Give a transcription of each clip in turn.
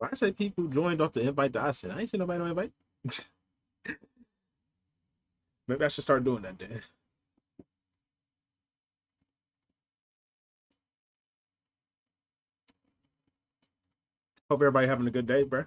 Why I say people joined off the invite that I sent? I ain't seen nobody no invite. Maybe I should start doing that then. Hope everybody having a good day, bro.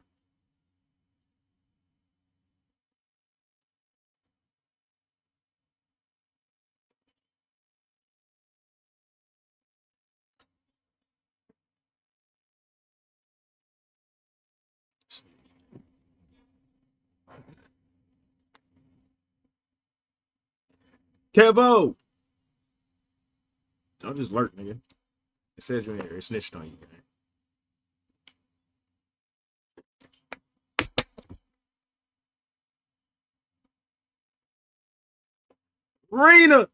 Kevo! Don't just lurk, nigga. It says you're in here. It snitched on you, man. Rena!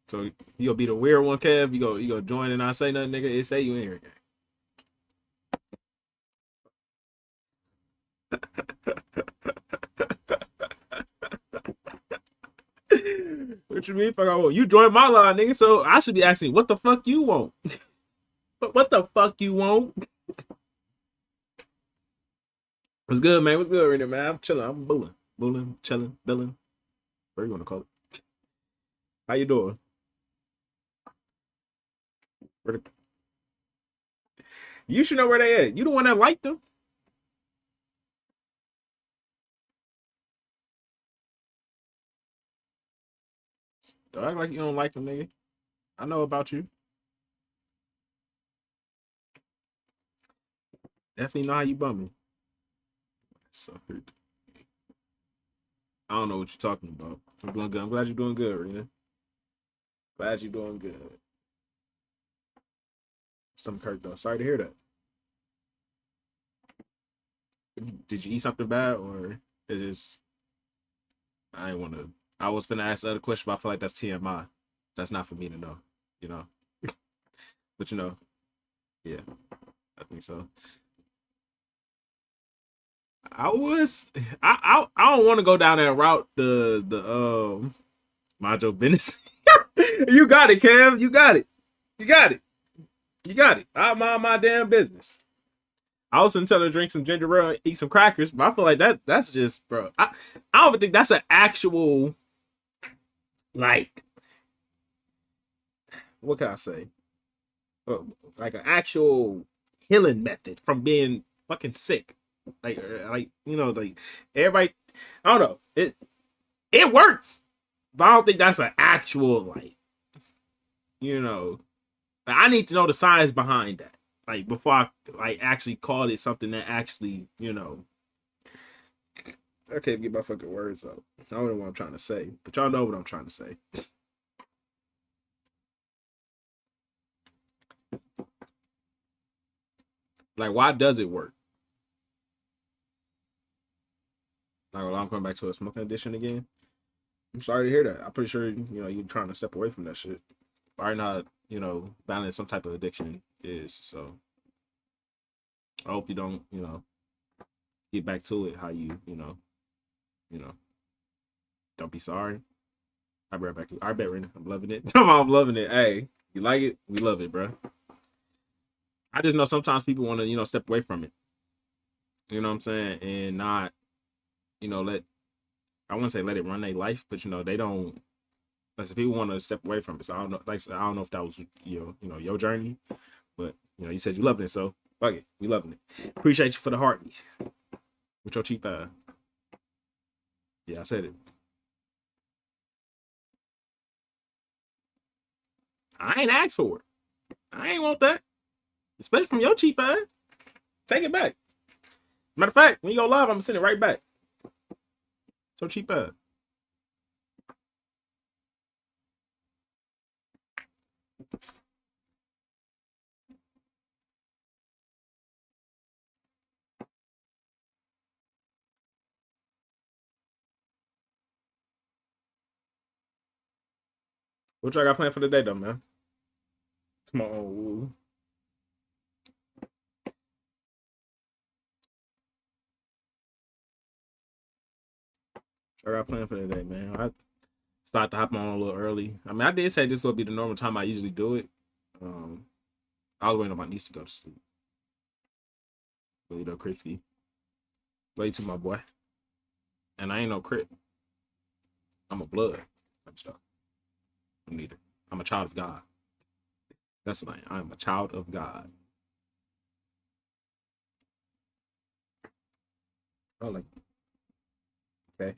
So you gonna be the weird one, Kev? You go join and not say nothing, nigga? It say you in here, What you mean? Fuck, I want you join my line, nigga. So I should be asking, what the fuck you want? What the fuck you want? What's good, man? What's good, Rena, man? I'm chilling. I'm bulling, chilling, billing. Whatever you want to call it. How you doing? Where the... You should know where they at. You the one that liked them. Don't act like you don't like them, nigga. I know about you. Definitely know how you bumming. Suffered. I don't know what you're talking about. I'm doing good. I'm glad you're doing good, Rena. Glad you're doing good. Stomach hurt though. Sorry to hear that. Did you eat something bad or is this? I ain't want to. I was finna ask the other question, but I feel like that's TMI. That's not for me to know, you know. But you know, yeah, I think so. I was. I don't want to go down that route. The mind your business. You got it, Kev. You got it. You got it. You got it. I mind my damn business. I was gonna tell her to drink some ginger ale and eat some crackers, but I feel like that's just, bro. I don't even think that's an actual, like, what can I say? Uh, like an actual healing method from being fucking sick. Like you know, like everybody. I don't know. It works, but I don't think that's an actual, like, you know. I need to know the science behind that, like, before I, like, actually call it something that actually, you know. I can't get my fucking words out. I don't know what I'm trying to say, but y'all know what I'm trying to say. Like, why does it work? Like, well, I'm coming back to a smoking addiction again. I'm sorry to hear that. I'm pretty sure, you know, you're trying to step away from that shit. Or not, you know, battling some type of addiction is. So I hope you don't, you know, get back to it how you know, don't be sorry. I'll be right back. I bet, Rena. I'm loving it. I'm loving it. Hey, you like it? We love it, bro. I just know sometimes people want to, you know, step away from it. You know what I'm saying? And not, you know, I wouldn't say let it run their life, but you know, they don't. Like, some people want to step away from it. So I don't know. Like I said, I don't know if that was your journey, but you know, you said you loving it, so fuck it, we loving it. Appreciate you for the heart with your cheap Yeah, I said it. I ain't asked for it. I ain't want that, especially from your cheap ass. Take it back. Matter of fact, when you go live, I'm gonna send it right back. So cheap ass. What y'all got planned for the day, though, man? Come on. I got planned for the day, man. I started to hop on a little early. I mean, I did say this will be the normal time I usually do it. Um, I was waiting on my niece to go to sleep. But you know, crispy. Love you too, my boy. And I ain't no crip. I'm a blood. I'm stuff. Neither. I'm a child of God. That's what I am. I'm a child of God. Oh, like, okay.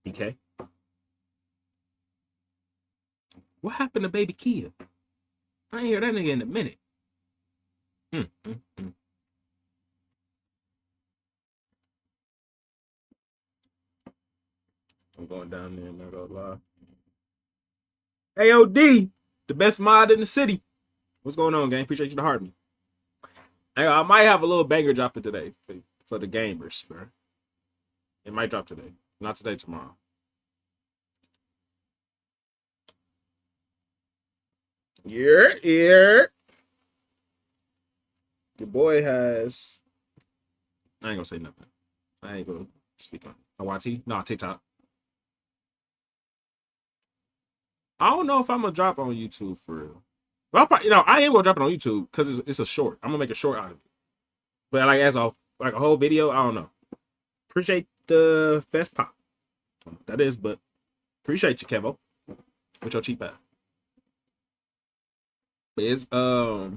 BK. What happened to baby Kia? I ain't hear that nigga in a minute. Mm, mm, mm. I'm going down there, not gonna lie. AOD, the best mod in the city. What's going on, gang? Appreciate you to heart me. Hey, I might have a little banger dropping today for the gamers, bro. It might drop today. Not today, tomorrow. Yeah. Your boy has. I ain't gonna say nothing. I ain't gonna speak on it. YT? No, TikTok. I don't know if I'm gonna drop on YouTube for real. Well, probably, I am gonna drop it on YouTube because it's a short. I'm gonna make a short out of it. But like as a whole video, I don't know. Appreciate the fest pop. That is, but appreciate you, Kevo, with your cheap ass. It's yeah.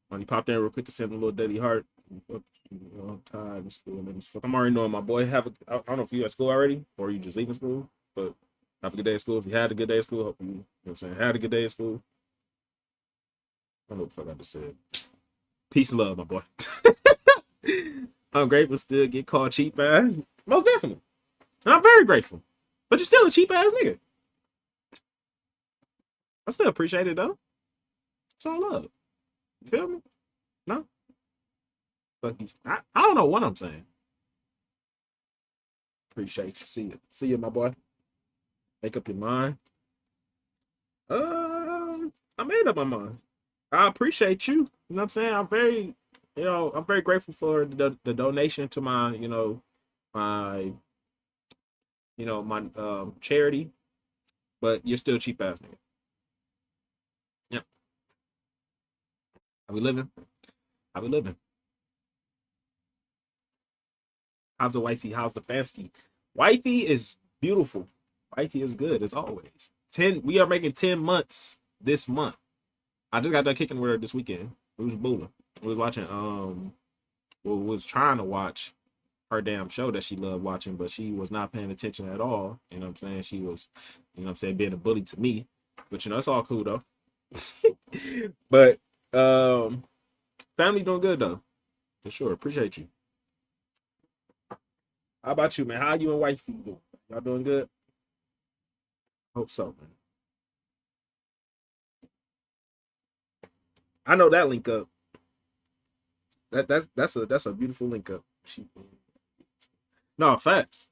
When he popped in real quick to send a little Debbie Heart. I'm tired of school. I'm already knowing my boy. I don't know if you at school already or you just leaving school, but have a good day at school. If you had a good day at school, hope you know what I'm saying, had a good day at school. I don't know what the fuck I just said. Peace and love, my boy. I'm grateful still get called cheap ass. Most definitely. And I'm very grateful. But you're still a cheap ass nigga. I still appreciate it though. It's all love. You feel me? No? I don't know what I'm saying. Appreciate you. See you. See you, my boy. Make up your mind. I made up my mind. I appreciate you. You know what I'm saying? I'm very grateful for the donation to my, my charity. But you're still cheap ass nigga. Yep. How we living? How we living? How's the wifey? How's the family? Wifey is beautiful. Wifey is good as always. We are making 10 months this month. I just got done kicking with her this weekend. We was booling. We was watching was trying to watch her damn show that she loved watching, but she was not paying attention at all. You know what I'm saying? She was, being a bully to me. But it's all cool though. But family doing good though. For sure. Appreciate you. How about you, man? How you and wifey doing? Y'all doing good? Hope so, man. I know that link up. That's a beautiful link up. No, facts.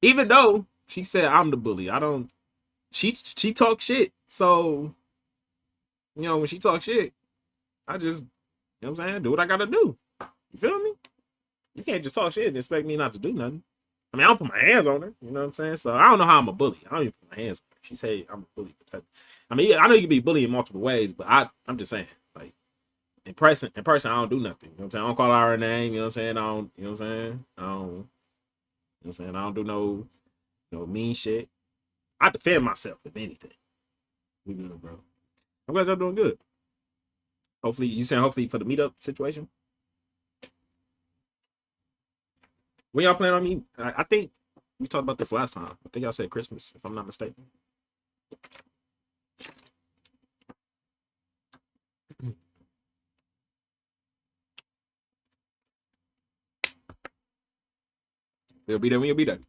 Even though she said I'm the bully, I don't. She talks shit. So when she talks shit, I just what I'm saying, do what I gotta do. You feel me? You can't just talk shit and expect me not to do nothing. I mean, I don't put my hands on her. You know what I'm saying? So I don't know how I'm a bully. I don't even put my hands on her. She say I'm a bully. I mean, I know you can be bullied in multiple ways, but I'm just saying, like, in person, I don't do nothing. You know what I'm saying? I don't call out her name. You know what I'm saying? I don't. You know what I'm saying? I don't. You know what I'm saying? I don't do no mean shit. I defend myself if anything. We good, bro. I'm glad y'all doing good. Hopefully, you saying hopefully for the meetup situation. When y'all plan on me? I think we talked about this last time. I think y'all said Christmas, if I'm not mistaken. We'll be there when you'll be there.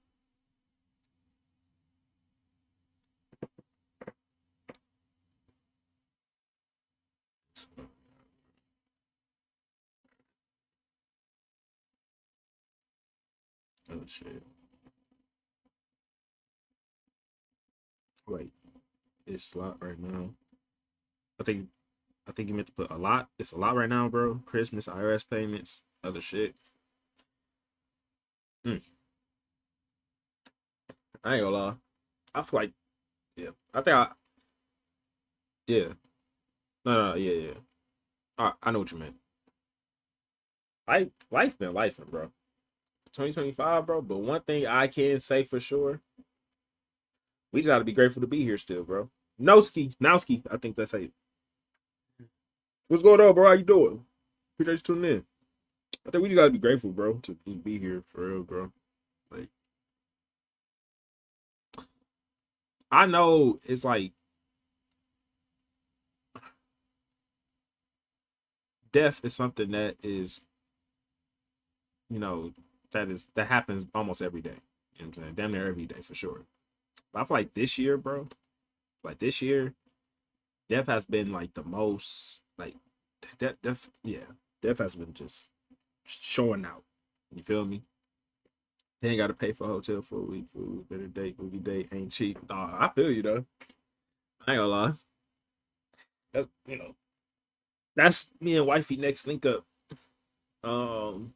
Oh shit. Wait. It's slot right now. I think you meant to put a lot. It's a lot right now, bro. Christmas, IRS payments, other shit. I ain't gonna lie. I feel like Yeah, I think yeah, no, yeah, yeah. I know what you meant. Life been life, bro. 2025, bro. But one thing I can say for sure, we just gotta be grateful to be here still, bro. Nowski, I think that's how you. What's going on, bro? How you doing? Appreciate you tuning in. I think we just gotta be grateful, bro, to just be here for real, bro. Like, I know it's like death is something that is, you know, that happens almost every day. You know what I'm saying? Damn near every day for sure. But I feel like this year, bro, like this year, death has been like the most like death, yeah. Death has been just showing out. You feel me? They ain't gotta pay for a hotel for a week, food, better date, movie date, ain't cheap. Nah, I feel you though. I ain't gonna lie. That's that's me and wifey next link up. Um,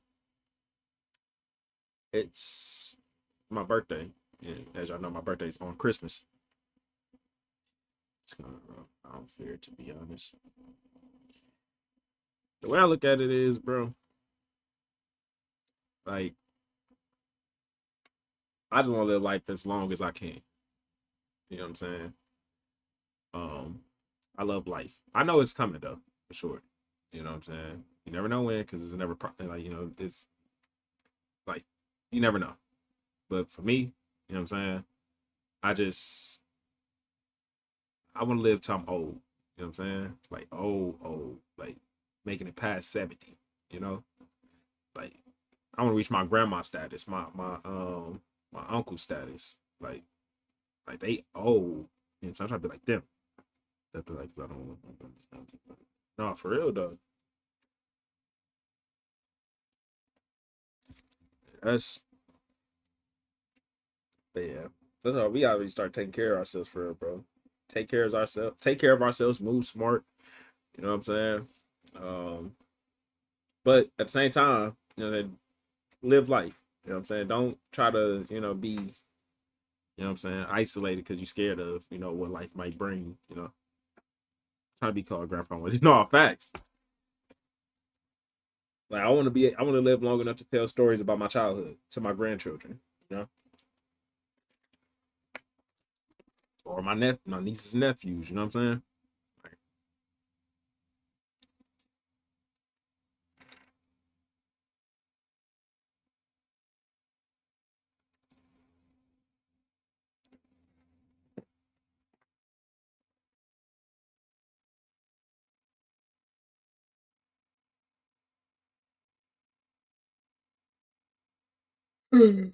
it's my birthday. Yeah, as y'all know, my birthday's on Christmas. It's kind of unfair to be honest. The way I look at it is, bro, like I just want to live life as long as I can. You know what I'm saying? Um, I love life. I know it's coming though, for sure. You know what I'm saying? You never know when, because it's never like it's like you never know. But for me, you know what I'm saying? I just I want to live till I'm old. You know what I'm saying? Like old, like making it past 70. You know, like I want to reach my grandma status, my uncle status. Like they old. You know, so I'm trying to be like them. That be like I don't want. No, for real though. That's But yeah, that's all. We gotta start taking care of ourselves for real, bro. Take care of ourselves. Take care of ourselves. Move smart. You know what I'm saying? Um, but at the same time, live life. You know what I'm saying? Don't try to be what I'm saying, isolated because you're scared of what life might bring. Try to be called grandpa. No facts. Like I want to live long enough to tell stories about my childhood to my grandchildren. You know, or my nieces and nephews. You know what I'm saying?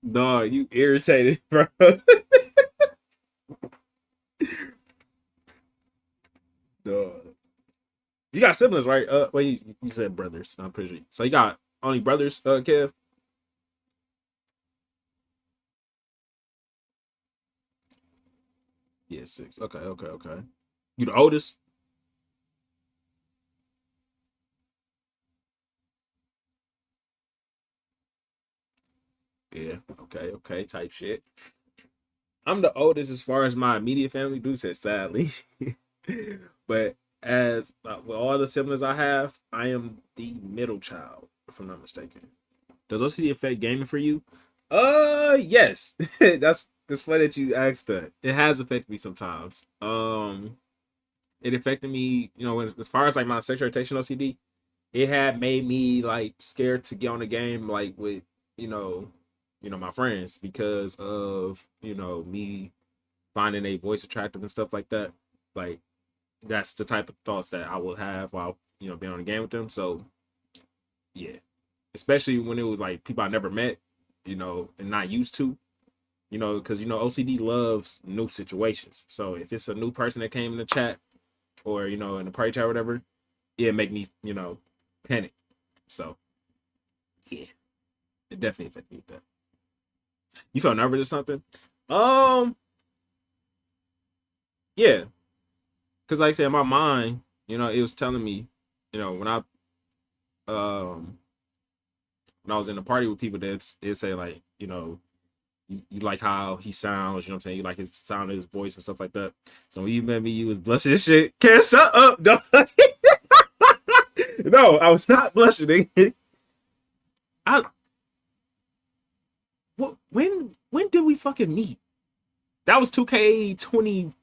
Dog, you irritated, bro. Dog. You got siblings, right? Well, you said brothers. I'm pretty sure. So you got only brothers, Kev? Yeah, six. Okay, okay, okay. You the oldest? Yeah. Okay, okay. Type shit. I'm the oldest as far as my immediate family. Do say sadly, but as with all the siblings I have, I am the middle child, if I'm not mistaken. Does OCD affect gaming for you? Yes. That's funny that you asked that. It has affected me sometimes. It affected me, as far as like my sexual orientation OCD. It had made me like scared to get on the game like with you know my friends because of me finding a voice attractive and stuff like that. Like that's the type of thoughts that I would have while being on the game with them. So yeah, especially when it was like people I never met, and not used to, because OCD loves new situations. So if it's a new person that came in the chat or in the party chat or whatever, it make me panic. So yeah, it definitely affected me with that. You felt nervous or something? Um, yeah, because like I said, in my mind, it was telling me, when um I was in a party with people that it say like, You like how he sounds, you know what I'm saying? You like his sound of his voice and stuff like that. So when you met me, you was blushing and shit. Can't shut up, dog. No, I was not blushing, nigga. I what when did we fucking meet? That was 2K24?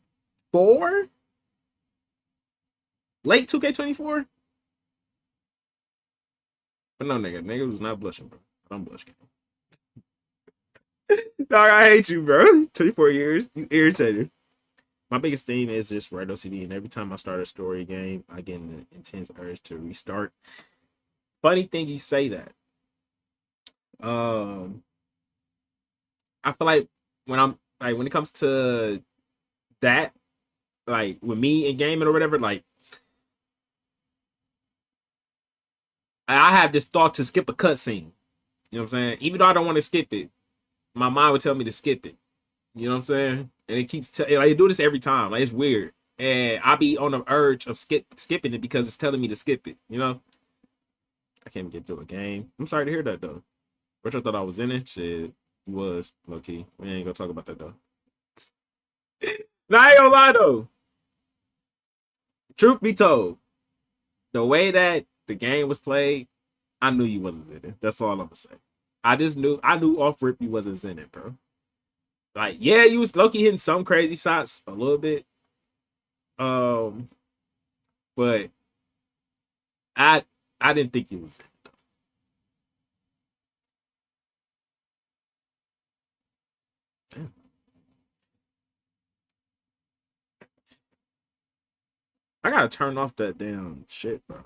Late 2K24? But no, nigga was not blushing, bro. I don't blush. Dog, I hate you, bro. 24 years, you irritated. My biggest theme is just Red OCD, and every time I start a story game, I get an intense urge to restart. Funny thing you say that. Um, I feel like when it comes to that, like with me in gaming or whatever, like I have this thought to skip a cutscene. You know what I'm saying? Even though I don't want to skip it, my mind would tell me to skip it. You know what I'm saying? And it keeps like I do this every time. Like it's weird, and I be on the urge of skipping it because it's telling me to skip it. You know? I can't get through a game. I'm sorry to hear that though. Which I thought I was in it. Shit, you was low key. We ain't gonna talk about that though. Nah, I ain't gonna lie though. Truth be told, the way that the game was played, I knew you wasn't in it. That's all I'm gonna say. I knew off rip you wasn't in it, bro. Like, yeah, you was low-key hitting some crazy shots a little bit. But I didn't think you was in it. Damn. I gotta turn off that damn shit, bro.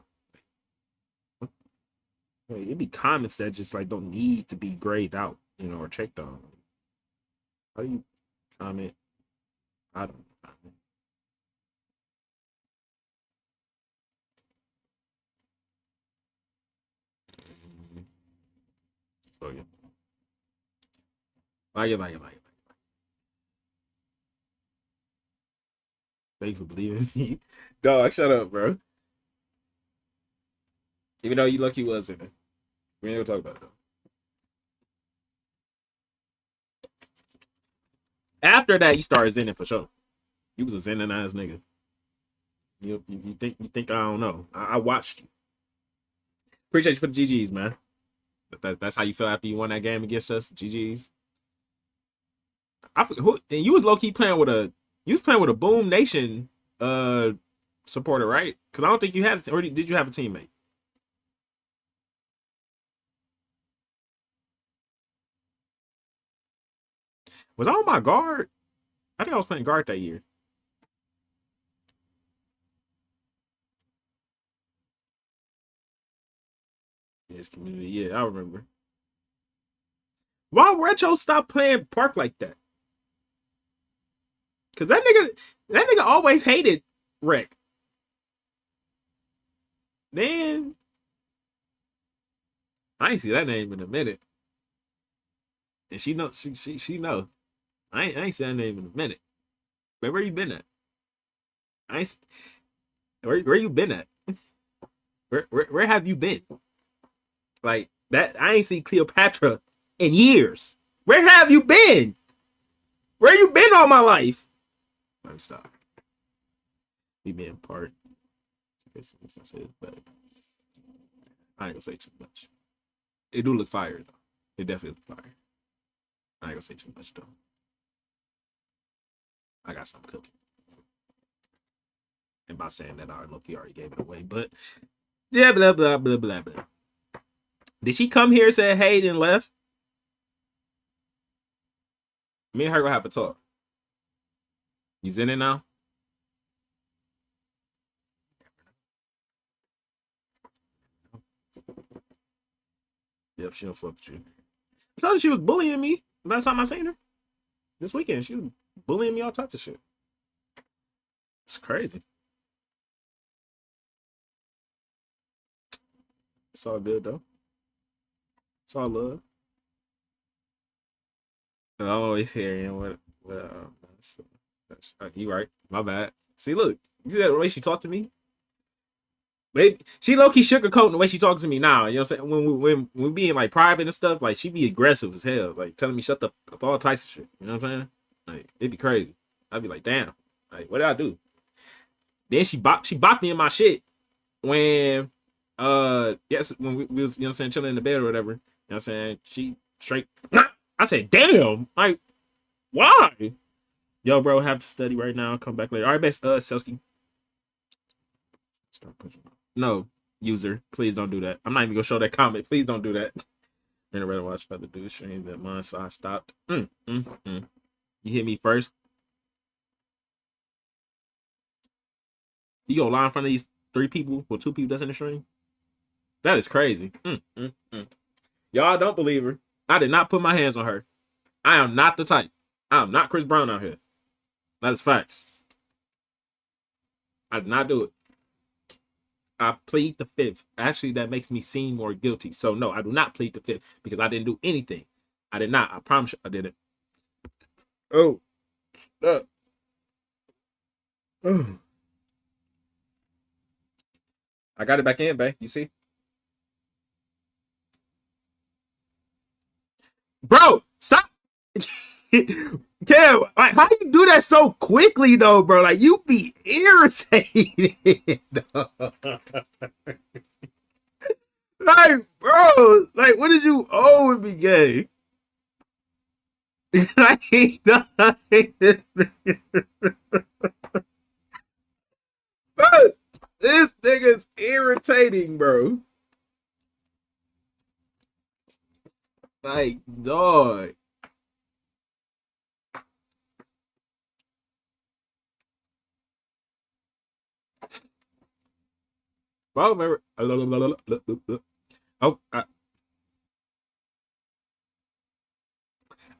Like, it be comments that just like don't need to be grayed out, you know, or checked on. How do you comment? I don't comment. So yeah. Like it. Thank you for believing me. Dog, shut up, bro. Even though you lucky was in it. We ain't gonna talk about it though. After that, you started zenning for sure. You was a zenning ass nigga. You think I don't know. I watched you. Appreciate you for the GGs, man. That's how you feel after you won that game against us. GGs. And you was low key playing with a Boom Nation supporter, right? Because I don't think you had or did you have a teammate? Was I on my guard? I think I was playing guard that year. Yes, community. Yeah, I remember. Why Retro stop playing Park like that? Cause that nigga always hated Rec. Then I ain't see that name in a minute. And she know she know. I ain't see that name in a minute. But where you been at? I ain't, where you been at? Where have you been? Like that I ain't seen Cleopatra in years. Where have you been? Where you been all my life? Let me stop. We been part. But I ain't gonna say too much. It do look fire though. It definitely look fire. I ain't gonna say too much though. I got something cooking. And by saying that, I look, he already gave it away. But yeah, blah blah blah blah blah. Did she come here, say hey, then left? Me and her gonna have a talk. He's in it now. Yep, she don't fuck with you. I told her she was bullying me last time I seen her. This weekend, she was bullying me all types of shit. It's crazy. It's all good though. It's all love. I'm always hearing you right. My bad. See, look, you see that the way she talked to me? Maybe she low key sugarcoating the way she talks to me now. You know what I'm saying? When we being like private and stuff, like she be aggressive as hell, like telling me shut the up all types of shit. You know what I'm saying? Like it'd be crazy. I'd be like, damn, like what did I do? Then she bopped me in my shit when yes when we was, you know what I'm saying, chilling in the bed or whatever. You know what I'm saying? She straight. I said, damn, like why? Yo, bro, have to study right now. Come back later. All right, best Selsky. Start pushing. No, user, please don't do that. I'm not even gonna show that comment. Please don't do that. And I'd rather watch other dudes stream than mine, so I stopped. You hit me first. You go lie in front of these 3 people or 2 people that's in the stream? That is crazy. Y'all don't believe her. I did not put my hands on her. I am not the type. I am not Chris Brown out here. That is facts. I did not do it. I plead the fifth. Actually, that makes me seem more guilty. So no, I do not plead the fifth because I didn't do anything. I did not. I promise you I didn't. Oh. Oh. I got it back in, babe. You see? Bro, stop. Kev, like, how you do that so quickly, though, bro? Like, you be irritated. Like, bro, like, what did you owe with me, gay? Like, bro, this nigga's irritating, bro. Like, dog. Well, remember. Oh, I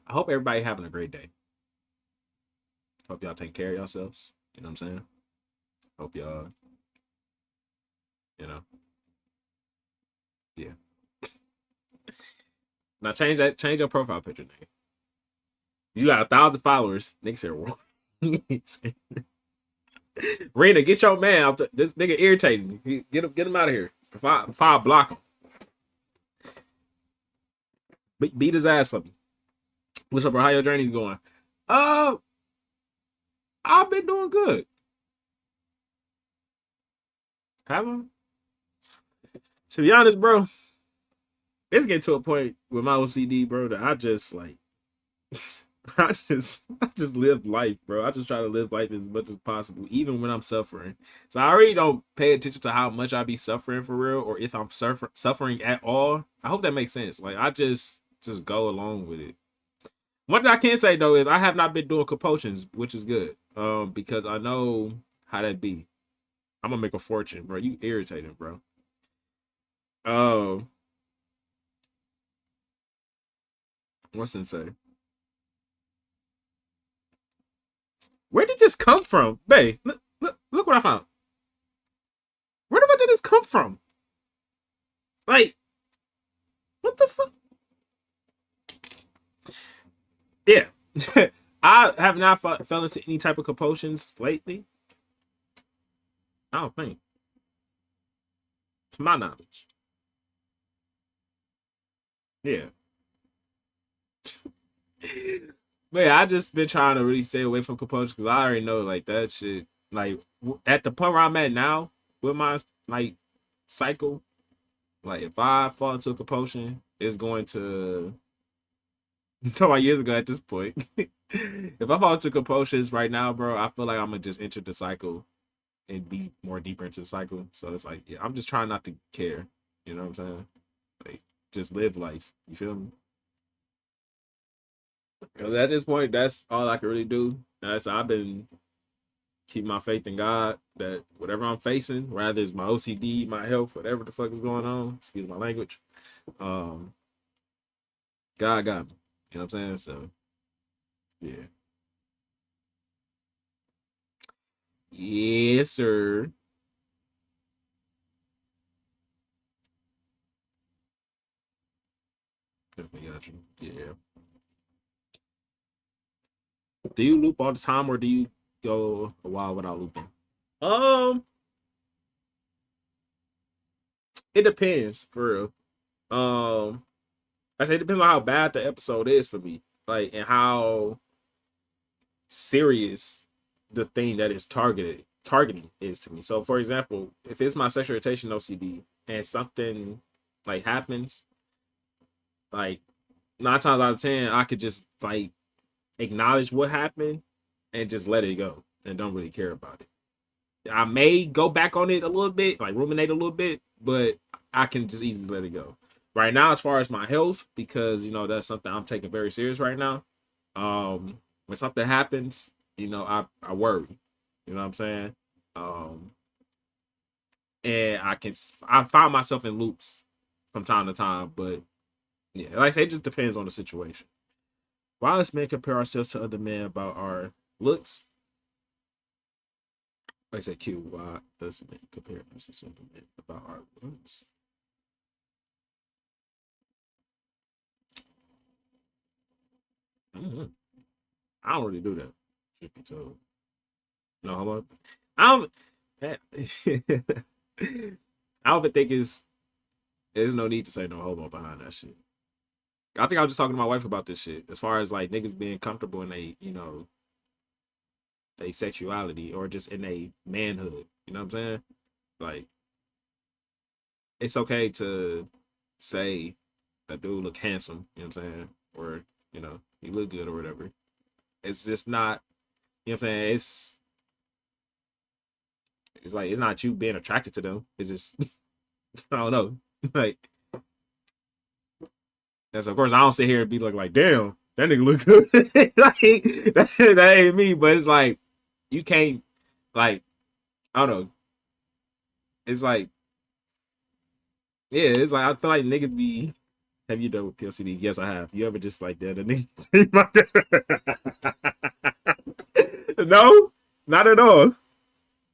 hope everybody having a great day. Hope y'all take care of yourselves. You know what I'm saying? Hope y'all, you know, yeah. Now change your profile picture, nigga. You got 1,000 followers. Nigga said, Rena, get your man out. This nigga irritating me. Get him out of here. If I block him, beat his ass for me. What's up, bro? How your journey's going? Uh, I've been doing good. Haven't. To be honest, bro, it's getting to a point with my OCD, bro, that I just like I just live life, bro. I just try to live life as much as possible, even when I'm suffering. So I really don't pay attention to how much I be suffering for real, or if I'm suffering at all. I hope that makes sense. Like I just go along with it. One thing I can say though is I have not been doing compulsions, which is good. Because I know how that be. I'm gonna make a fortune, bro. You irritating, bro. Um, what's insane? Where did this come from, babe? Look what I found. Where the fuck did this come from? Like, what the fuck? Yeah. I have not fell into any type of compulsions lately. I don't think, to my knowledge. Yeah. But yeah, I just been trying to really stay away from compulsions because I already know like that shit. Like at the point where I'm at now with my like cycle, like if I fall into a compulsion, it's going to. Talking about years ago at this point. If I fall into compulsions right now, bro, I feel like I'm gonna just enter the cycle and be more deeper into the cycle. So it's like, yeah, I'm just trying not to care. You know what I'm saying? Like, just live life. You feel me? Because at this point, that's all I can really do. That's I've been keeping my faith in God that whatever I'm facing, whether it's my OCD, my health, whatever the fuck is going on, excuse my language, um, God got me. You know what I'm saying? So yeah. Yes, sir. Definitely got you. Yeah. Do you loop all the time or do you go a while without looping? Um, It depends for real. I say it depends on how bad the episode is for me, like, and how serious the thing that is targeting is to me. So, for example, if it's my sexual orientation OCD and something like happens, like 9 times out of 10, I could just like acknowledge what happened and just let it go and don't really care about it. I may go back on it a little bit, like ruminate a little bit, but I can just easily let it go. Right now, as far as my health, because that's something I'm taking very serious right now. When something happens, I worry. You know what I'm saying? Um, and I find myself in loops from time to time, but yeah, like I say, it just depends on the situation. Why does men compare ourselves to other men about our looks? Like I said, Q. Why does men compare ourselves to other men about our looks? Mm-hmm. I don't really do that. Truth be told, no homo. I don't. I don't think there's no need to say no homo behind that shit. I think I was just talking to my wife about this shit. As far as like niggas being comfortable in a sexuality or just in a manhood. You know what I'm saying? Like it's okay to say that dude look handsome, you know what I'm saying? Or, he look good or whatever. It's just not, you know what I'm saying? It's like it's not you being attracted to them. It's just I don't know. Like, and so of course I don't sit here and be like damn, that nigga look good. Like that ain't me, but it's like you can't like I don't know. It's like yeah, it's like I feel like niggas be. Have you done with PLCD? Yes, I have. You ever just like that? No, not at all.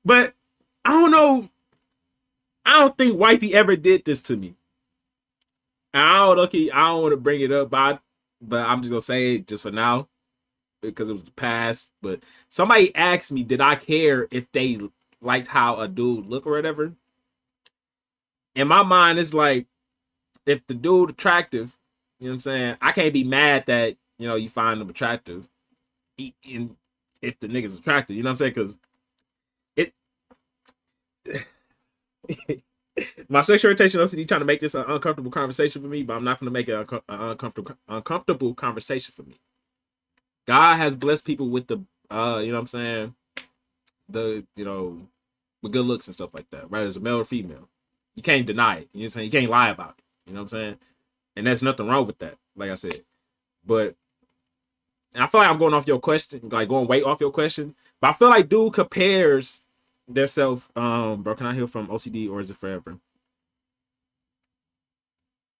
But I don't know. I don't think wifey ever did this to me. And I don't okay. I don't want to bring it up, but I'm just gonna say it just for now because it was the past. But somebody asked me, did I care if they liked how a dude look or whatever? In my mind, it's like if the dude attractive, you know what I'm saying? I can't be mad that you find them attractive, in if the nigga's attractive. You know what I'm saying? Because it my sexual orientation OCD trying to make this an uncomfortable conversation for me, but I'm not going to make it an uncomfortable conversation for me. God has blessed people with the you know what I'm saying, the with good looks and stuff like that, right? As a male or female, you can't deny it. You know what I'm saying? You can't lie about it. You know what I'm saying? And there's nothing wrong with that, like I said. But and I feel like I'm going off your question, like going way off your question. But I feel like dude compares their self. Bro, can I heal from OCD or is it forever?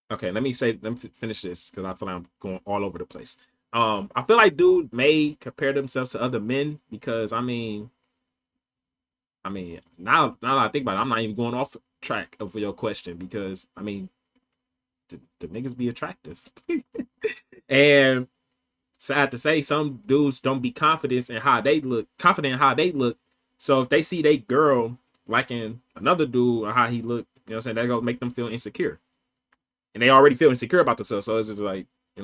Okay, let me finish this because I feel like I'm going all over the place. I feel like dude may compare themselves to other men because now that I think about it, I'm not even going off track of your question because the niggas be attractive, and sad to say, some dudes don't be confident in how they look. So if they see they girl liking another dude or how he look, you know what I'm saying, that go make them feel insecure, and they already feel insecure about themselves. So it's just like they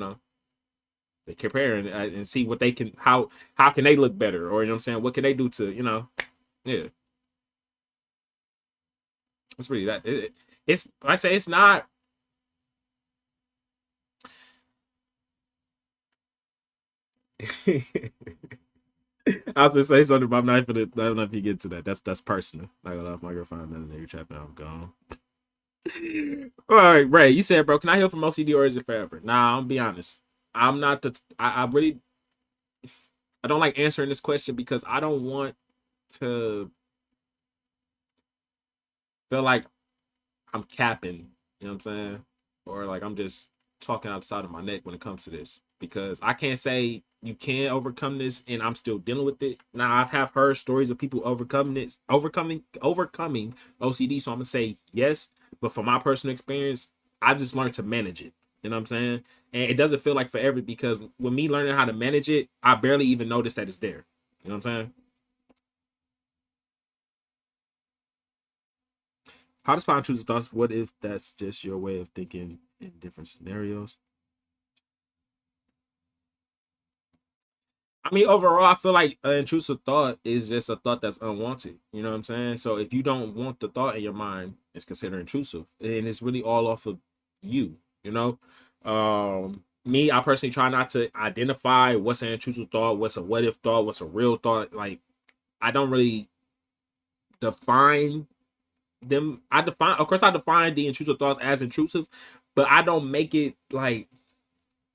compare and see what they can how can they look better, or what I'm saying, what can they do to yeah. It's really that it's like I say it's not. I was gonna say something, but I'm not gonna. I don't know if you get to that. That's personal. Not gonna lie, if my girl find another nigga trap now, I'm gone. All right, Ray. You said, bro, can I heal from OCD or is it forever? Nah, I'm be honest. I'm not the. I really. I don't like answering this question because I don't want to feel like I'm capping. You know what I'm saying? Or like I'm just talking outside of my neck when it comes to this because I can't say you can overcome this and I'm still dealing with it. Now I have heard stories of people overcoming OCD, so I'm gonna say yes. But from my personal experience, I just learned to manage it. You know what I'm saying? And it doesn't feel like forever because with me learning how to manage it, I barely even notice that it's there. You know what I'm saying? How to spot intrusive thoughts? What if that's just your way of thinking in different scenarios? I mean, overall, I feel like an intrusive thought is just a thought that's unwanted. You know what I'm saying? So if you don't want the thought in your mind, it's considered intrusive, and it's really all off of you. You know, me, I personally try not to identify what's an intrusive thought, what's a what if thought, what's a real thought. Like, I don't really define them. Of course, I define the intrusive thoughts as intrusive, but I don't make it like,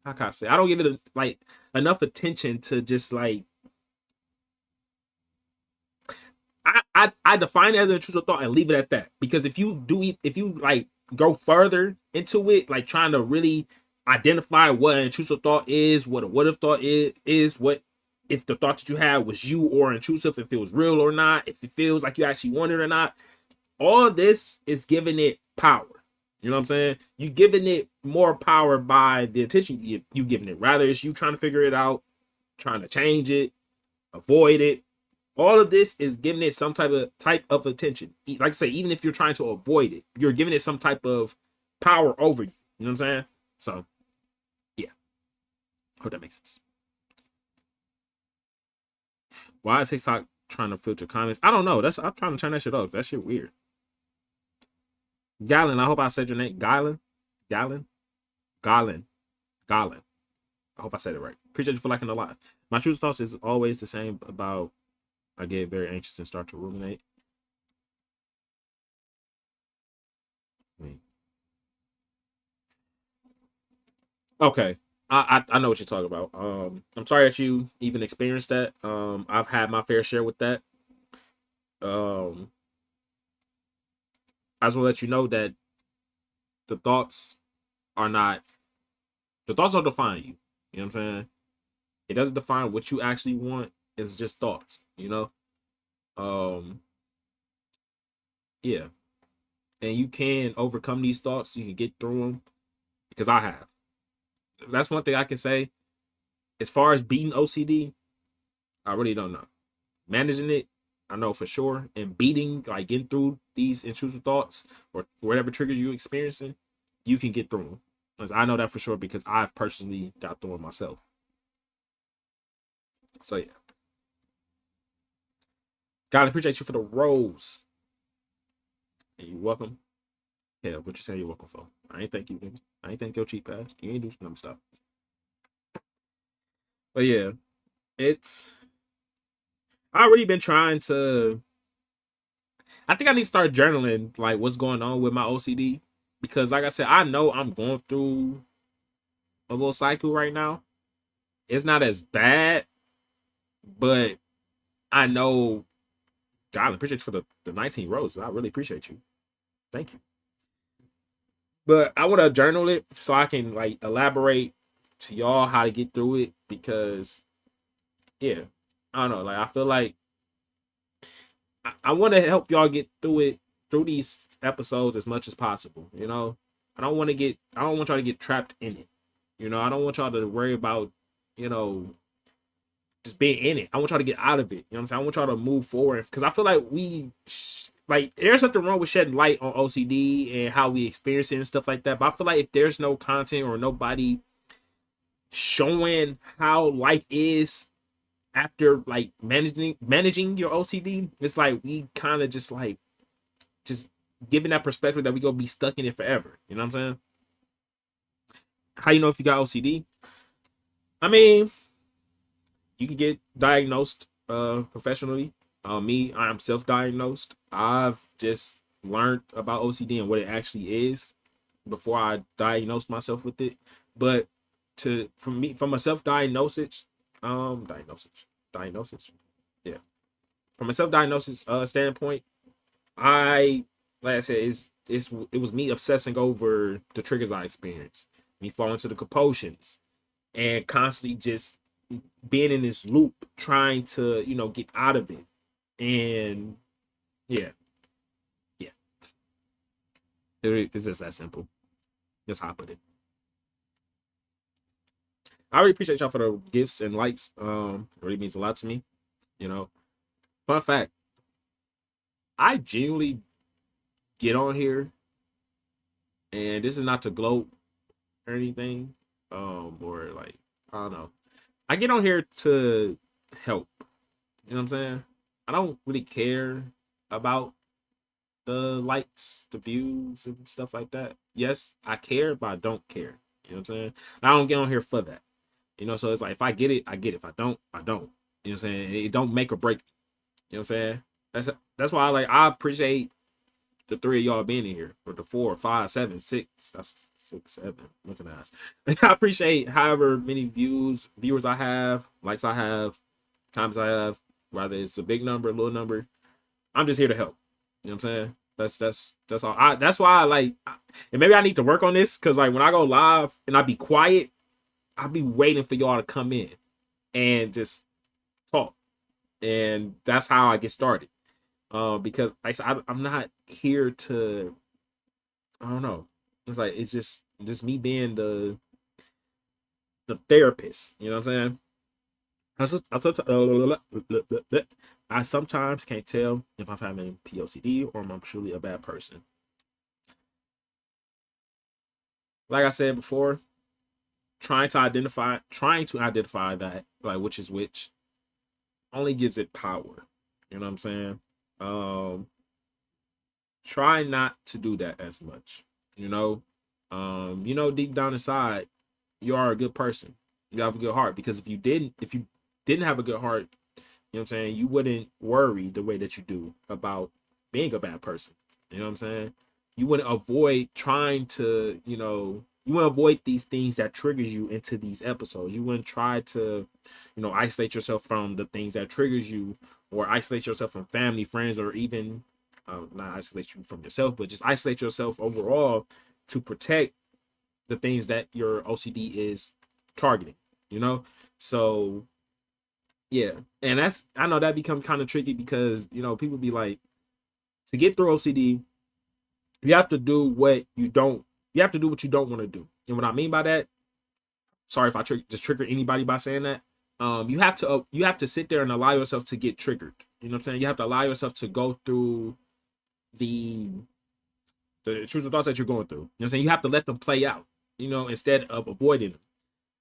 how can I say? I don't give it like enough attention to just like I define it as an intrusive thought and leave it at that. Because if you like go further into it, like trying to really identify what an intrusive thought is, what a what if thought is what if the thought that you had was you or intrusive, if it was real or not, if it feels like you actually want it or not, all of this is giving it power. You know what I'm saying? You giving it more power by the attention you giving it. Rather, it's you trying to figure it out, trying to change it, avoid it. All of this is giving it some type of attention. Like I say, even if you're trying to avoid it, you're giving it some type of power over you. You know what I'm saying? So, yeah. Hope that makes sense. Why is TikTok trying to filter comments? I don't know. I'm trying to turn that shit off. That shit weird. Gallon, I hope I said your name. Gallon? Gallon? Gallon. Gallon. I hope I said it right. Appreciate you for liking the live. My true thoughts is always the same about I get very anxious and start to ruminate. Okay. I know what you're talking about. I'm sorry that you even experienced that. I've had my fair share with that. Um I just want to let you know that the thoughts are not the thoughts don't define you. You know what I'm saying? It doesn't define what you actually want. It's just thoughts, you know? Um yeah. And you can overcome these thoughts. You can get through them because I have. That's one thing I can say. As far as beating OCD, I really don't know. Managing it, I know for sure. And beating, like getting through these intrusive thoughts or whatever triggers you're experiencing, you can get through them. Because I know that for sure because I've personally got through it myself. So yeah. God, I appreciate you for the rose. And you're welcome. Yeah, what you say you're welcome for. I ain't thank you, nigga. I ain't thank your cheap ass. You ain't do some stuff. But yeah, it's I already been trying to. I think I need to start journaling like what's going on with my OCD because, like I said, I know I'm going through a little cycle right now. It's not as bad, but I know. God, I appreciate you for the 19 roses. I really appreciate you. Thank you. But I want to journal it so I can like elaborate to y'all how to get through it because, yeah, I don't know. Like I feel like I want to help y'all get through it through these episodes as much as possible. You know, I don't want y'all to get trapped in it. You know, I don't want y'all to worry about, you know, just being in it. I want y'all to get out of it. You know what I'm saying? I want y'all to move forward because I feel like like there's something wrong with shedding light on OCD and how we experience it and stuff like that. But I feel like if there's no content or nobody showing how life is after like managing your OCD, it's like we kind of just giving that perspective that we gonna be stuck in it forever. You know what I'm saying? How you know if you got OCD? I mean, you can get diagnosed professionally. Me, I am self-diagnosed. I've just learned about OCD and what it actually is before I diagnosed myself with it. But from a self-diagnosis, diagnosis, yeah, from a self-diagnosis standpoint, I like I said, it was me obsessing over the triggers I experienced, me falling to the compulsions, and constantly just being in this loop, trying to get out of it, and yeah, yeah, it's just that simple. That's how I put it. I really appreciate y'all for the gifts and likes. It really means a lot to me. You know, fun fact: I genuinely get on here, and this is not to gloat or anything, or like, I don't know. I get on here to help. You know what I'm saying? I don't really care about the likes, the views, and stuff like that. Yes, I care, but I don't care. You know what I'm saying? I don't get on here for that. You know, so it's like if I get it, I get it. If I don't, I don't. You know what I'm saying? It don't make or break. You know what I'm saying? That's why I appreciate the three of y'all being in here, or the 4, 5, 7, 6. That's 6, 7. Looking at us. I appreciate however many viewers I have, likes I have, comments I have, whether it's a big number, a little number. I'm just here to help. You know what I'm saying? That's all. That's why I like, and maybe I need to work on this because like when I go live and I be quiet, I'll be waiting for y'all to come in and just talk, and that's how I get started. Because like I'm not here to, I don't know. It's like it's just me being the therapist. You know what I'm saying? I sometimes can't tell if I'm having POCD or I'm truly a bad person. Like I said before, trying to identify that, like, which is which, only gives it power. You know what I'm saying? Um, Try not to do that as much. You know, deep down inside, you are a good person. You have a good heart, because if you didn't have a good heart, you know what I'm saying, you wouldn't worry the way that you do about being a bad person. You know what I'm saying? You wouldn't avoid trying to, you wouldn't avoid these things that triggers you into these episodes. You wouldn't try to, isolate yourself from the things that triggers you, or isolate yourself from family, friends, or even not isolate you from yourself, but just isolate yourself overall to protect the things that your OCD is targeting, you know? So yeah. And I know that become kind of tricky because, people be like, to get through OCD, you have to do what you don't, want to do. And what I mean by that, sorry if I just trigger anybody by saying that. You have to sit there and allow yourself to get triggered. You know what I'm saying? You have to allow yourself to go through the the intrusive thoughts that you're going through. You know what I'm saying? You have to let them play out, instead of avoiding them,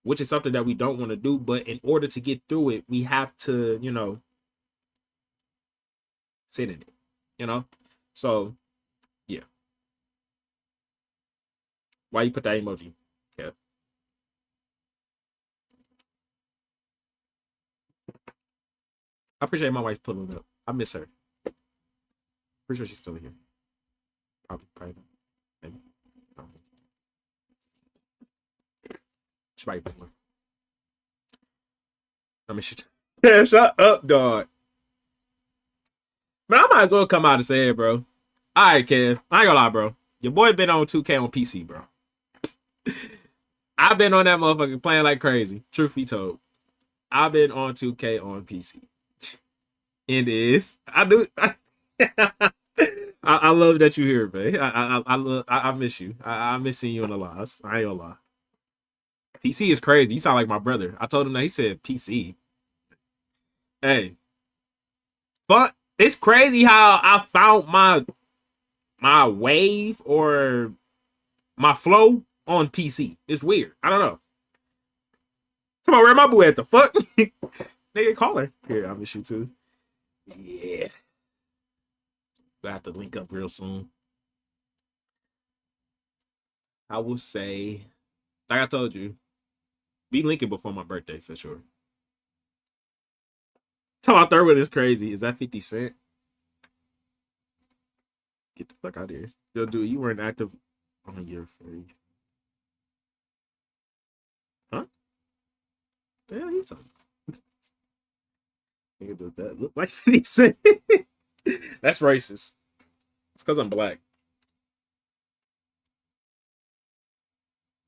which is something that we don't want to do. But in order to get through it, we have to, sit in it. So yeah. Why you put that emoji? Yeah. I appreciate my wife pulling up. I miss her. Pretty sure she's still here. Probably not. Maybe. She might be pulling. I mean, she. Yeah, shut up, dog. But I might as well come out and say it, bro. All right, Kev. I ain't gonna lie, bro. Your boy been on 2K on PC, bro. I've been on that motherfucker playing like crazy. Truth be told, I've been on 2K on PC. And is I do. I love that you're here, man. I miss you. I miss seeing you in the lives. I ain't gonna lie. PC is crazy. You sound like my brother. I told him that. He said PC. Hey, but it's crazy how I found my wave or my flow on PC. It's weird. I don't know. Come on, where my boy at the fuck? Nigga, call her. Here, I miss you too. Yeah. We'll have to link up real soon. I will say, like I told you, be linking before my birthday for sure. Tell my third one is crazy. Is that 50 Cent? Get the fuck out of here. Yo, dude, you weren't active on your free. Huh? The hell are you talking? Nigga, does that look like 50 Cent? That's racist. It's because I'm black.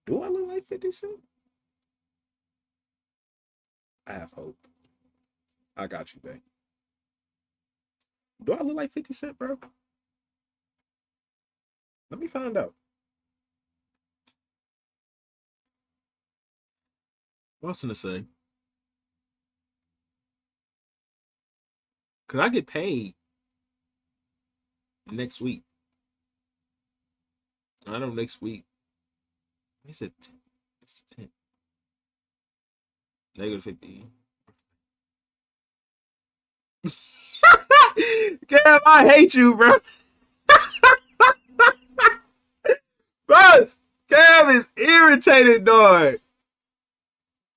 Do I look like 50 Cent? I have hope. I got you, babe. Do I look like 50 Cent, bro? Let me find out. What's gonna say? Cause I get paid next week. I know next week. Is it? It's 10. -50. Cam, I hate you, bro. Bro, Cam is irritated, dog.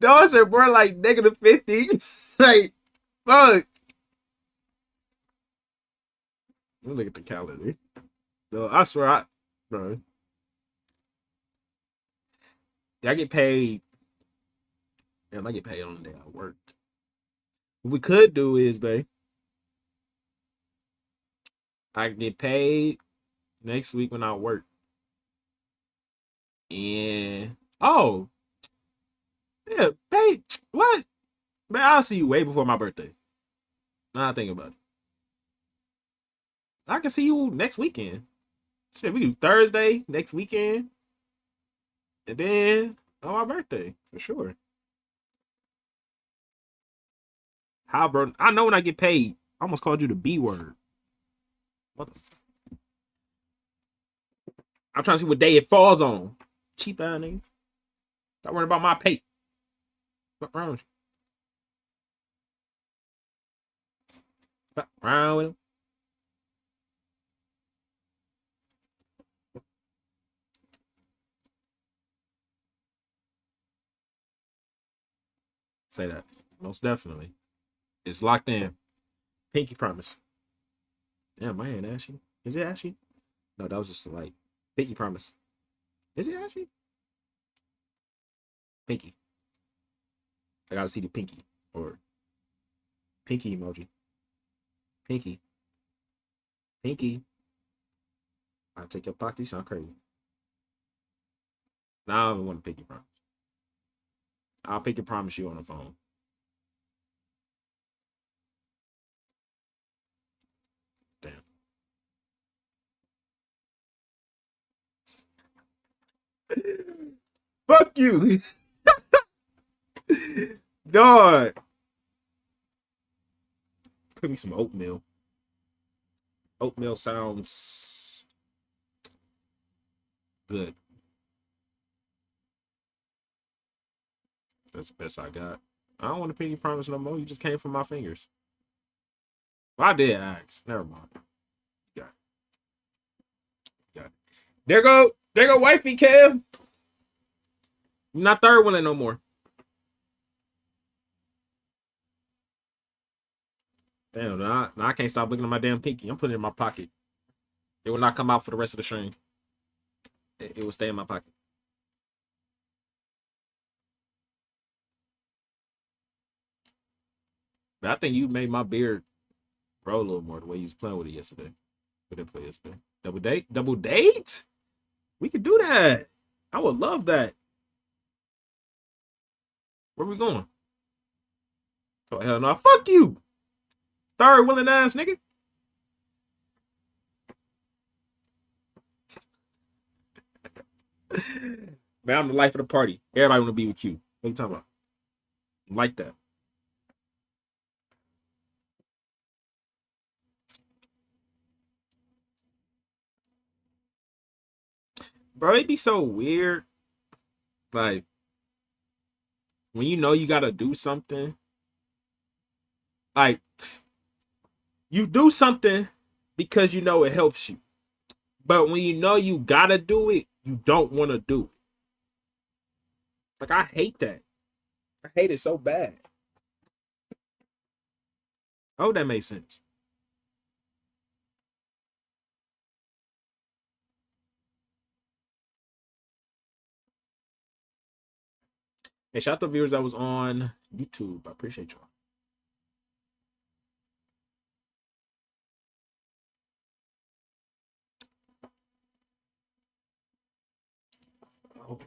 Dog said, bro, like -50. Like, fuck. Let me look at the calendar. No, I swear, bro. I get paid. Damn, I get paid on the day I work. What we could do is, babe, I get paid next week when I work. And oh, yeah, babe, what? Man, I'll see you way before my birthday. Now I think about it. I can see you next weekend. Shit, we do Thursday next weekend, and then on my birthday for sure. How, bro? I know when I get paid. I almost called you the B word. What the I'm trying to see what day it falls on. Cheap ass nigga. Stop worrying about my pay. What wrong with you? What wrong with him? Say that. Most definitely. It's locked in. Pinky promise. Damn, my hand ashy. Is it ashy? No, that was just the light. Pinky promise. Is it ashy? Pinky. I gotta see the pinky. Or pinky emoji. Pinky. Pinky. I'll take your pocket. You sound crazy. Now I don't even want to pinky promise. I'll pinky promise you on the phone. Damn. Fuck you. Dog. Cook me some oatmeal. Oatmeal sounds good. That's the best I got. I don't want to pinky promise no more. You just came from my fingers. Well, I did ask. Never mind. Got it. Got it. There go wifey Kev. You're not third wheeling no more. Damn, now I can't stop looking at my damn pinky. I'm putting it in my pocket. It will not come out for the rest of the stream. It will stay in my pocket. But I think you made my beard grow a little more the way you was playing with it yesterday. We didn't play yesterday. Double date? Double date? We could do that. I would love that. Where we going? Oh, hell no. Fuck you. Third willing ass nigga. Man, I'm the life of the party. Everybody want to be with you. What are you talking about? Like that. Bro, it'd be so weird. Like, when you know you gotta do something, like, you do something because you know it helps you. But when you know you gotta do it, you don't want to do it. Like, I hate that. I hate it so bad. Oh, that makes sense. Hey, shout out to the viewers that was on YouTube. I appreciate y'all. Oh.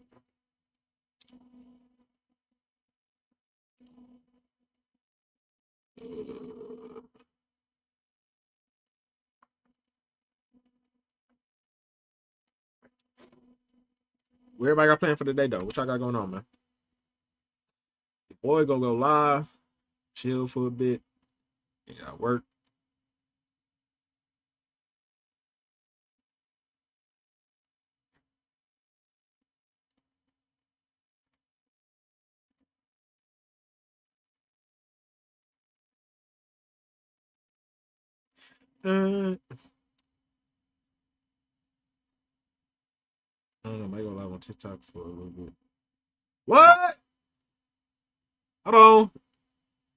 Where everybody got planned for the day though? What y'all got going on, man? Your boy gonna go live, chill for a bit. Yeah, work. I don't know. Might go live on TikTok for a little bit. What? Hold on.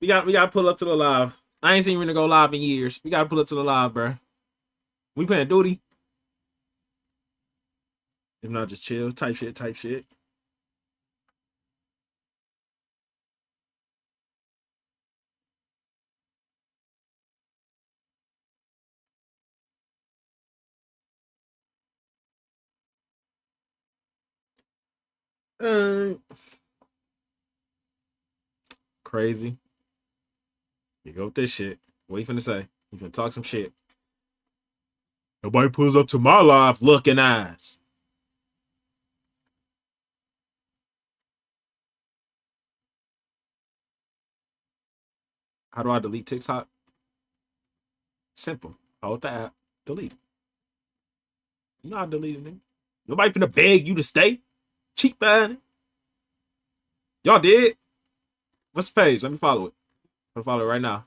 We got to pull up to the live. I ain't seen Rena go live in years. We got to pull up to the live, bro. We playing duty. If not, just chill. Type shit. Uh, Crazy. You go with this shit. What you finna say? You finna talk some shit. Nobody pulls up to my live looking eyes. How do I delete TikTok? Simple. Hold the app. Delete it. You know how to delete it, nigga. Nobody finna beg you to stay. Cheap man. Y'all did? What's the page? Let me follow it. I'm gonna follow it right now.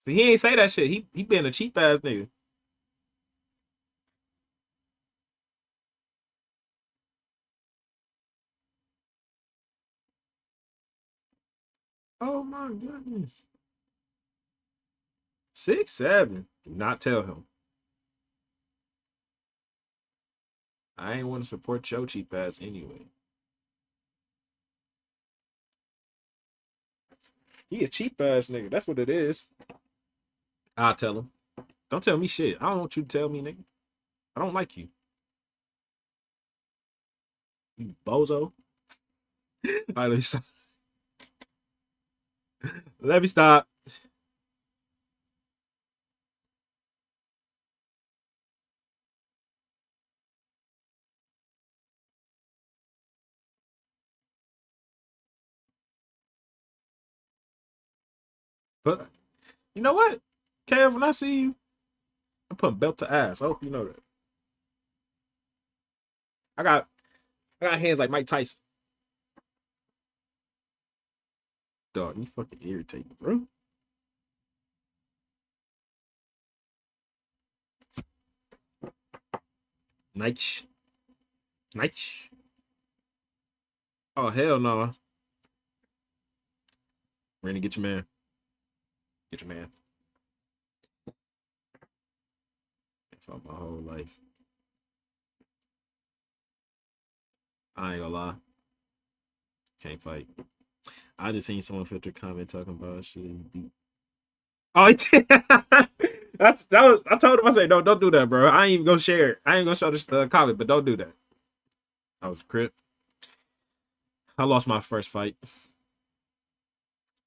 See, he ain't say that shit. He been a cheap ass nigga. Oh my goodness. 6'7". Do not tell him. I ain't want to support your cheap ass anyway. He a cheap ass nigga. That's what it is. I'll tell him. Don't tell me shit. I don't want you to tell me, nigga. I don't like you. You bozo. All right, let me stop. Let me stop. But you know what? Kev, when I see you, I'm putting belt to ass. I hope you know that. I got hands like Mike Tyson. Dog, you fucking irritate me, bro. Nice. Nice. Oh, hell no. Randy, get your man. Get your man. I fought my whole life. I ain't gonna lie. Can't fight. I just seen someone filter comment talking about shit. Oh, that was. I told him. I said, no, don't do that, bro. I ain't even gonna share it. I ain't gonna show this comment, but don't do that. I was a crip. I lost my first fight.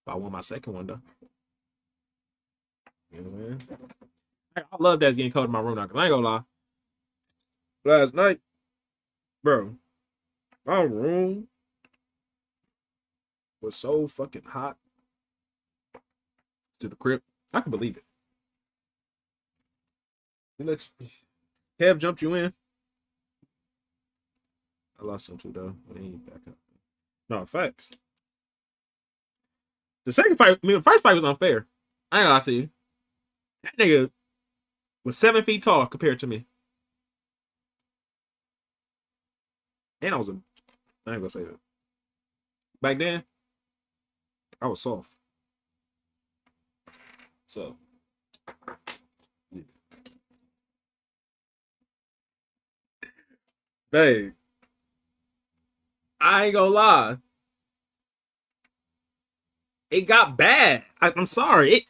I won my second one though. You know what I mean? I love that's getting cold in my room now. Cause I ain't gonna lie. Last night, bro, my room was so fucking hot. To the crib, I can believe it. You let Kev jumped you in. I lost him too though. He ain't back up. No facts. The second fight, I mean, the first fight was unfair. I ain't gonna lie to you. That nigga was 7 feet tall compared to me. And I ain't gonna say that. Back then, I was soft. So, yeah. Babe, I ain't gonna lie. It got bad. I'm sorry.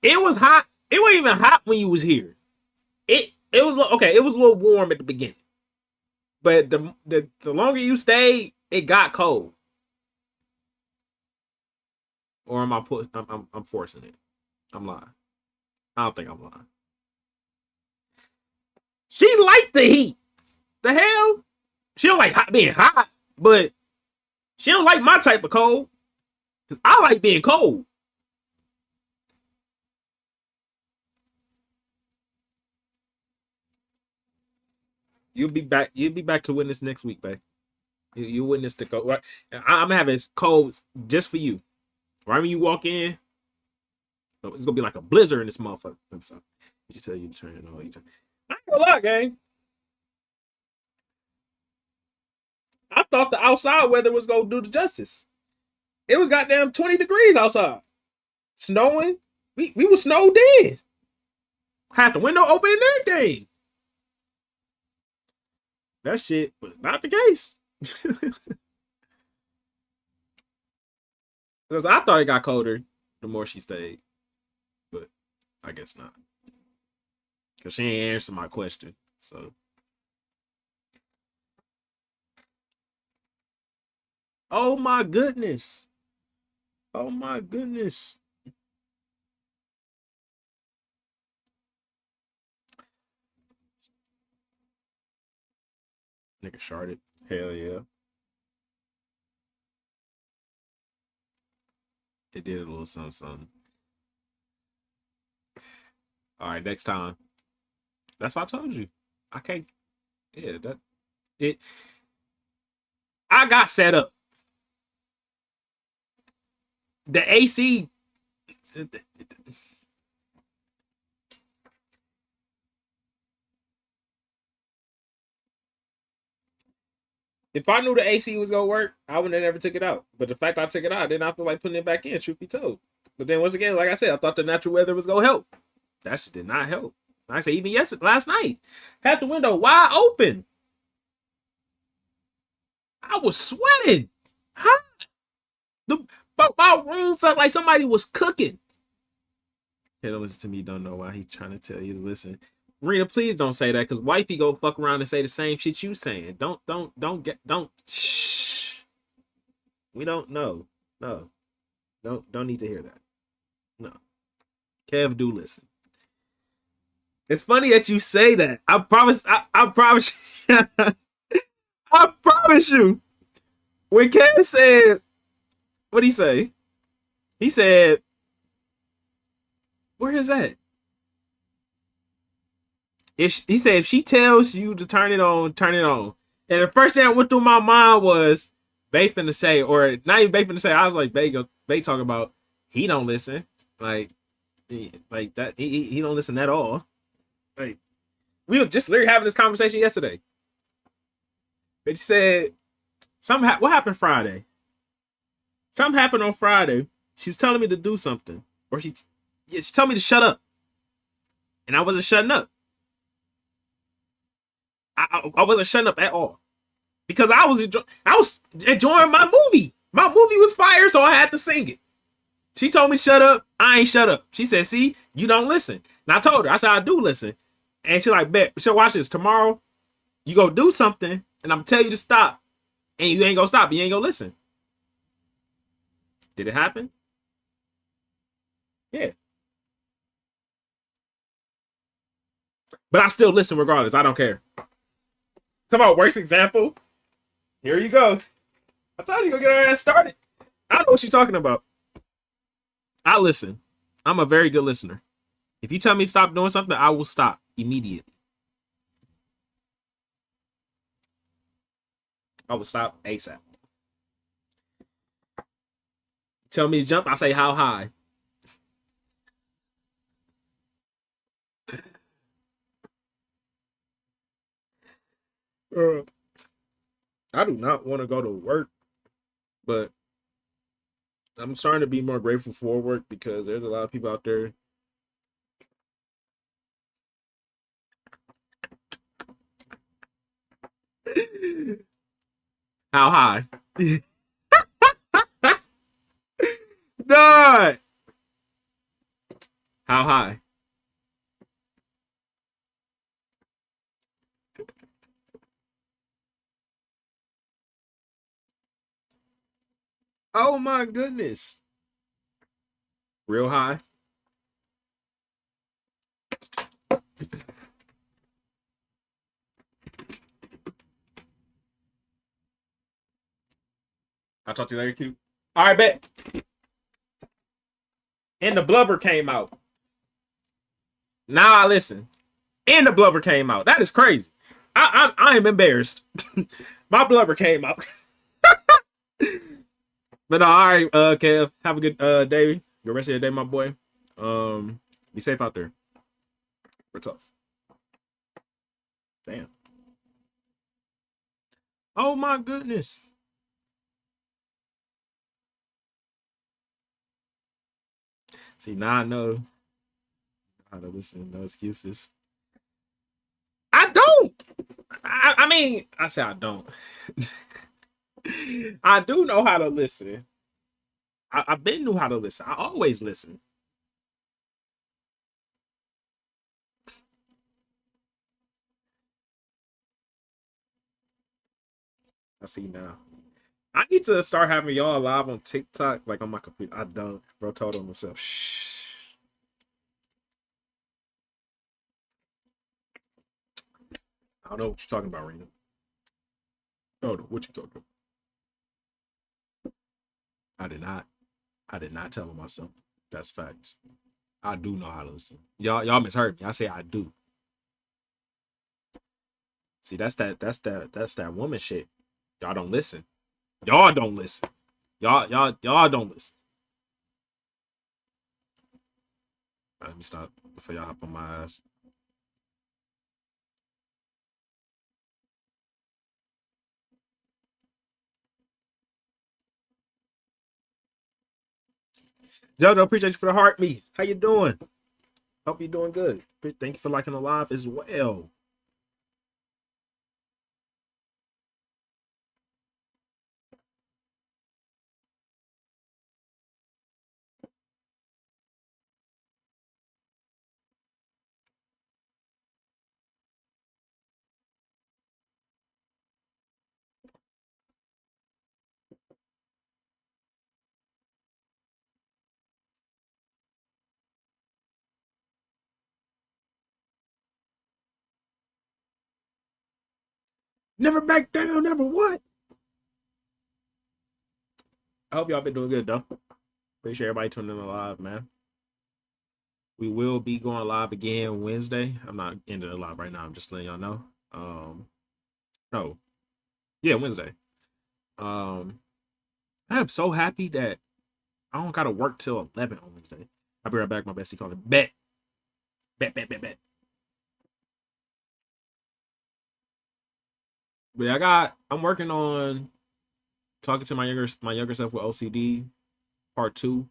It was hot. It wasn't even hot when you was here. It was okay. It was a little warm at the beginning, but the longer you stayed, it got cold. Or am I put? I'm forcing it. I'm lying. I don't think I'm lying. She liked the heat. The hell? She don't like being hot, but she don't like my type of cold. Cause I like being cold. You'll be back. You'll be back to witness next week, babe. You witness the cold. Right? I'm having cold just for you. Right when you walk in, It's gonna be like a blizzard in this motherfucker. So you tell you to turn it on. I ain't gonna lie, gang. I thought the outside weather was gonna do the justice. It was goddamn 20 degrees outside. Snowing. We were snowed in. Had the window open and everything. That shit was not the case. Because I thought it got colder the more she stayed. But I guess not. Because she ain't answered my question. So. Oh my goodness. Oh my goodness. Nigga sharded. Hell yeah. It did a little something. All right, next time. That's what I told you. I can't. Yeah, that it. I got set up. The AC. If I knew the AC was gonna work, I would have never took it out. But the fact I took it out, I did not feel like putting it back in. Truth be told. But then once again, like I said, I thought the natural weather was gonna help. That shit did not help. Like I said, even last night, had the window wide open. I was sweating. Huh? My room felt like somebody was cooking. Hey, don't listen to me. Don't know why he's trying to tell you to listen. Rena, please don't say that, because wifey go fuck around and say the same shit you saying. Don't. Shh. We don't know. No. Don't need to hear that. No. Kev, do listen. It's funny that you say that. I promise. I promise. I promise you. When Kev said, what'd he say? He said, where is that? He said, if she tells you to turn it on, turn it on. And the first thing that went through my mind was, Bae finna say, or not even Bae finna say, I was like, Bae talking about, he don't listen. Like that, he don't listen at all. Like, we were just literally having this conversation yesterday. But she said, what happened Friday? Something happened on Friday. She was telling me to do something. Or she told me to shut up. And I wasn't shutting up. I wasn't shutting up at all. Because I was enjoying my movie. My movie was fire, so I had to sing it. She told me shut up. I ain't shut up. She said, see, you don't listen. And I told her, I said, I do listen. And she like, bet. So watch this. Tomorrow, you go do something, and I'm gonna tell you to stop. And you ain't gonna stop. You ain't gonna listen. Did it happen? Yeah. But I still listen regardless. I don't care. Talk about worst example. Here you go. I told you to go get her ass started. I know what you're talking about. I listen. I'm a very good listener. If you tell me to stop doing something, I will stop immediately. I will stop ASAP. Tell me to jump, I say how high. I do not want to go to work, but I'm starting to be more grateful for work because there's a lot of people out there. How high? God. How high? Oh my goodness. Real high. I'll talk to you later, Q. All right, bet. And the blubber came out. Now I listen. And the blubber came out. That is crazy. I am embarrassed. My blubber came out. But all right, Kev, have a good day. Good rest of your day, my boy. Be safe out there. We're tough. Damn. Oh my goodness. See, now I know how to listen. No excuses. I don't. I mean, I say I don't. I do know how to listen. I've been knew how to listen. I always listen. I see now. I need to start having y'all live on TikTok, like on my computer. I don't. Bro told on myself. Shh. I don't know what you're talking about, Rena. Oh, what you talking about? I did not. I did not tell him myself. That's facts. I do know how to listen. Y'all misheard me. I say I do. See, that's that woman shit. Y'all don't listen. Y'all don't listen. Y'all don't listen. All right, let me stop before y'all hop on my ass. Jojo, appreciate you for the heartbeat. How you doing? Hope you're doing good. Thank you for liking the live as well. Never back down, never what? I hope y'all been doing good though. Appreciate everybody tuning in live, man. We will be going live again Wednesday. I'm not ending the live right now. I'm just letting y'all know. No, yeah, Wednesday. Um, I am so happy that I don't gotta work till 11 on Wednesday. I'll be right back. My bestie calling. Bet, bet, bet, bet, bet. But yeah, I'm working on talking to my younger self with OCD part two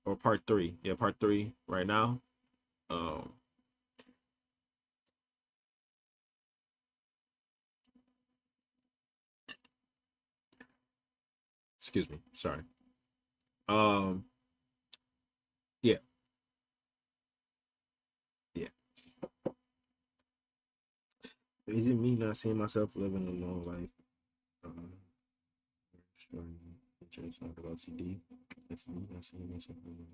or part three. Yeah, part three right now. Um, excuse me. Sorry. Um, yeah, yeah. Is it me not seeing myself living a long life? Um, showing interest on OCD. It's me not seeing myself living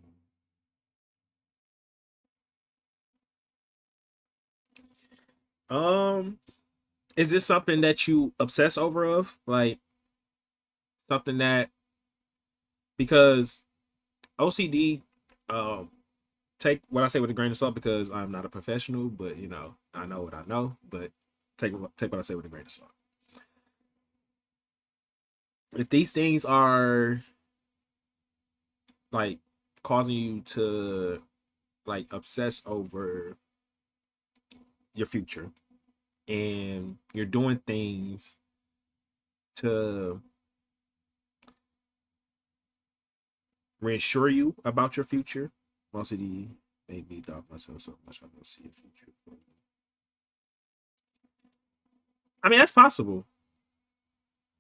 a long. Is this something that you obsess over of? Like something that because OCD, take what I say with a grain of salt because I'm not a professional, but I know what I know, but take what I say with a grain of salt. If these things are like causing you to like obsess over your future and you're doing things to reassure you about your future, OCD made me doubt myself so much I don't see a future. I mean, that's possible.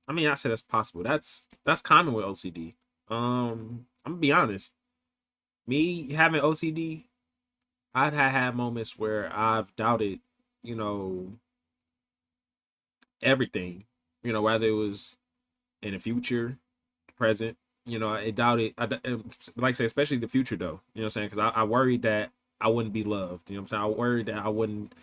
I mean, I said that's possible. That's common with OCD. I'm gonna be honest. Me having OCD, I've had moments where I've doubted, you know, everything. Whether it was in the future, present. I doubted. Like I say, especially the future though. You know what I'm saying? Because I worried that I wouldn't be loved. You know what I'm saying? I worried that I wouldn't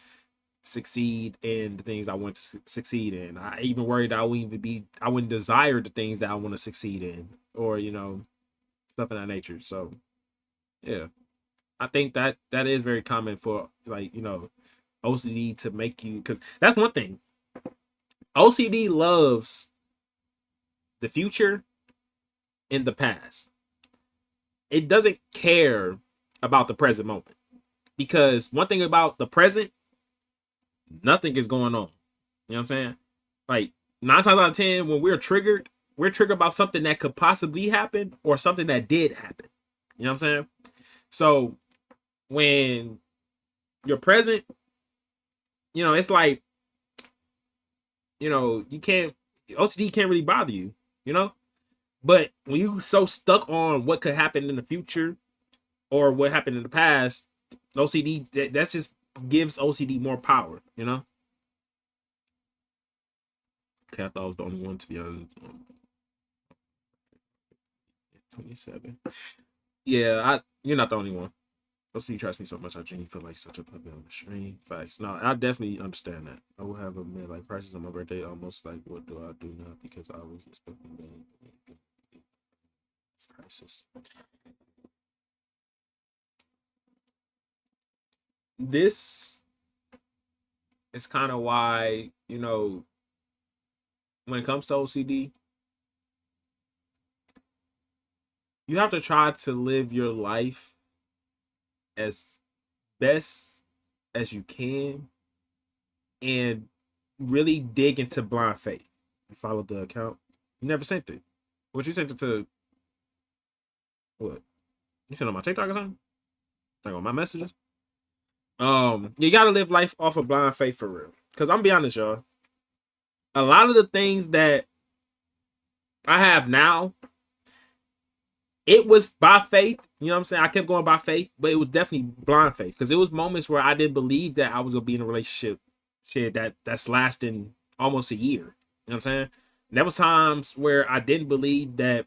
succeed in the things I want to succeed in. I even worried that I wouldn't desire the things that I want to succeed in, or stuff of that nature. So yeah, I think that is very common for like OCD to make you, because that's one thing. OCD loves the future in the past. It doesn't care about the present moment. Because one thing about the present, nothing is going on. You know what I'm saying? Like 9 times out of 10, when we're triggered about something that could possibly happen or something that did happen. You know what I'm saying? So when you're present, it's like, you can't, OCD can't really bother you, you know? But when you so stuck on what could happen in the future or what happened in the past, OCD, that just gives OCD more power, you know? Okay, I thought I was the only one, to be honest. 27. Yeah, you're not the only one. OCD trust me so much, I genuinely feel like such a puppet on the stream. Facts. No, I definitely understand that. I will have a midlife crisis on my birthday, almost like, what do I do now? Because I was expecting the crisis. This is kind of why, when it comes to OCD, you have to try to live your life as best as you can and really dig into blind faith. You followed the account. You never sent it. What, you sent it to? What? You sent it on my TikTok or something? Like on my messages? You gotta live life off of blind faith for real. Cause I'm gonna be honest, y'all. A lot of the things that I have now, it was by faith. You know what I'm saying? I kept going by faith, but it was definitely blind faith. Because it was moments where I didn't believe that I was gonna be in a relationship that's lasting almost a year. You know what I'm saying? And there was times where I didn't believe that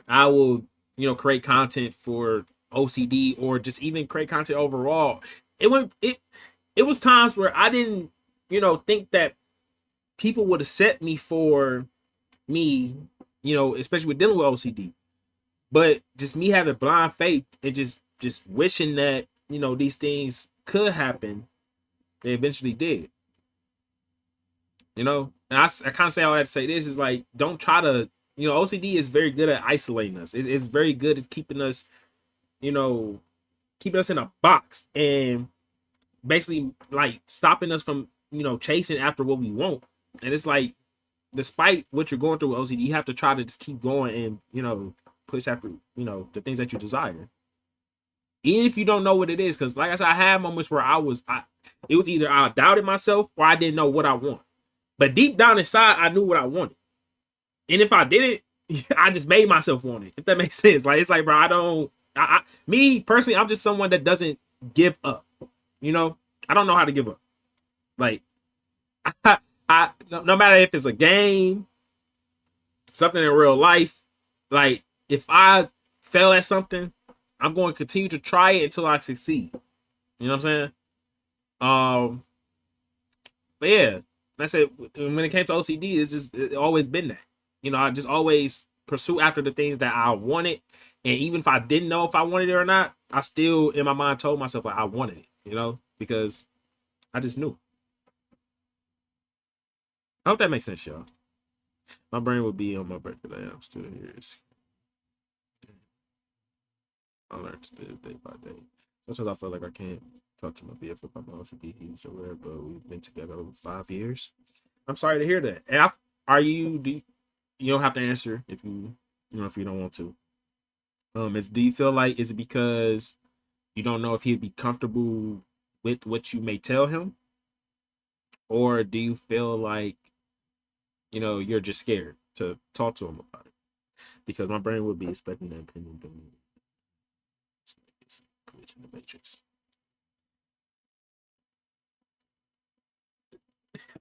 I will, create content for OCD or just even create content overall. It was times where I didn't, think that people would accept me for me, especially with dealing with OCD. But just me having blind faith and just wishing that, these things could happen, they eventually did. And I kind of say all that to say this is like, don't try to, OCD is very good at isolating us. It's very good at keeping us, keeping us in a box and basically like stopping us from, chasing after what we want. And it's like, despite what you're going through with OCD, you have to try to just keep going and, push after, the things that you desire. Even if you don't know what it is. Because like I said, I had moments where it was either I doubted myself or I didn't know what I want. But deep down inside, I knew what I wanted. And if I didn't, I just made myself want it. If that makes sense. Like, it's like, bro, me personally, I'm just someone that doesn't give up. I don't know how to give up. Like, no matter if it's a game, something in real life, like, if I fail at something, I'm going to continue to try it until I succeed. You know what I'm saying? But yeah, I said, when it came to OCD, it's always been that. I just always pursue after the things that I wanted. And even if I didn't know if I wanted it or not, I still, in my mind, told myself like I wanted it, because I just knew. I hope that makes sense, y'all. My brain would be on my birthday. I'm still here. I learned to live day by day. Sometimes I feel like I can't talk to my BF about my OCD or whatever, but we've been together over 5 years. I'm sorry to hear that. And you don't have to answer if if you don't want to. Do you feel like is it because you don't know if he'd be comfortable with what you may tell him, or do you feel like you're just scared to talk to him about it? Because my brain would be expecting that opinion. In the matrix.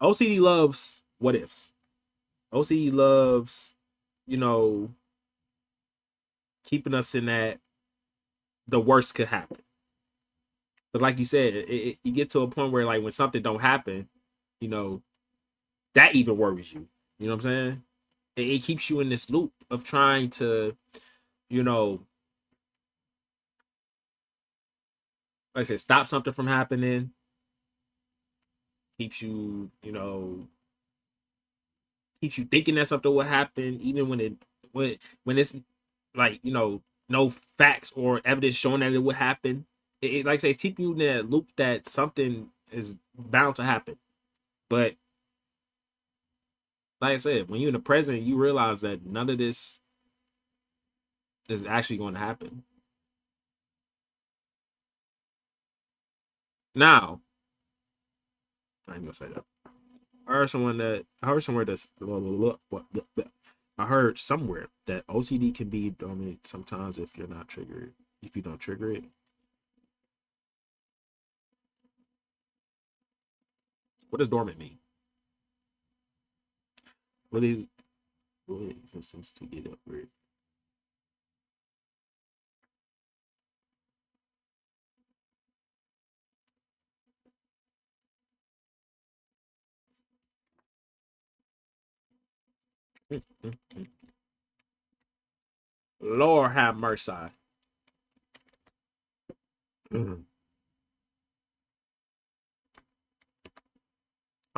OCD loves what ifs. OCD loves, keeping us in that the worst could happen. But like you said, you get to a point where like when something don't happen, that even worries you. You know what I'm saying? It keeps you in this loop of trying to, like I said, stop something from happening. Keeps you, keeps you thinking that something will happen, even when it's like, no facts or evidence showing that it would happen. Like I say, it's keeping you in that loop that something is bound to happen. But like I said, when you're in the present, you realize that none of this is actually going to happen. Now, I ain't gonna say that. I heard somewhere that's I heard somewhere that OCD can be dormant sometimes if you're not triggered. If you don't trigger it, what does dormant mean? What is existence to get upgrade? Lord have mercy. I'm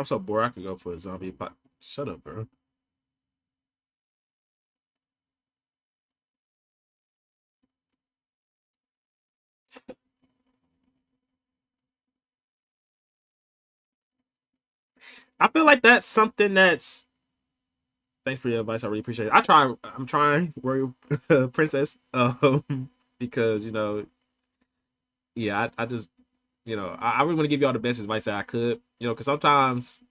so bored. I could go for a zombie pop. Shut up, bro. I feel like that's something that's. Thanks for your advice. I really appreciate it. I'm trying, Royal Princess. Because yeah, I just I really want to give you all the best advice that I could. Because sometimes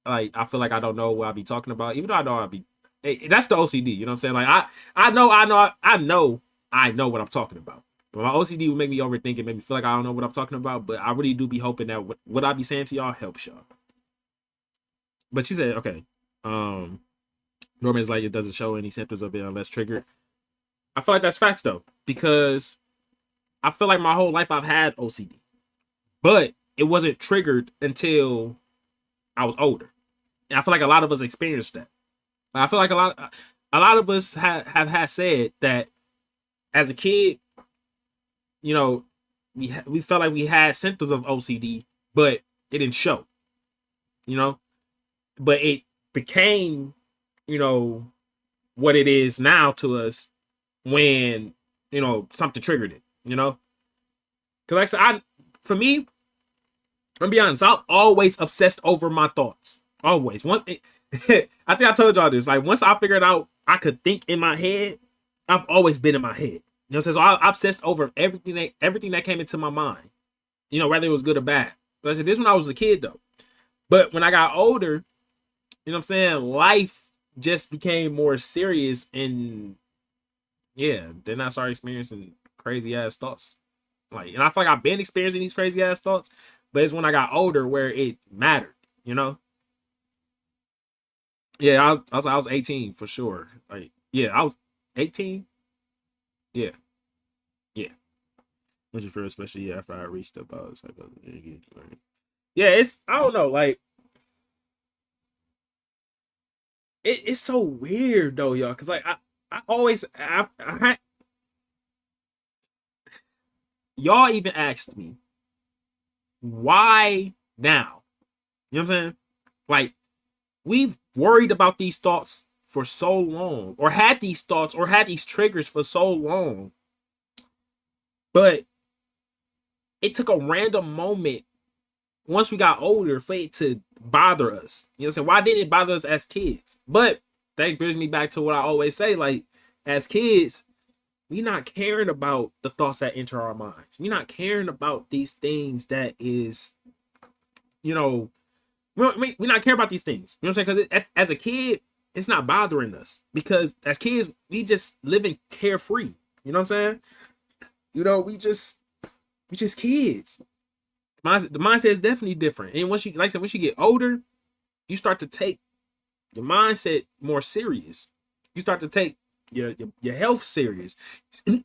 like I feel like I don't know what I'll be talking about, even though I know I'll be. That's the OCD. You know what I'm saying? Like I know what I'm talking about. But my OCD would make me overthink it, make me feel like I don't know what I'm talking about. But I really do be hoping that what I be saying to y'all helps y'all. But she said, okay, um, Norman's like it doesn't show any symptoms of it unless triggered. I feel like that's facts though, because I feel like my whole life I've had OCD, but it wasn't triggered until I was older. And I feel like a lot of us experienced that. I feel like a lot of us have had said that as a kid, you know, we felt like we had symptoms of OCD, but it didn't show, you know, but it became, you know, what it is now to us when, something triggered it, Cause like I said, for me, I'm gonna be honest, I'm always obsessed over my thoughts. Always. I think I told y'all this. Like once I figured out I could think in my head, I've always been in my head. You know what I'm saying? So I obsessed over everything that came into my mind. Whether it was good or bad. But I said this when I was a kid though. But when I got older, you know what I'm saying, life just became more serious, and yeah, then I started experiencing crazy ass thoughts. And I feel like I've been experiencing these crazy ass thoughts, but it's when I got older where it mattered, you know? Yeah, I was 18 for sure. Like, yeah, I was 18. Yeah, yeah. Which is fair, especially after I reached about yeah, it's I don't know, like it's so weird though, y'all, because like I always y'all even asked me why now. You know what I'm saying? Like we've worried about these thoughts for so long, or had these thoughts or had these triggers for so long, but it took a random moment once we got older for it to bother us. You know what I'm saying? Why didn't it bother us as kids? But that brings me back to what I always say, like as kids, we not caring about the thoughts that enter our minds. We not caring about these things that is, you know, we not care about these things. You know what I'm saying? Because as a kid, it's not bothering us because as kids, we just living carefree. You know what I'm saying? We just kids. The mindset is definitely different. And once you, like I said, once you get older, you start to take your mindset more serious. You start to take your health serious. You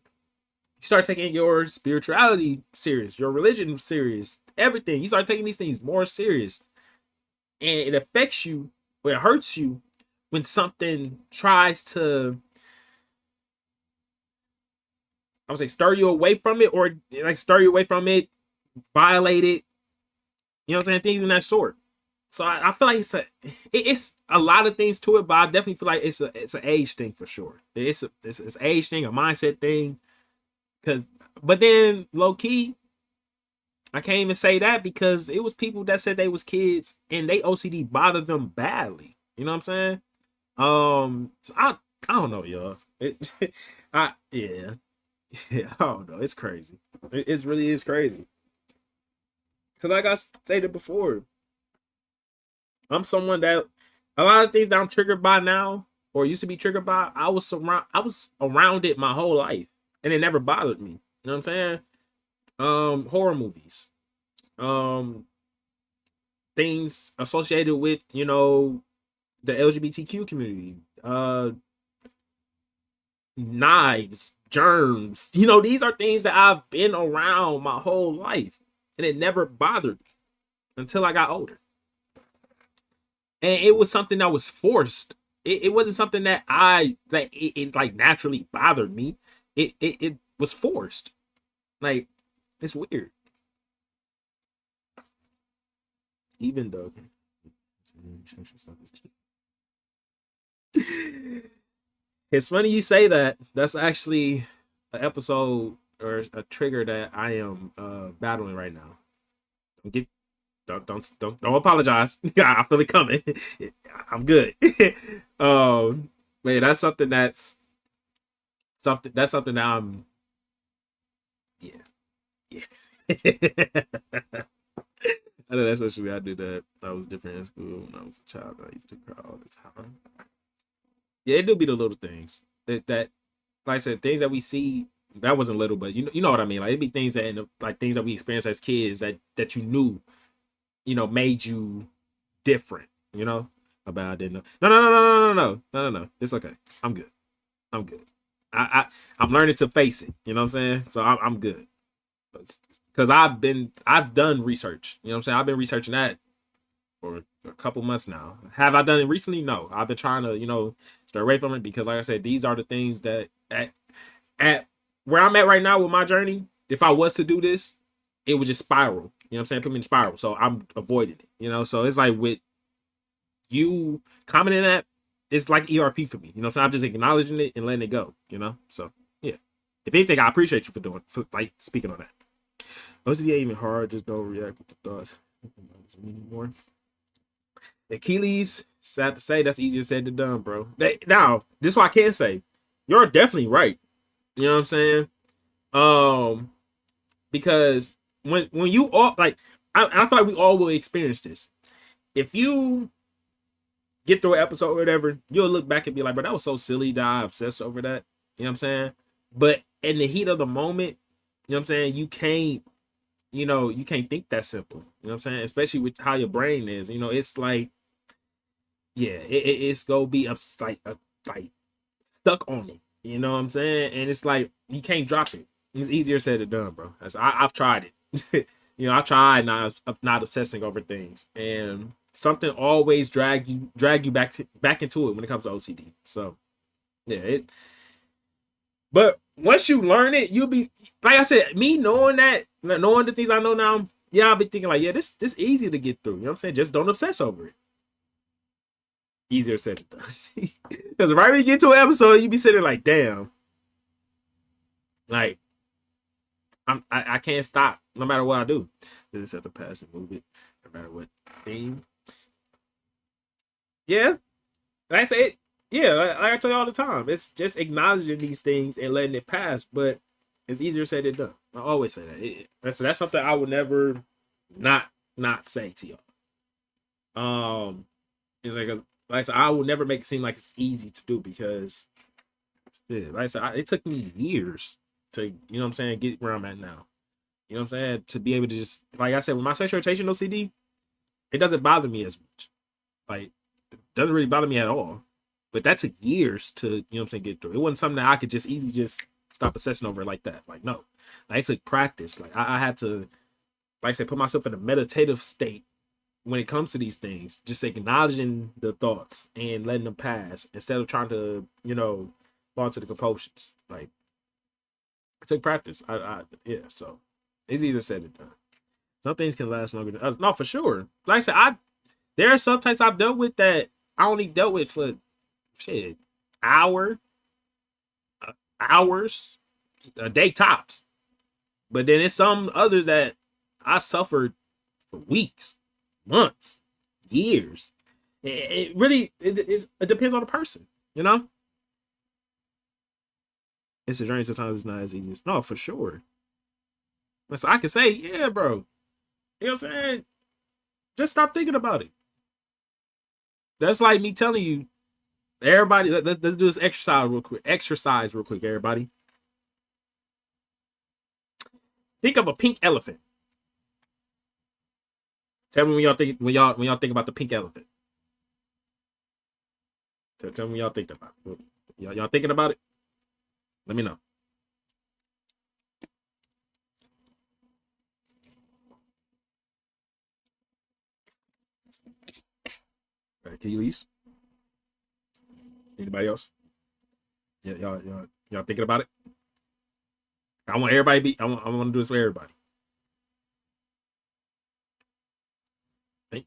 start taking your spirituality serious, your religion serious, everything. You start taking these things more serious, and it affects you, or it hurts you when something tries to, I would say, stir you away from it, or like stir you away from it, violate it. You know what I'm saying? Things in that sort. So I feel like it's a lot of things to it, but I definitely feel like it's an age thing for sure. It's an age thing, a mindset thing. Cause but then low key, I can't even say that because it was people that said they was kids and they OCD bothered them badly. You know what I'm saying? So I don't know, y'all. It, I yeah, yeah, I don't know. It's crazy. It really is crazy. Cause like I stated before, I'm someone that a lot of things that I'm triggered by now or used to be triggered by, I was around it my whole life and it never bothered me. You know what I'm saying? Horror movies. Um Things associated with, the LGBTQ community. Knives, germs. These are things that I've been around my whole life and it never bothered me until I got older. And it was something that was forced. It wasn't something that it like naturally bothered me. It was forced. Like, it's weird. Even though it's funny you say that. That's actually an episode or a trigger that I am battling right now. Don't get don't apologize. I feel it coming. I'm good. Man, that's something that I'm yeah. Yeah. I know that's actually I did that. I was different in school when I was a child. I used to cry all the time. Yeah, it do be the little things that like I said, things that we see that wasn't little, but you know what I mean. Like it'd be things that like things that we experienced as kids that you knew, made you different. About I didn't know. No. It's okay. I'm good. I'm good. I'm learning to face it. You know what I'm saying? So I'm good. Because I've done research. You know what I'm saying? I've been researching that for a couple months now. Have I done it recently? No. I've been trying to, stay away from it because like I said, these are the things that at where I'm at right now with my journey, if I was to do this, it would just spiral. You know what I'm saying? Put me in a spiral. So I'm avoiding it. So it's like with you commenting that, it's like ERP for me. So I'm just acknowledging it and letting it go. So yeah. If anything, I appreciate you for like speaking on that. OCD ain't even hard, just don't react with the thoughts anymore. Achilles, sad to say, that's easier said than done, bro. Now, this is what I can say. You're definitely right. You know what I'm saying? Because when you all like, I feel like we all will experience this. If you get through an episode or whatever, you'll look back and be like, bro, that was so silly that I obsessed over that. You know what I'm saying? But in the heat of the moment, you know what I'm saying, you can't think that simple. You know what I'm saying? Especially with how your brain is. It's like, yeah, it's gonna be like stuck on it. You know what I'm saying? And it's like you can't drop it. It's easier said than done, bro. I've tried it. I tried not obsessing over things, and something always drag you back into it when it comes to OCD. So yeah, but once you learn it, you'll be like I said, me knowing the things I know now, yeah, I'll be thinking like, yeah, this easy to get through. You know what I'm saying? Just don't obsess over it. Easier said than done. Because right when you get to an episode, you be sitting like, damn. Like, I can't stop no matter what I do. Just have to pass and move it, no matter what theme. Yeah. Like I said, yeah, like I tell you all the time, it's just acknowledging these things and letting it pass, but it's easier said than done. I always say that. That's something I would never not say to y'all. It's like I said, I will never make it seem like it's easy to do because, yeah, like I said, it took me years to, what I'm saying, get where I'm at now. You know what I'm saying? To be able to just, like I said, with my sexual orientation OCD, it doesn't bother me as much. Like, it doesn't really bother me at all. But that took years to, what I'm saying, get through. It wasn't something that I could just easily just stop obsessing over it like that. Like, no. Like, it took practice. Like, I had to, like I said, put myself in a meditative state when it comes to these things. Just acknowledging the thoughts and letting them pass instead of trying to, fall into the compulsions. Like, it took practice. Yeah, so it's easier said than done. Some things can last longer than others. No, for sure. Like I said, There are subtypes I've dealt with that I only dealt with for shit hour, hours, a day tops. But then it's some others that I suffered for weeks, months, years. It really it depends on the person, you know. It's a journey. Sometimes it's not as easy. No, for sure. So I can say, yeah, bro. You know what I'm saying? Just stop thinking about it. That's like me telling you, everybody. Let's do this exercise real quick. Exercise real quick, everybody. Think of a pink elephant. Tell me when y'all think when y'all think about the pink elephant. Tell me when y'all think about it. Y'all thinking about it? Let me know. All right, Keylese. Anybody else? Yeah, y'all thinking about it? I want everybody to be. I want to do this for everybody.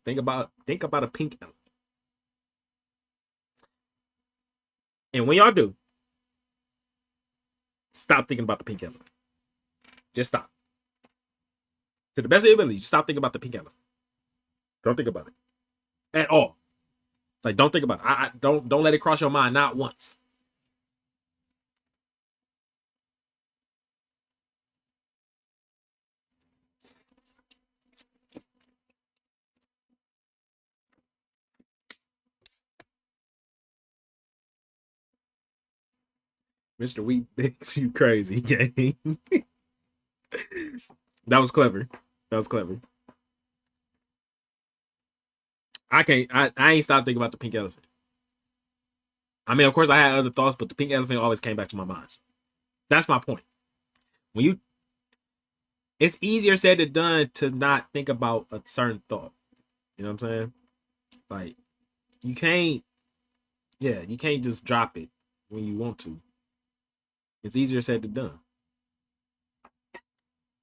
Think about a pink elephant. And when y'all do, stop thinking about the pink elephant. Just stop. To the best of your ability, just stop thinking about the pink elephant. Don't think about it at all. Like, don't think about it. I don't let it cross your mind, not once. Mr. Wheat thinks you crazy, gang. That was clever. That was clever. I can't. I ain't stopped thinking about the pink elephant. I mean, of course, I had other thoughts, but the pink elephant always came back to my mind. That's my point. When you, it's easier said than done to not think about a certain thought. You know what I'm saying? Like, you can't. Yeah, you can't just drop it when you want to. It's easier said than done.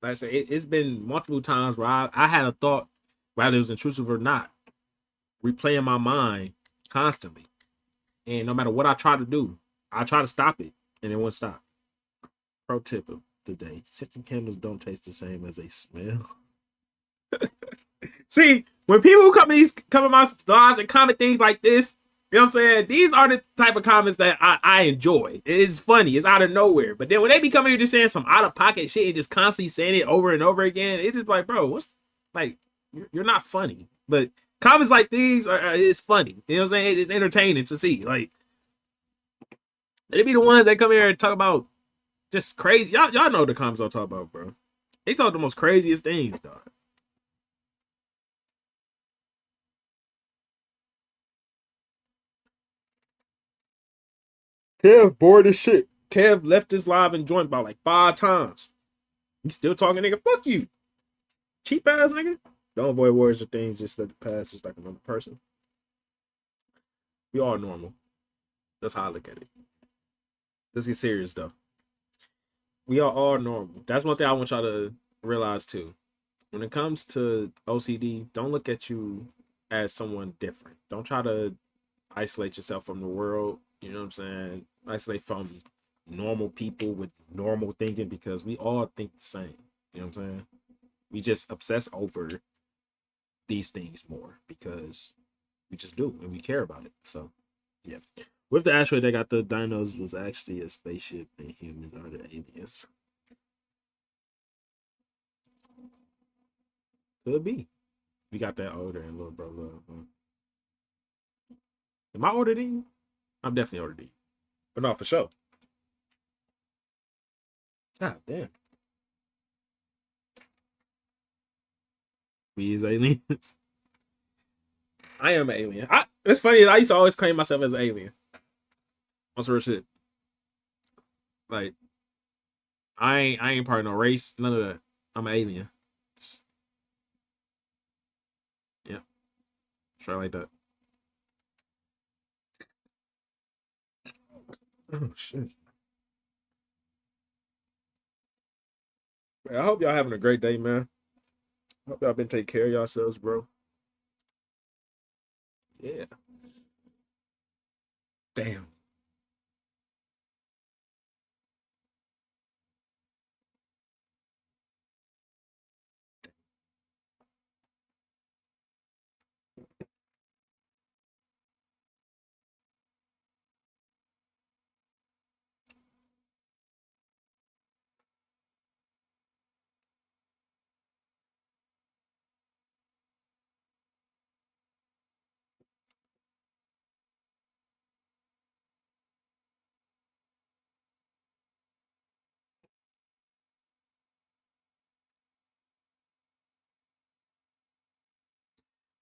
Like I said, it's been multiple times where I had a thought, whether it was intrusive or not, replaying my mind constantly. And no matter what I try to do, I try to stop it, and it won't stop. Pro tip of the day: scented candles don't taste the same as they smell. See, when people come in my lives and comment things like this, you know what I'm saying? These are the type of comments that I enjoy. It's funny. It's out of nowhere. But then when they be coming here just saying some out of pocket shit and just constantly saying it over and over again, it's just like, bro, what's like? You're not funny. But comments like these are it's funny. You know what I'm saying? It's entertaining to see. Like, they be the ones that come here and talk about just crazy. Y'all know the comments I'll talk about, bro. They talk the most craziest things, dog. Kev bored as shit. Kev left his live and joined about like 5 times. You still talking, nigga? Fuck you. Cheap ass nigga. Don't avoid words or things, just let it pass just like another person. We all normal. That's how I look at it. Let's get serious though. We are all normal. That's one thing I want y'all to realize too. When it comes to OCD, don't look at you as someone different. Don't try to isolate yourself from the world. You know what I'm saying? Isolate from normal people with normal thinking because we all think the same. You know what I'm saying? We just obsess over these things more because we just do and we care about it. So, yeah. With the asteroid that got the dinos was actually a spaceship and humans are the aliens. Could be. We got that older and little bro love. Am I older than you? I'm definitely older than you. But no, for sure. God damn. We is aliens. I am an alien. It's funny. I used to always claim myself as an alien. What's real shit? Like, I ain't part of no race. None of that. I'm an alien. Yeah, sure like that. Oh shit. Man, I hope y'all having a great day, man. Hope y'all been taking care of yourselves, bro. Yeah. Damn.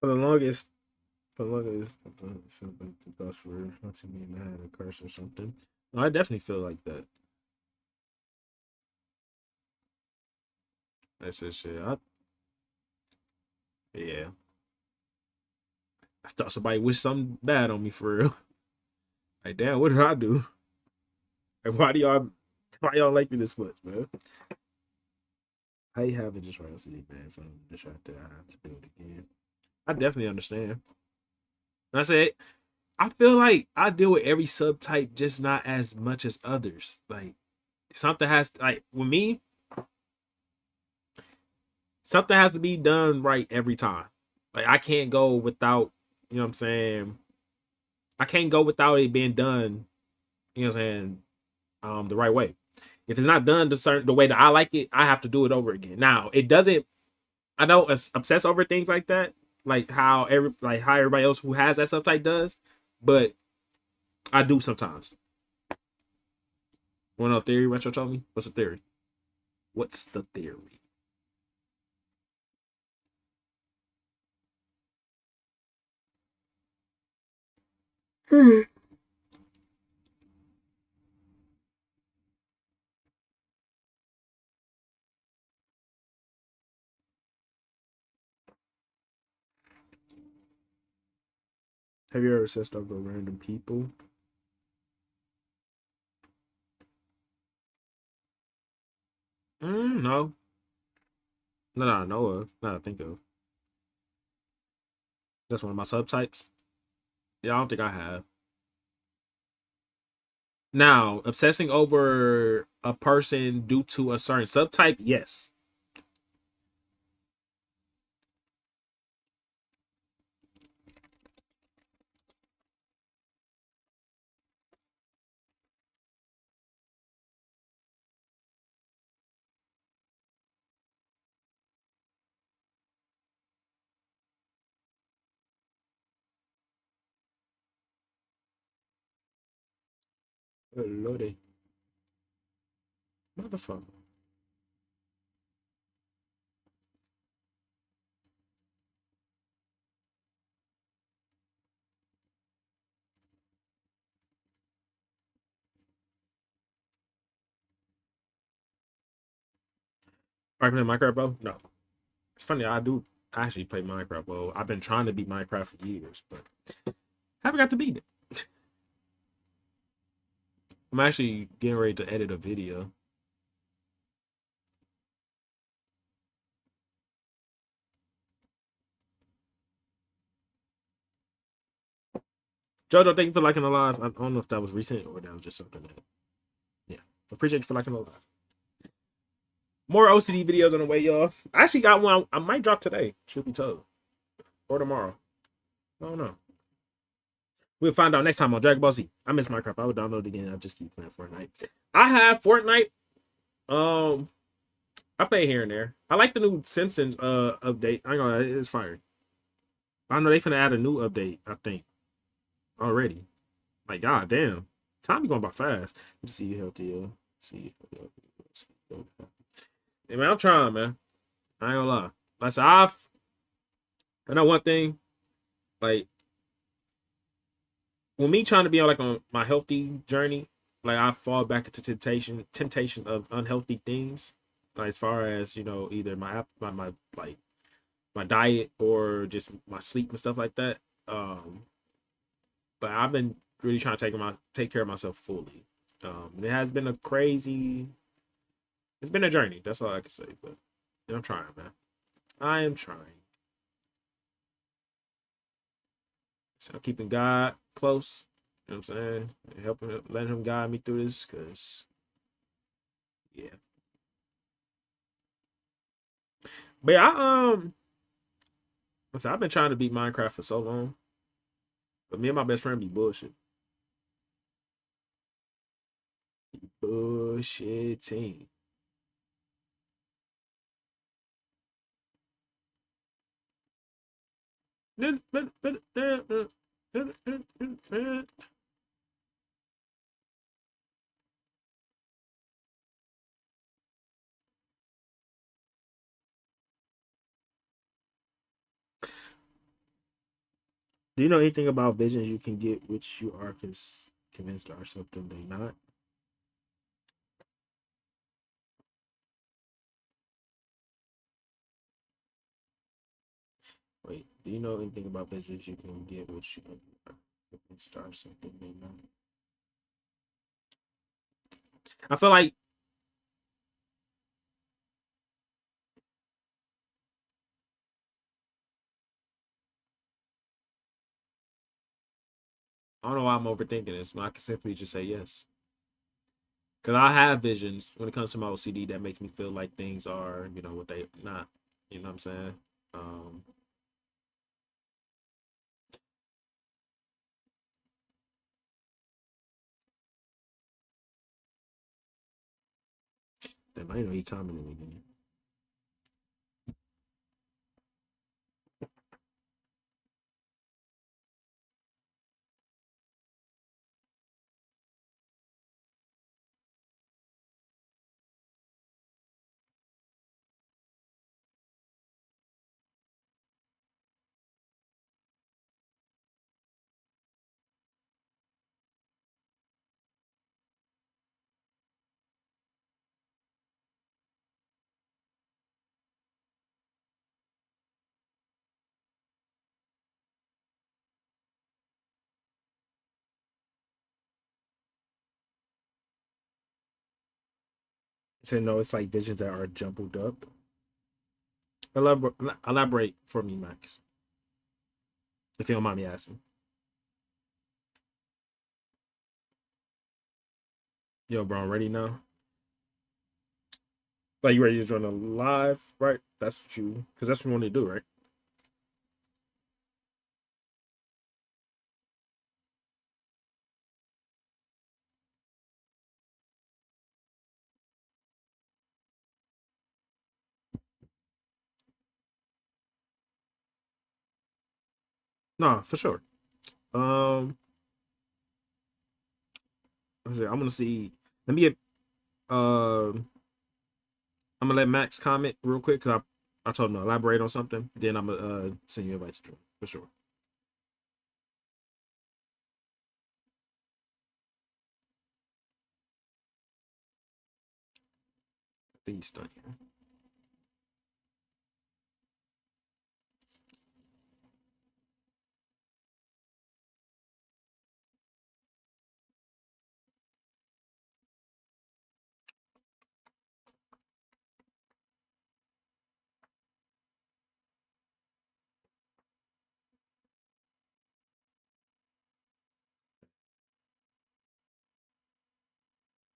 For the longest, for the longest, I felt like the ghosts were hunting me and I had a curse or something. No, I definitely feel like that. That's it, shit. Yeah. I thought somebody wished something bad on me for real. Like, damn, what did I do? Like, why y'all like me this much, man? How you have it just right city, man? If I'm distracted, I have to do it again. I definitely understand. And I said, I feel like I deal with every subtype, just not as much as others. Like, something has, like, with me, something has to be done right every time. Like, I can't go without, you know what I'm saying? I can't go without it being done, you know what I'm saying, the right way. If it's not done the way that I like it, I have to do it over again. Now, it doesn't, I don't obsess over things like that, like how everybody else who has that subtype does, but I do sometimes. Want to know theory? Retro told me. What's the theory? What's the theory? Hmm. Have you ever obsessed over random people? No, no, no, I know of. Not I think of. That's one of my subtypes. Yeah, I don't think I have. Now, obsessing over a person due to a certain subtype, yes. Oh, Lordy. Motherfucker. Are you playing Minecraft, bro? No. It's funny, I do actually play Minecraft, bro. I've been trying to beat Minecraft for years, but haven't got to beat it. I'm actually getting ready to edit a video. Jojo, thank you for liking the live. I don't know if that was recent or that was just something that, yeah. Appreciate you for liking the live. More OCD videos on the way, y'all. I actually got one I might drop today, truth be told. Or tomorrow. I don't know. We'll find out next time on Dragon Ball Z. I miss Minecraft. I would download it again. I just keep playing Fortnite. I have Fortnite. Um, I play it here and there. I like the new Simpsons update. I ain't gonna, it's fire. I know they finna add a new update, I think, already. Like, god damn. Time be going by fast. Let's see you healthy. See you. Hey man, I'm trying, man. I ain't gonna lie. Like I know one thing, like with me trying to be on my healthy journey, like I fall back into temptations of unhealthy things. Like as far as, either my like my diet or just my sleep and stuff like that. But I've been really trying to take care of myself fully. And it has been it's been a journey. That's all I can say. But I'm trying, man. I am trying. I'm keeping God close. You know what I'm saying? Helping, letting him guide me through this, cause yeah. But yeah, listen, I've been trying to beat Minecraft for so long, but me and my best friend be bullshit, bullshitting. Do you know anything about visions you can get which you are convinced are something they not? Wait, do you know anything about visions you can get which you are convinced are something they not? I feel like I don't know why I'm overthinking this, but I can simply just say yes. Because I have visions when it comes to my OCD that makes me feel like things are, what they not. You know what I'm saying? Um, Damn, I didn't know he commented again. He said no, it's like visions that are jumbled up. Elaborate for me, Max, if you don't mind me asking. Yo, bro, I'm ready now. Like you ready to join the live, right? That's what you, because that's what you want to do, right? No, for sure. Um, I'm gonna see. Let me get. I'm gonna let Max comment real quick because I told him to elaborate on something. Then I'm gonna send you an invite to join for sure. I think he's stuck here.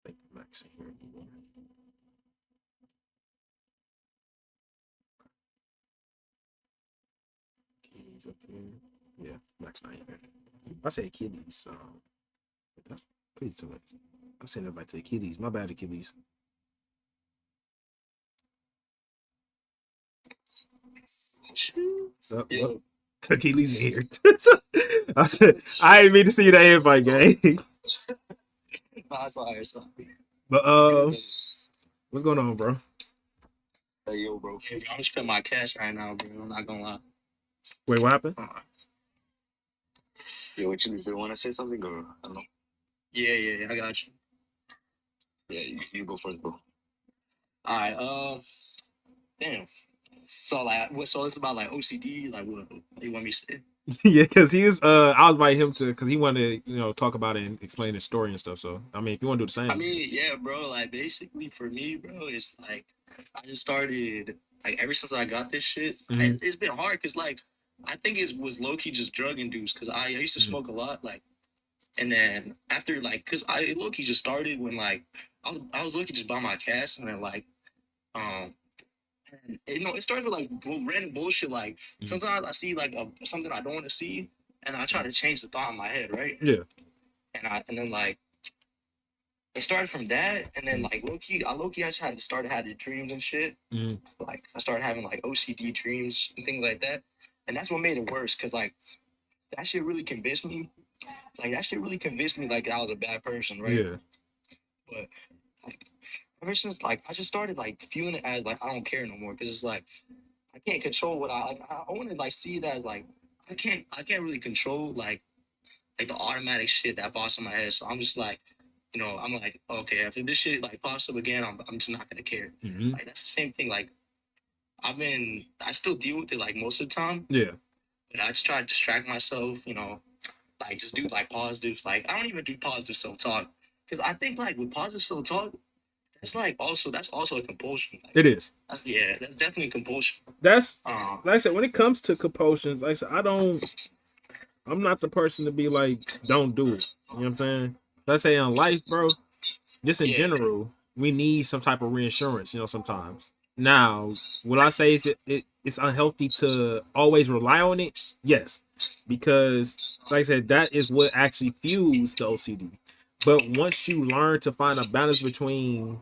I think Max in here anymore. Achilles up here. Yeah, Max not here. I say Achilles. Please do it. I said invite to Achilles. My bad, Achilles. So, yo. Achilles here. I didn't mean to see that invite, gang. But what's going on, bro? Hey, yo, bro. Hey, I'm just spending my cash right now, bro. I'm not gonna lie. Wait, what happened? Yo, what you want to say something or I don't know? Yeah, I got you. Yeah, you go first, bro. All right. Damn. So like, what? So it's about like OCD. Like, what you want me to say? Yeah, because he is. I'll invite him to because he wanted to, talk about it and explain his story and stuff. So I mean, if you want to do the I same. mean, yeah, bro. Like, basically, for me, bro, it's like I just started like ever since I got this shit. Mhm. It's been hard because like I think it was low key just drug induced because I used to smoke a lot, like, and then after like, cause I low key just started when like I was low key just by my cast, and then like um. And, it starts with like random bullshit. Like sometimes I see like something I don't want to see, and I try to change the thought in my head, right? Yeah. And then like it started from that, and then like low key, I just had to start having dreams and shit. Like I started having like OCD dreams and things like that, and that's what made it worse. Cause like that shit really convinced me. Like that shit really convinced me like I was a bad person, right? Yeah. But like ever since like I just started like viewing it as like I don't care no more. Cause it's like I can't control what I like. I want to like see it as like I can't really control like the automatic shit that pops in my head. So I'm just like, I'm like, okay, if this shit like pops up again, I'm just not gonna care. Like that's the same thing. Like I still deal with it like most of the time. Yeah. But I just try to distract myself, like just do like positive. Like I don't even do positive self talk because I think like with positive self talk, that's also a compulsion. Like, It is. That's definitely a compulsion. That's like I said, when it comes to compulsion, like I said, I'm not the person to be like, don't do it. You know what I'm saying? Let's say in life, bro, just in general, we need some type of reinsurance, sometimes. Now, will I say it's unhealthy to always rely on it? Yes. Because, like I said, that is what actually fuels the OCD. But once you learn to find a balance between,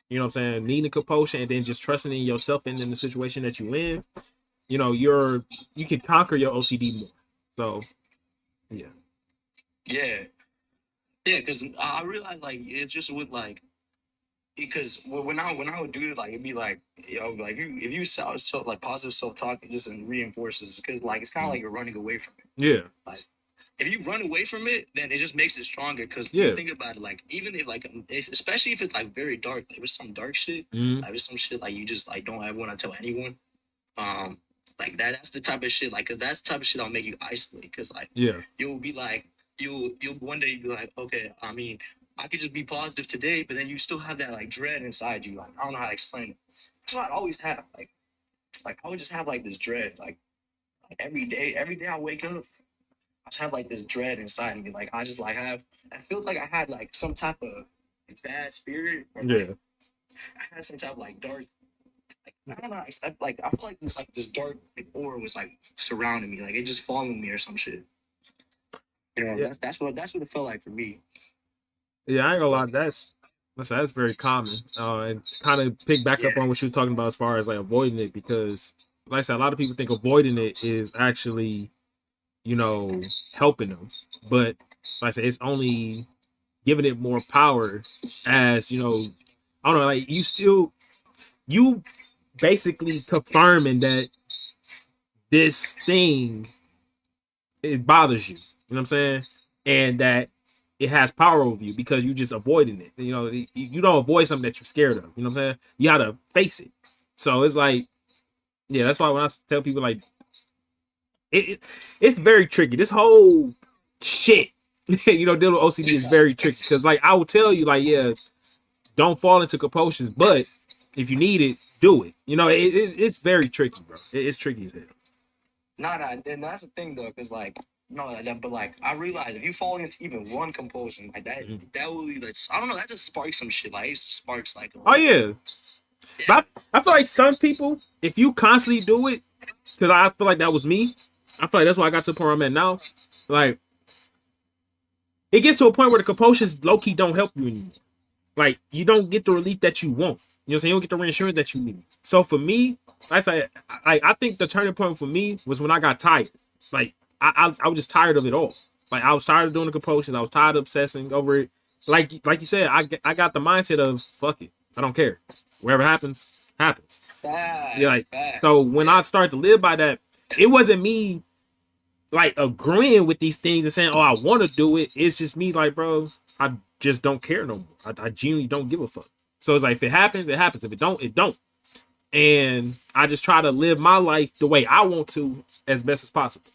needing compulsion and then just trusting in yourself and in the situation that you in, you can conquer your OCD more. So, yeah. Yeah. Yeah, because I realized like it's just with like because when I would do it like it'd be like like if you so like positive self talk it just reinforces because like it's kind of like you're running away from it. Yeah. Like if you run away from it, then it just makes it stronger because Yeah. you think about it like even if like especially if it's like very dark like with some dark shit like with some shit like you just like don't ever want to tell anyone like that's the type of shit like cause that's the type of shit that'll make you isolate because like Yeah. you'll be like you'll one day you'll be like okay I mean I could just be positive today but then you still have that like dread inside you like I don't know how to explain it that's what I always have like I would just have like this dread like every day I wake up I just have like this dread inside of me like I just like have I feel like I had like some type of like, bad spirit or like I had some type of like dark like, I don't know. I feel like this dark like, aura was like surrounding me, like it just following me or some shit. Yeah. That's what it felt like for me. Yeah, I ain't gonna lie. That's very common. And to kind of pick back up on what you was talking about as far as like avoiding it, because like I said, a lot of people think avoiding it is actually, helping them. But like I said, it's only giving it more power as, I don't know, like you basically confirming that this thing, it bothers you. You know what I'm saying? And that it has power over you because you just avoiding it. You don't avoid something that you're scared of. You know what I'm saying? You gotta face it. So it's like, yeah, that's why when I tell people like, it's very tricky. This whole shit, dealing with OCD is very tricky because like I will tell you like, yeah, don't fall into compulsions, but if you need it, do it. It's very tricky, bro. It's tricky as hell. Nah, then that's the thing though, because like no, but like I realize if you fall into even one compulsion like that, that will like I don't know, that just sparks some shit. Like it sparks like Oh yeah. But I feel like some people, if you constantly do it, because I feel like that was me. I feel like that's why I got to the point where I'm at now. Like, it gets to a point where the compulsions low key don't help you anymore. Like, you don't get the relief that you want. You know what I'm saying? You don't get the reinsurance that you need. So for me, like I said, I think the turning point for me was when I got tired. Like, I was just tired of it all. Like, I was tired of doing the compulsions. I was tired of obsessing over it. Like you said, I got the mindset of fuck it. I don't care. Whatever happens, happens. Yeah, like so when I started to live by that, it wasn't me like agreeing with these things and saying, "Oh, I want to do it." It's just me like, bro, I just don't care no more. I genuinely don't give a fuck. So it's like if it happens, it happens. If it don't, it don't. And I just try to live my life the way I want to as best as possible.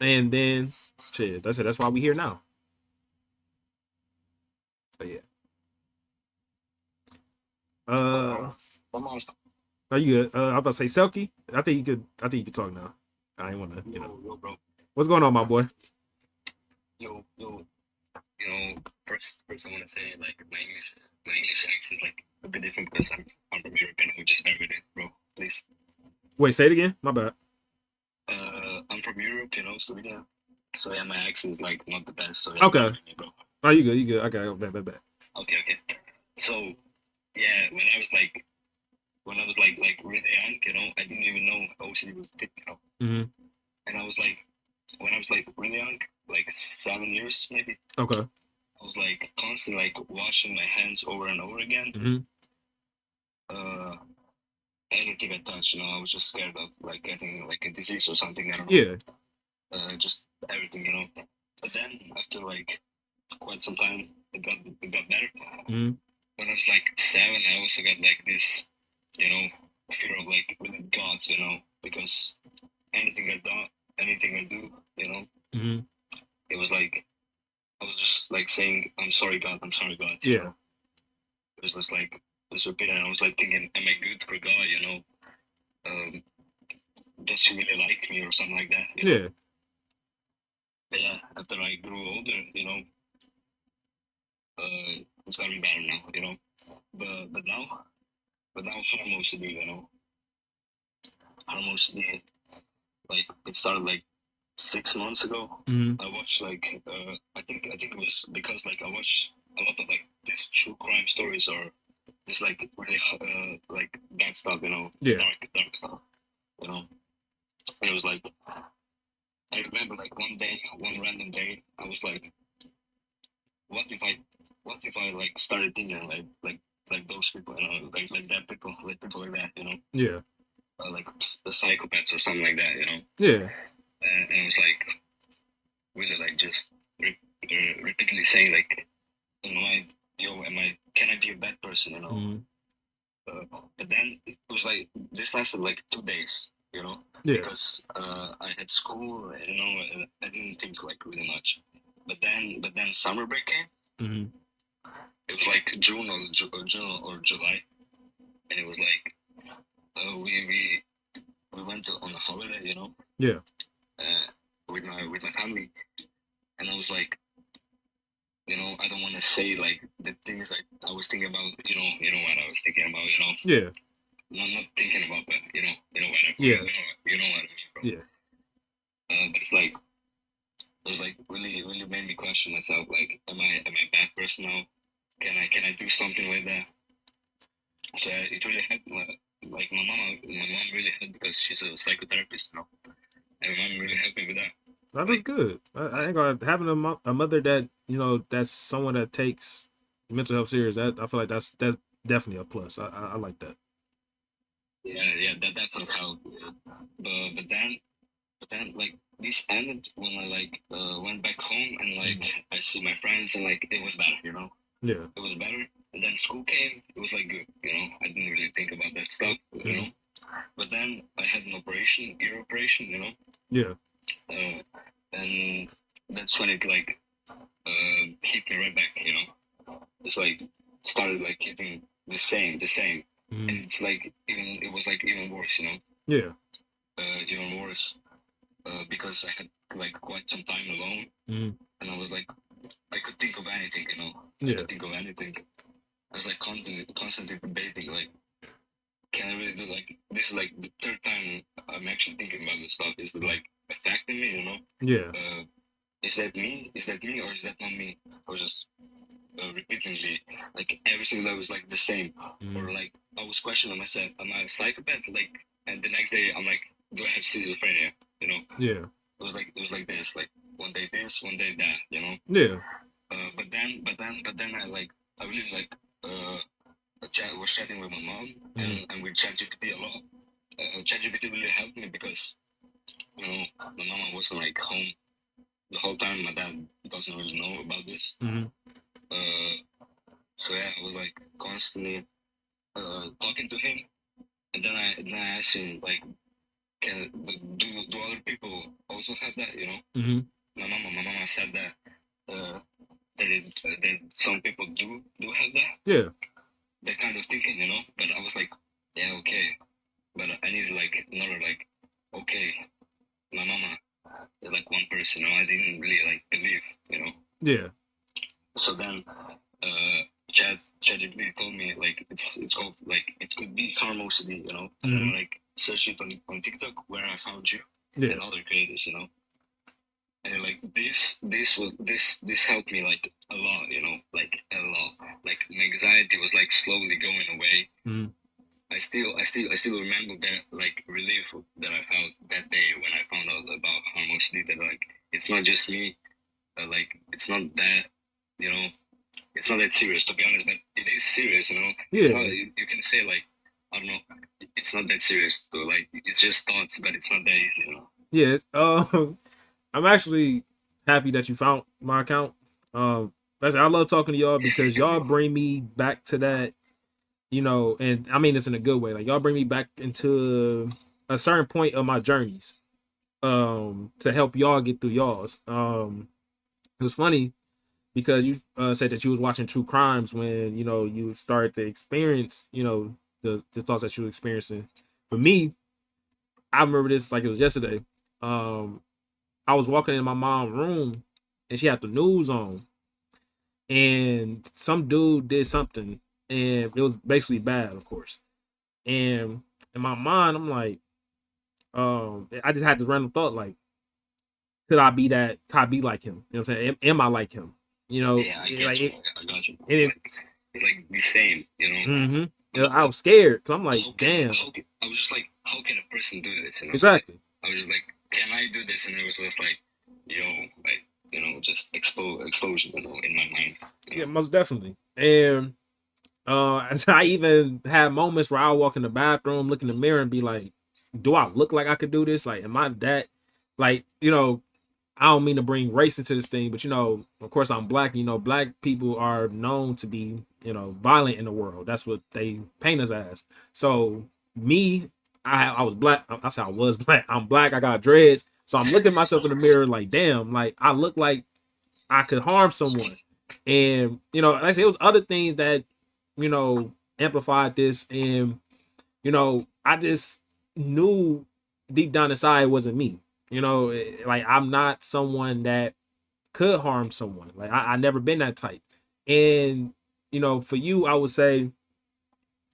And then shit, that's it. That's why we here now. So yeah. my mom's Are you good? I was about to say Selkie. I think you could talk now. I ain't want to, you know. Yo, bro. What's going on, my boy? Yo. You know, first I want to say like my English accent is like a bit different because I'm from Europe and I just bear with it, bro. Please. Wait, say it again. My bad. I'm from Europe, you know, so yeah. So yeah, my accent is like not the best. So yeah, bear Okay. with me, bro. Oh, you good? You good? Okay, bet. Okay. So yeah, when I was like really young, you know, I didn't even know OCD was a thing, you know. Mm-hmm. And I was like, when I was like really young, like 7 years maybe, Okay. I was like constantly like washing my hands over and over again. Mm-hmm. Uh, Anything I touched, you know, I was just scared of like getting like a disease or something. I don't know. Yeah. Just everything, you know. But then after like quite some time, it got better. Mm-hmm. When I was like 7, I also got like this, you know, fear of like really God, you know, because anything I do, anything I do, you know, Mm-hmm. it was like I was just like saying, "I'm sorry, God. I'm sorry, God." You Yeah. know, it was just like this repeating. I was like thinking, "Am I good for God?" You know, um, does He really like me or something like that? You know. Yeah. But yeah, after I grew older, you know, it's gotten better now. You know, but now harm OCD. You know, harm OCD. Like it started like 6 months ago. Mm-hmm. I watched like I think it was because like I watched a lot of like these true crime stories or this like really like bad stuff, you know, Yeah. dark stuff, you know. And it was like I remember like one random day, I was like, what if I, what if I like started thinking like those people, you know, like that people, like people like that, you know, Yeah. like psychopaths or something like that, you know. Yeah. And it was like really like just repeatedly saying like, am I, can I be a bad person, you know? Mm-hmm. But then it was like this lasted like 2 days, you know, Yeah. because I had school, you know, and I didn't think like really much. But then summer break came. Mm-hmm. It was like June or July, and it was like we went on a holiday, you know, Yeah. with my family, and I was like, you know, I don't want to say like the things like I was thinking about, you know what I was thinking about, you know. Yeah. Not thinking about that, you know what I, Yeah. you know what I mean, bro. Yeah. But it's like it was like really made me question myself. Like, am I a bad person now? Can I do something like that? So it really helped. Like my mom really helped because she's a psychotherapist, you know, and my mom really helped me with that. That is Like, good. I ain't gonna having a mother that that's someone that takes mental health serious. That I feel like that's definitely a plus. I like that. yeah, that's like how. But then like this ended when I like went back home and like I see my friends and like it was better, you know. Yeah. It was better. And then school came. It was like good, you know. I didn't really think about that stuff, you know. But then I had an ear operation, you know. Yeah. And that's when it like hit me right back, you know. It's like started like hitting the same, and it's like it was like even worse, you know. Yeah. Even worse because I had like quite some time alone, and I was like, I could think of anything, you know. I could think of anything. I was like constantly debating, like, can I really do like this? Is like the third time I'm actually thinking about this stuff. Is it like affecting me? You know? Yeah. Is that me? Is that me, or is that not me? Or just repeatedly, like everything that was like the same, or like I was questioning myself, am I a psychopath? Like, and the next day I'm like, do I have schizophrenia? You know? Yeah. It was like this, like one day this, one day that, you know. Yeah. But then I really like was chatting with my mom and with ChatGPT a lot. ChatGPT really helped me because you know my mama wasn't like home the whole time. My dad doesn't really know about this. So yeah, I was like constantly talking to him, and then I asked him like, do other people also have that? You know, my mama said that some people do have that. Yeah. That kind of thinking, you know. But I was like, yeah, okay, but I needed like another like, okay, my mama is like one person. You know, I didn't really like believe. You know. Yeah. So then, ChatGPT told me like it's called like it could be calm OCD. You know, and then I like searched it on TikTok where I found you and other creators. You know. And like this helped me like a lot, you know, like a lot. Like my anxiety was like slowly going away. I still remember that like relief that I felt that day when I found out about harmony, that like it's not just me, like it's not that, you know, it's not that serious, to be honest, but it is serious, you know. It's not, you can say like, I don't know, it's not that serious though, like it's just thoughts, but it's not that easy, you know. Yes. I'm actually happy that you found my account. I love talking to y'all because y'all bring me back to that, you know, and I mean this in a good way. Like y'all bring me back into a certain point of my journeys, to help y'all get through y'all's. It was funny because you said that you was watching true crimes when, you know, you started to experience, you know, the thoughts that you were experiencing. For me, I remember this like it was yesterday. Um, I was walking in my mom's room and she had the news on, and some dude did something, and it was basically bad, of course. And in my mind, I'm like, I just had this random thought, like, could I be that? Could I be like him? You know what I'm saying? Am I like him? You know, Yeah, I get like you. I got you. it, It's like the same, you know. you know, I was scared because I'm like, damn. I was just like, how can a person do this? You know, Exactly. I was just like, can I do this? And it was just like, yo, like, you know, just exposure, you know, in my mind. You know? Yeah, most definitely. And I even had moments where I walk in the bathroom, look in the mirror, and be like, do I look like I could do this? Like, am I that? Like, you know, I don't mean to bring race into this thing, but you know, of course, I'm black. You know, black people are known to be, you know, violent in the world. That's what they paint us as. So me, I was black. I said I was black. I'm black. I got dreads. So I'm looking at myself in the mirror like, damn, like I look like I could harm someone. And you know, like I said, it was other things that, you know, amplified this. And you know, I just knew deep down inside it wasn't me. You know, like I'm not someone that could harm someone. Like I never been that type. And you know, for you, I would say,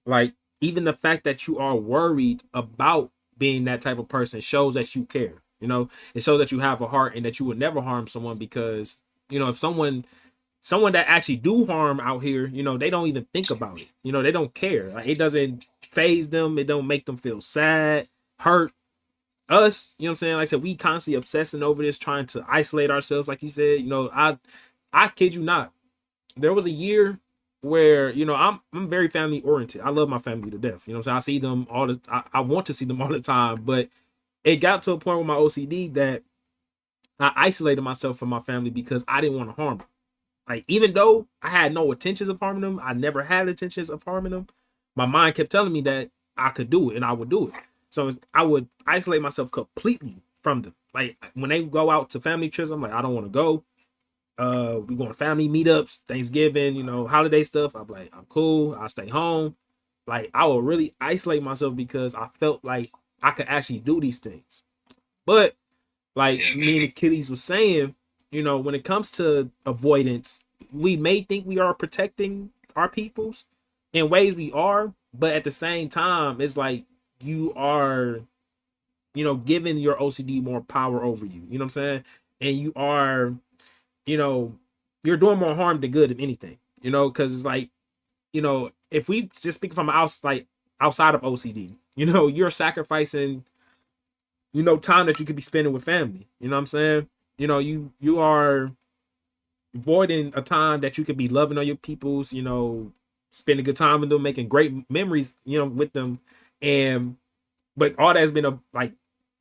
like, even the fact that you are worried about being that type of person shows that you care. You know, it shows that you have a heart and that you would never harm someone, because you know, if someone that actually do harm out here, you know, they don't even think about it. You know, they don't care. Like, it doesn't phase them. It don't make them feel sad, hurt. Us, you know what I'm saying? Like I said, we constantly obsessing over this, trying to isolate ourselves. Like you said, you know, I kid you not. There was a year where, you know, I'm very family oriented. I love my family to death. You know what I'm saying? I see them all the I want to see them all the time, but it got to a point with my OCD that I isolated myself from my family because I didn't want to harm them. Like, even though I had no intentions of harming them, I never had intentions of harming them. My mind kept telling me that I could do it and I would do it. So I would isolate myself completely from them. Like when they go out to family trips, I'm like, I don't want to go. We going to family meetups, Thanksgiving, you know, holiday stuff. I'm like, I'm cool. I'll stay home. Like I will really isolate myself because I felt like I could actually do these things. But like me and Achilles was saying, you know, when it comes to avoidance, we may think we are protecting our peoples in ways we are, but at the same time, it's like you are, you know, giving your OCD more power over you. You know what I'm saying? And you are, you know, you're doing more harm than good, if anything. You know, because it's like, you know, if we just speak from outside of OCD, you know, you're sacrificing, you know, time that you could be spending with family. You know what I'm saying? You know, you are avoiding a time that you could be loving on your peoples, you know, spending good time with them, making great memories, you know, with them. And but all that has been like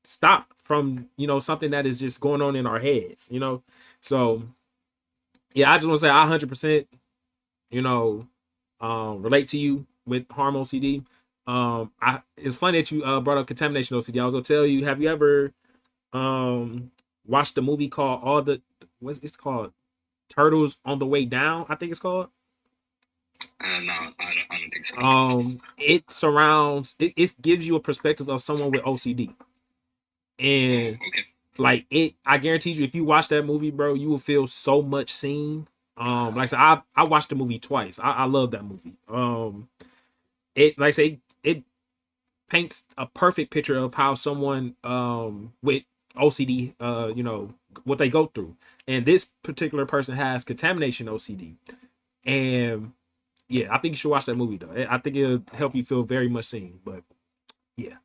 stopped from, you know, something that is just going on in our heads, you know. So yeah, I just want to say I 100%, you know, relate to you with harm OCD. It's funny that you brought up contamination OCD. I was gonna tell you, have you ever watched the movie called what's it's called, Turtles on the Way Down, I think it's called? No, I don't think so. It gives you a perspective of someone with OCD. And Okay. like it, I guarantee you, if you watch that movie, bro, you will feel so much seen. Like I said, I watched the movie twice. I love that movie. It like I say it paints a perfect picture of how someone with OCD, what they go through. And this particular person has contamination OCD. And yeah, I think you should watch that movie though. I think it'll help you feel very much seen. But yeah.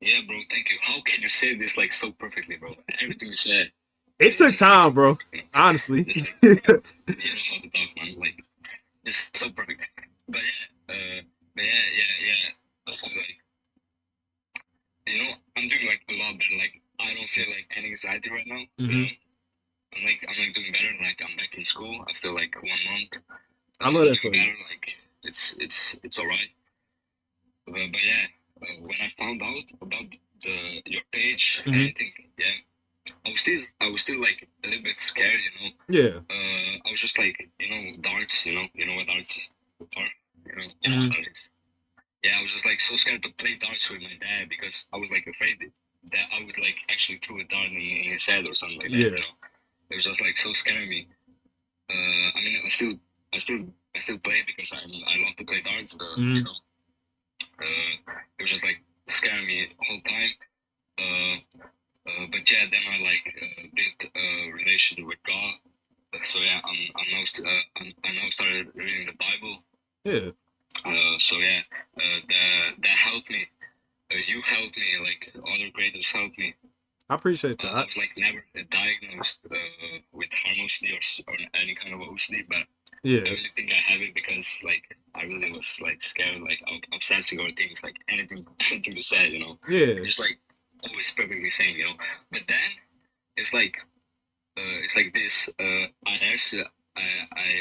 Yeah, bro. Thank you. How can you say this like so perfectly, bro? Everything you said. It took Just like time, so bro. perfect, you know? Honestly. Just like you know how to talk, man. Like it's so perfect. But yeah. I feel like I'm doing like a lot better. Like I don't feel like any anxiety right now. Hmm. I'm like doing better. Like I'm back in school after like 1 month. I love I'm that doing for you. better. Like it's alright. But yeah, when I found out about your page and Hmm. everything, yeah, I was still like a little bit scared. Yeah. I was just like darts. You know what darts are. You know what Hmm. that is. Yeah, I was just like so scared to play darts with my dad because I was like afraid that I would like actually throw a dart in his head or something like that. Yeah. It was just like so scaring me. I mean, I still play because I love to play darts, but Hmm. it was just like scaring me the whole time. But yeah, then I like built a relation with God. So yeah, I now started reading the Bible. Yeah. So yeah, that helped me. You helped me, like other creators helped me. I appreciate I that. was like never diagnosed with harm OCD or any kind of OCD, but I Yeah. really think I have it because like I really was like scared, like obsessing over things, like anything, anything to say, Yeah. just like always perfectly sane. But then it's like this. I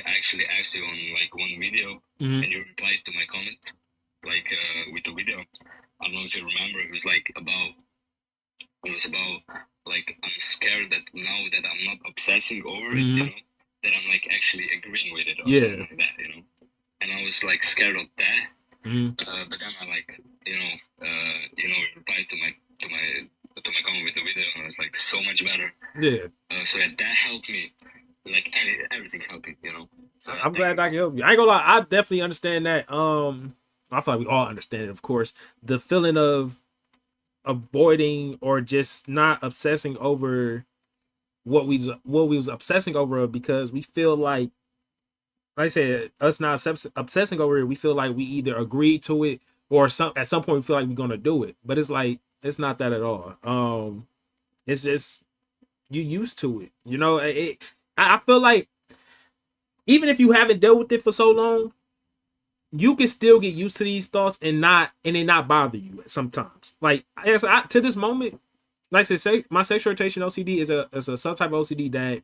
actually asked you on like one video, Hmm. and you replied to my comment, like with the video. I don't know if you remember. It was about like I'm scared that now that I'm not obsessing over it, Hmm. that I'm like actually agreeing with it or something Yeah. like that. And I was like scared of that. Hmm. But then I like replied to my comment with the video, and it was like so much better. Yeah. So yeah, that helped me. Like everything helped me. So yeah, I'm thank glad you, I bro. can help you. I ain't gonna lie, I definitely understand that. I feel like we all understand it, of course. The feeling of avoiding or just not obsessing over what we was obsessing over because we feel like I said, us not obsessing over it, we feel like we either agree to it or at some point we feel like we're gonna do it. But it's like it's not that at all. It's just you used to it. I feel like even if you haven't dealt with it for so long, you can still get used to these thoughts and they not bother you sometimes. Like to this moment, like I said, my sexual orientation OCD is a subtype of OCD that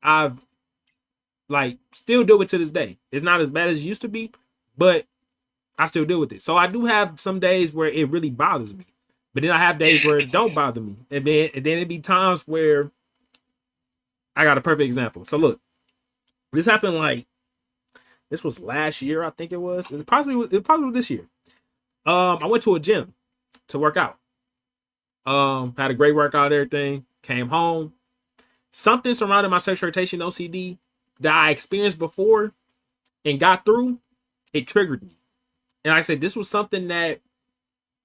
I've like still deal with to this day. It's not as bad as it used to be, but I still deal with it. So I do have some days where it really bothers me, but then I have days Yeah, where it it's don't bother me, and then it be times where I got a perfect example. So look, this happened like this was last year, I think it was. It probably was this year. I went to a gym to work out. Had a great workout, everything. Came home. Something surrounding my sexual orientation OCD that I experienced before and got through, it triggered me. And like I said, this was something that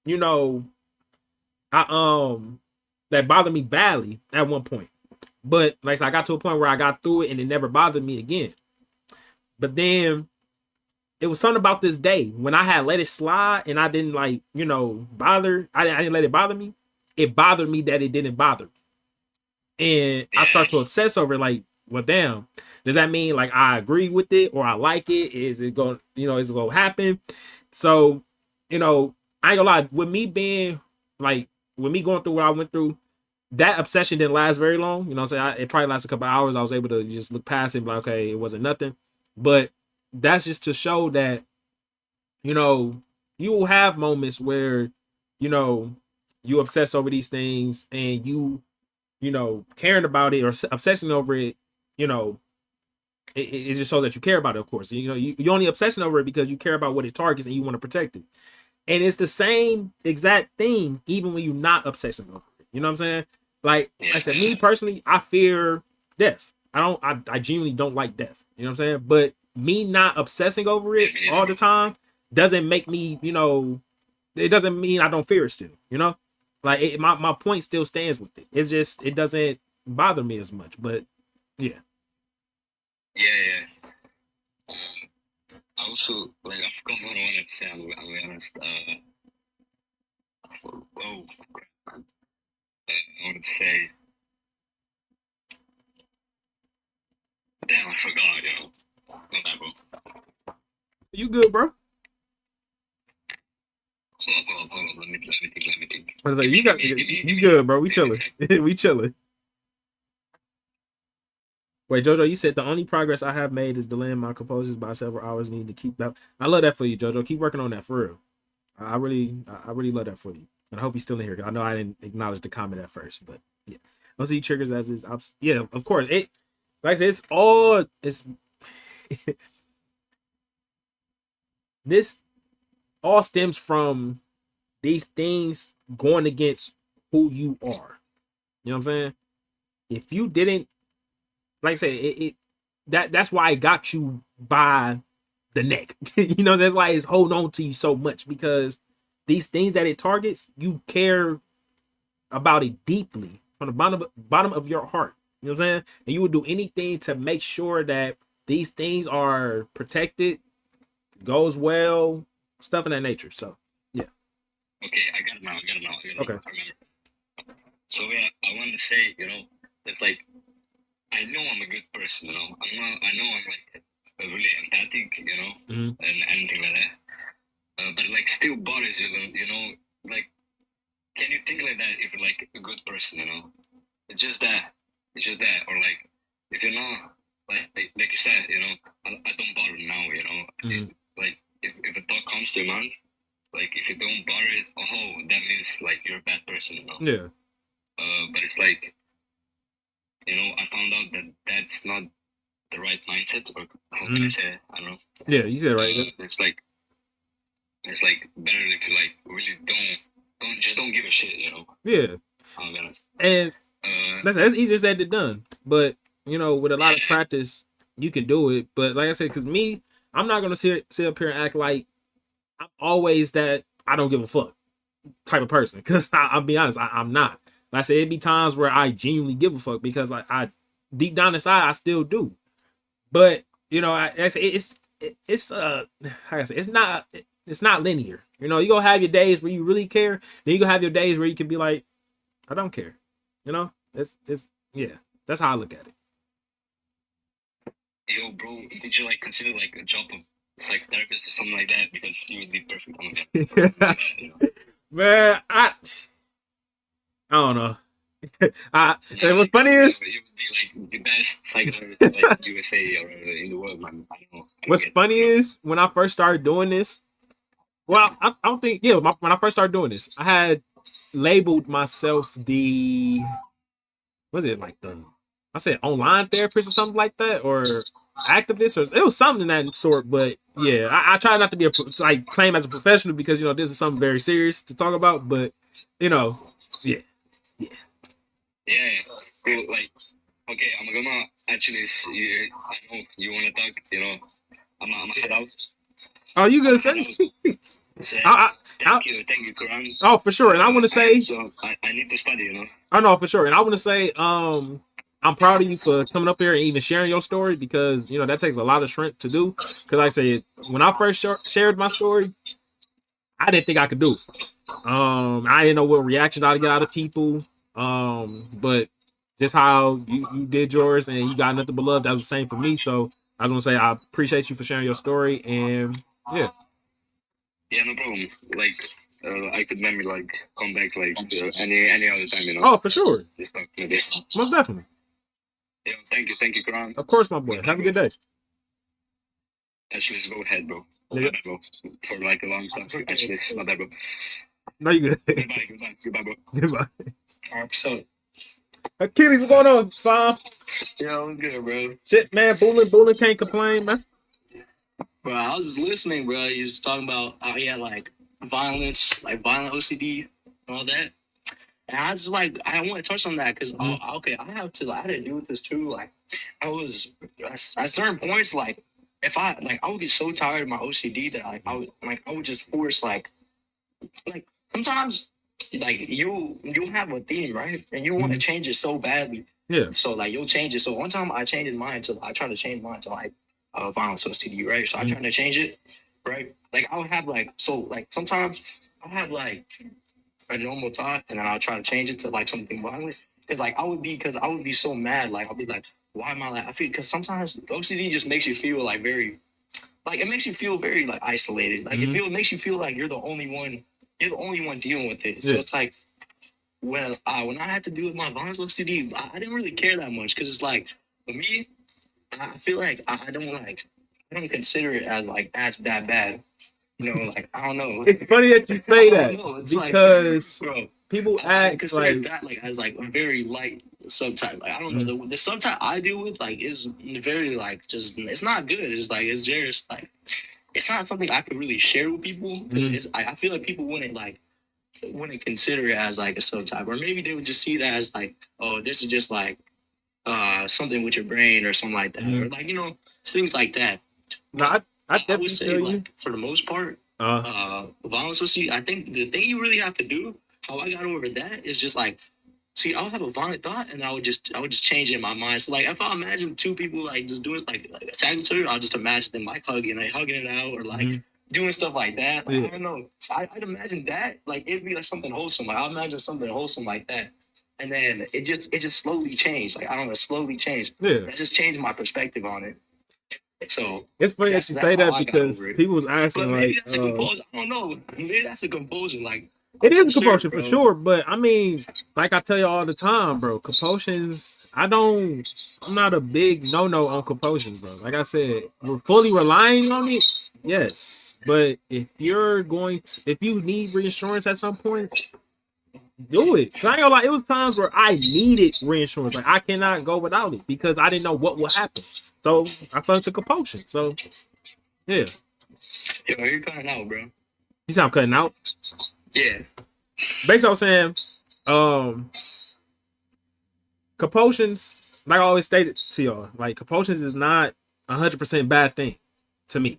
you know I that bothered me badly at one point. But like I said, I got to a point where I got through it and it never bothered me again. But then it was something about this day when I had let it slide and I didn't bother. I didn't let it bother me. It bothered me that it didn't bother me. And I yeah, start to obsess over it, like, well, damn, does that mean like I agree with it or I like it? Is it gonna happen? So, I ain't gonna lie, with me being like with me going through what I went through, that obsession didn't last very long. You know what I'm saying? It probably lasted a couple hours. I was able to just look past it and be like, okay, it wasn't nothing. But that's just to show that, you know, you will have moments where, you know, you obsess over these things and caring about it or obsessing over it, you know, it just shows that you care about it, of course. You only obsessing over it because you care about what it targets and you want to protect it. And it's the same exact thing even when you're not obsessing over it. You know what I'm saying? Like I said, me personally, I fear death. I genuinely don't like death. You know what I'm saying? But me not obsessing over it all the time doesn't make me, it doesn't mean I don't fear it still, Like my point still stands with it. It's just it doesn't bother me as much. But yeah. Yeah. I also like I forgot what I wanted to say. I'm be honest. I wanted to say. Damn, I forgot. Not that, bro. You good, bro? Hold up. Let me think. I was like, you good, bro? We chilling. We chilling. Wait, Jojo, you said the only progress I have made is delaying my composers by several hours. Need to keep that. I love that for you, Jojo. Keep working on that for real. I really love that for you. And I hope he's still in here. I know I didn't acknowledge the comment at first, but yeah. Once he triggers as his yeah, of course. It like I said, it's this all stems from these things going against who you are. You know what I'm saying? If you didn't, like I said, that's why it got you by the neck. That's why it's holding on to you so much, because these things that it targets, you care about it deeply from the bottom of your heart. You know what I'm saying? And you would do anything to make sure that these things are protected, goes well, stuff of that nature. So yeah. Okay, I got it now. Okay. I remember. So yeah, I wanted to say, it's like I know I'm a good person, I know I'm like really empathic, Mm-hmm. and anything like that. But like still bothers you, like can you think like that if you're like a good person, It's just that, or like if you're not like you said, I don't bother now, Mm-hmm. like if a thought comes to your mind, like if you don't bother it, that means like you're a bad person, Yeah. But it's like, I found out that that's not the right mindset, or how can I say it? I don't know. Yeah, you said it right. It's like better if you like really don't give a shit, Yeah. I'm be honest. And that's easier said than done. But with a lot of practice, you can do it. But like I said, because me, I'm not gonna sit up here and act like I'm always that I don't give a fuck type of person. Because I'll be honest, I'm not. Like I said, it'd be times where I genuinely give a fuck, because I deep down inside I still do. But it's how I say, it's not linear. You gonna have your days where you really care. Then you gonna have your days where you can be like, I don't care. It's yeah. That's how I look at it. Yo, bro, did you like consider like a job of psychotherapist or something like that? Because you would be perfect on that. Man, I don't know. What's funny is you would be like the best psychotherapist like USA or in the world, man. I don't know. What's funny is when I first started doing this. Well, I don't think when I first started doing this, I had labeled myself I said online therapist or something like that, or activist, or it was something in that sort. But yeah, I try not to be claim as a professional, because this is something very serious to talk about. But yeah. Cool. Like, okay, I'm gonna actually. I know you want to talk. I'm gonna head out. Oh, you gonna say? Thank you, Quran. Oh, for sure. And I want to say, I need to study. I know for sure, and I want to say, I'm proud of you for coming up here and even sharing your story, because that takes a lot of strength to do. Because like I said, when I first shared my story, I didn't think I could do it. I didn't know what reaction I'd get out of people. But just how you did yours, and you got nothing but love. That was the same for me. So I was gonna say I appreciate you for sharing your story, and yeah. Yeah, no problem. Like, I could maybe like come back like any other time, Oh, for sure. Just talk to this. Most definitely. Yeah, thank you, Quran. Of course, my boy. Have a good day. Actually, just go ahead, bro. Yeah. Bro. For like a long time. Actually, it's not that, bro. No, you good. Goodbye, bro. Goodbye. 100%. Achilles, what's going on, Sam? Yeah, I'm good, bro. Shit, man. Bullying can't complain, man. Bro, I was just listening, bro. You was talking about how he had like violent OCD and all that. And I just like I want to touch on that because okay, I had to deal with this too. Like I was at certain points, like if I would get so tired of my OCD that I would just force like sometimes like you have a theme, right, and you want to change it so badly. Yeah. So like you'll change it. So one time I changed mine to I tried to change mine to like violence OCD, right? So I tried to change it, right? Like I would have like sometimes I have like a normal thought, and then I'll try to change it to like something violent. Because I would be so mad. Like I'll be like, why am I like? I feel because sometimes OCD just makes you feel like very, like it makes you feel very like isolated. Like it makes you feel like you're the only one. You're the only one dealing with it. So it's like when I had to deal with my violence OCD, I didn't really care that much because it's like for me, I feel like I don't consider it as like as that bad. You know, like I don't know. It's funny that you say that It's because like, bro, people I act consider like that like as like a very light subtype. Like I don't know the subtype I deal with like is very like just it's not good. It's like it's just like it's not something I could really share with people. I feel like people wouldn't consider it as like a subtype, or maybe they would just see it as like, oh, this is just like something with your brain or something like that, or like things like that. no, I I definitely would say feel you. like for the most part, violence OCD. I think the thing you really have to do, how I got over that, is just like, see, I'll have a violent thought and I would just change it in my mind. So like if I imagine two people like just doing like attacking each other, I'll just imagine them like hugging it out, or like doing stuff like that. Like I don't know. I'd imagine that like it'd be like something wholesome. Like I'll imagine something wholesome like that. And then it just slowly changed. Like I don't know, it slowly changed. Yeah. That just changed my perspective on it. So it's funny that you say that because people was asking but maybe like, that's a compulsion. I don't know. Maybe that's a compulsion. Like it is a compulsion for sure, but I mean, like I tell you all the time, bro, compulsions. I'm not a big no on compulsions, bro. Like I said, we're fully relying on it, yes. But if you need reinsurance at some point, do it. So I ain't gonna lie, it was times where I needed reinsurance. Like I cannot go without it because I didn't know what would happen. So I fell into compulsion. So yeah. Yo, you're cutting out, bro. You said I'm cutting out? Yeah. Basically, I was saying, compulsions, like I always stated to y'all, like compulsions is not 100% bad thing to me.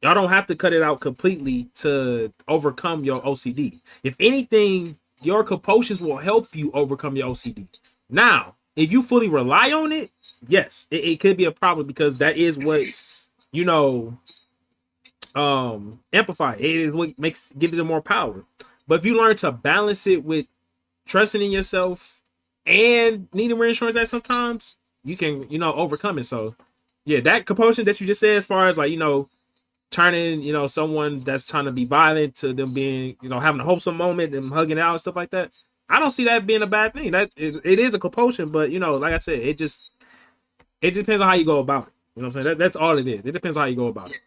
Y'all don't have to cut it out completely to overcome your OCD. If anything, your compulsions will help you overcome your OCD. Now, if you fully rely on it, yes, it could be a problem because that is what amplify it is what gives it more power. But if you learn to balance it with trusting in yourself and needing reinsurance at sometimes, you can overcome it. So yeah, that compulsion that you just said, as far as like turning someone that's trying to be violent to them being having a wholesome moment and hugging out and stuff like that, I don't see that being a bad thing. That it is a compulsion, but like I said, it depends on how you go about it. You know what I'm saying? That's all it is. It depends on how you go about it.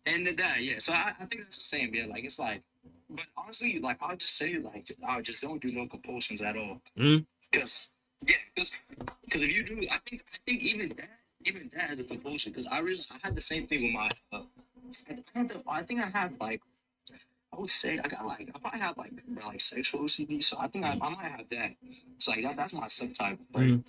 And that, yeah. So I think that's the same. Yeah, like it's like, but honestly, like I'll just say like I just don't do no compulsions at all. Because because if you do, I think even that is a compulsion. Because I had the same thing with my. I think I have like. I would say I probably have like sexual OCD, so I think I might have that. So like that's my subtype, but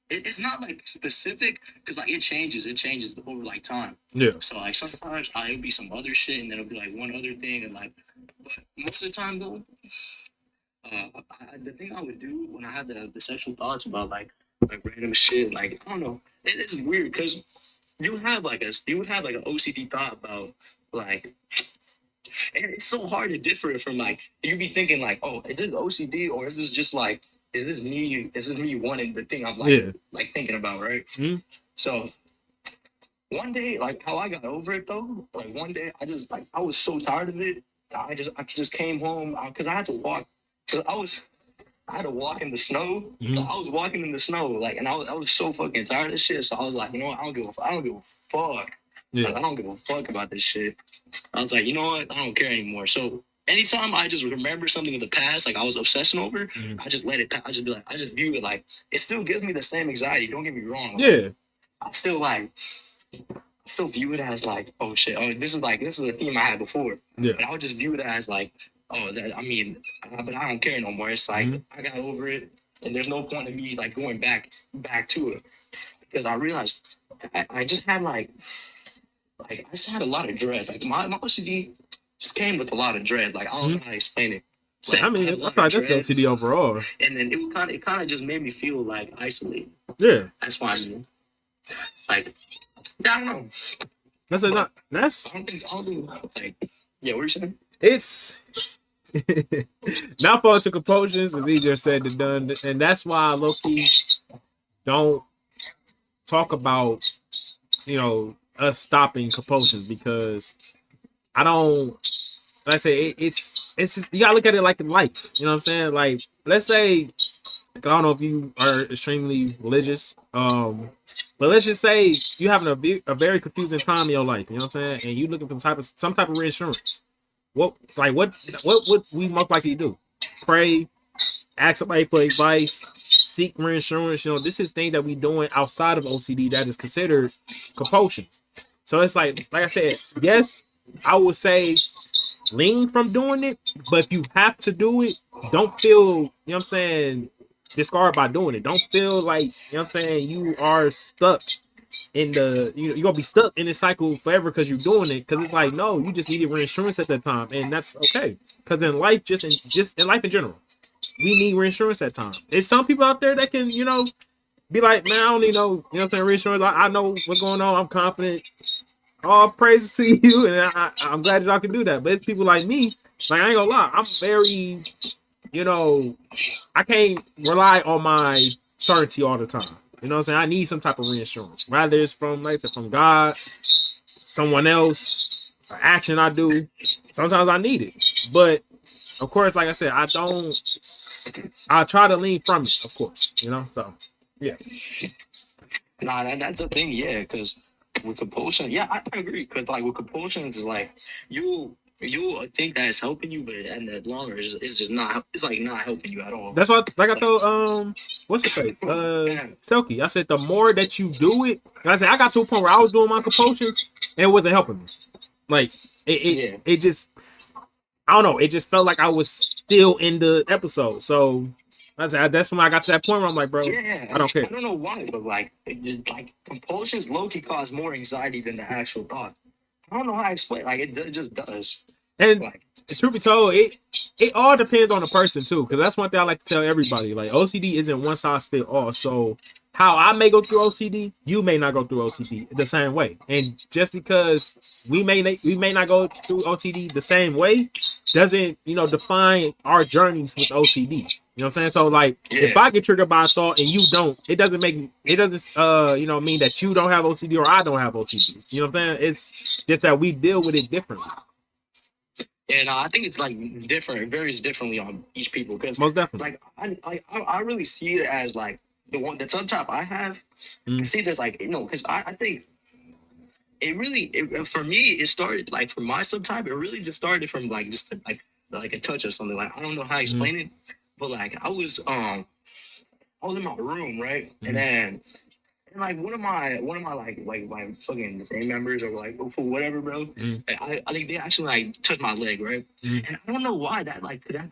it's not like specific because like it changes over like time. Yeah. So like sometimes it'll be some other shit, and then it'll be like one other thing, and like, but most of the time though, the thing I would do when I had the sexual thoughts about like random shit, like I don't know, it's weird because you would have like an OCD thought about like. And it's so hard to differ from like you be thinking like, oh, is this OCD or is this just like is this me wanting the thing I'm like thinking about, right? So one day, like how I got over it though, like one day I was so tired of it. I just came home because I had to walk because I had to walk in the snow. I was walking in the snow, like, and I was so fucking tired of this shit. So I was like, you know what? I don't give a fuck. Yeah. Like, I don't give a fuck about this shit. I was like, you know what? I don't care anymore. So anytime I just remember something in the past, like I was obsessing over, I just let it pass. I just be like, I just view it like it still gives me the same anxiety. Don't get me wrong. Like, I still view it as like, oh shit, this is a theme I had before. Yeah. But I would just view it as like oh, that I mean, but I don't care no more. It's like Mm-hmm. I got over it, and there's no point in me like going back to it because I realized I just had like I just had a lot of dread. Like my OCD just came with a lot of dread. Like I don't know how to explain it. I Like I mean, had a I lot feel of like that's dread, OCD overall. and then it kind of just made me feel like isolated. Yeah, That's why I mean, like I don't know. that's a, not. That's I don't think like yeah. What are you saying? it's not falling to compulsions is easier said than done, and that's why low key don't talk about us stopping compulsions because I don't. Like I say it's just you gotta look at it like in life. You know what I'm saying? Like let's say I don't know if you are extremely religious, but let's just say you having a very confusing time in your life. You know what I'm saying? And you looking for some type of reinsurance. What would we most likely do? Pray, ask somebody for advice, seek reinsurance. This is things that we doing outside of OCD that is considered compulsions. So it's like I said, yes, I would say lean from doing it, but if you have to do it, don't feel, what I'm saying, discarded by doing it. Don't feel like, what I'm saying, you are stuck in you're gonna be stuck in this cycle forever because you're doing it. Because it's like, no, you just needed reinsurance at that time, and that's okay. Because in life, just in life in general, we need reinsurance at times. There's some people out there that can, be like, man, I don't need no, what I'm saying, reinsurance. I know what's going on. I'm confident. All praises to you, and I'm glad that y'all can do that. But it's people like me, like I ain't gonna lie, I'm very, I can't rely on my certainty all the time. You know what I'm saying? I need some type of reinsurance, whether it's from like from God, someone else, an action I do. Sometimes I need it, but of course, like I said, I don't. I try to lean from it, of course. So yeah. Nah, that's the thing, yeah, because with compulsion, yeah, I agree. Because like with compulsions, is like you think that it's helping you, but in the longer, it's just not. It's like not helping you at all. That's what, like I told what's the face? Yeah. Selkie. I said the more that you do it, like I said I got to a point where I was doing my compulsions and it wasn't helping me. Like it just I don't know. It just felt like I was still in the episode. So that's when I got to that point where I'm like, bro, Yeah, I don't care. I don't know why, but like, it just, like compulsions low-key cause more anxiety than the actual thought. I don't know how to explain. Like, it just does. And Like, truth be told, it all depends on the person too, because that's one thing I like to tell everybody. Like OCD isn't one size fit all. So how I may go through OCD, you may not go through OCD the same way. And just because we may not go through OCD the same way, doesn't define our journeys with OCD. You know what I'm saying? So like, if yeah, I get triggered by a thought and you don't, it doesn't mean that you don't have OCD or I don't have OCD. You know what I'm saying? It's just that we deal with it differently. and I think it's like different. It varies differently on each people because, Most definitely. like, I really see it as like the subtype I have. I see it as like because I think for me it started like for my subtype. It really just started from like just like a touch or something. Like I don't know how to explain it, but like I was in my room, right? And like one of my like my fucking family members or like for whatever, bro. I think they actually like touched my leg, right? And I don't know why that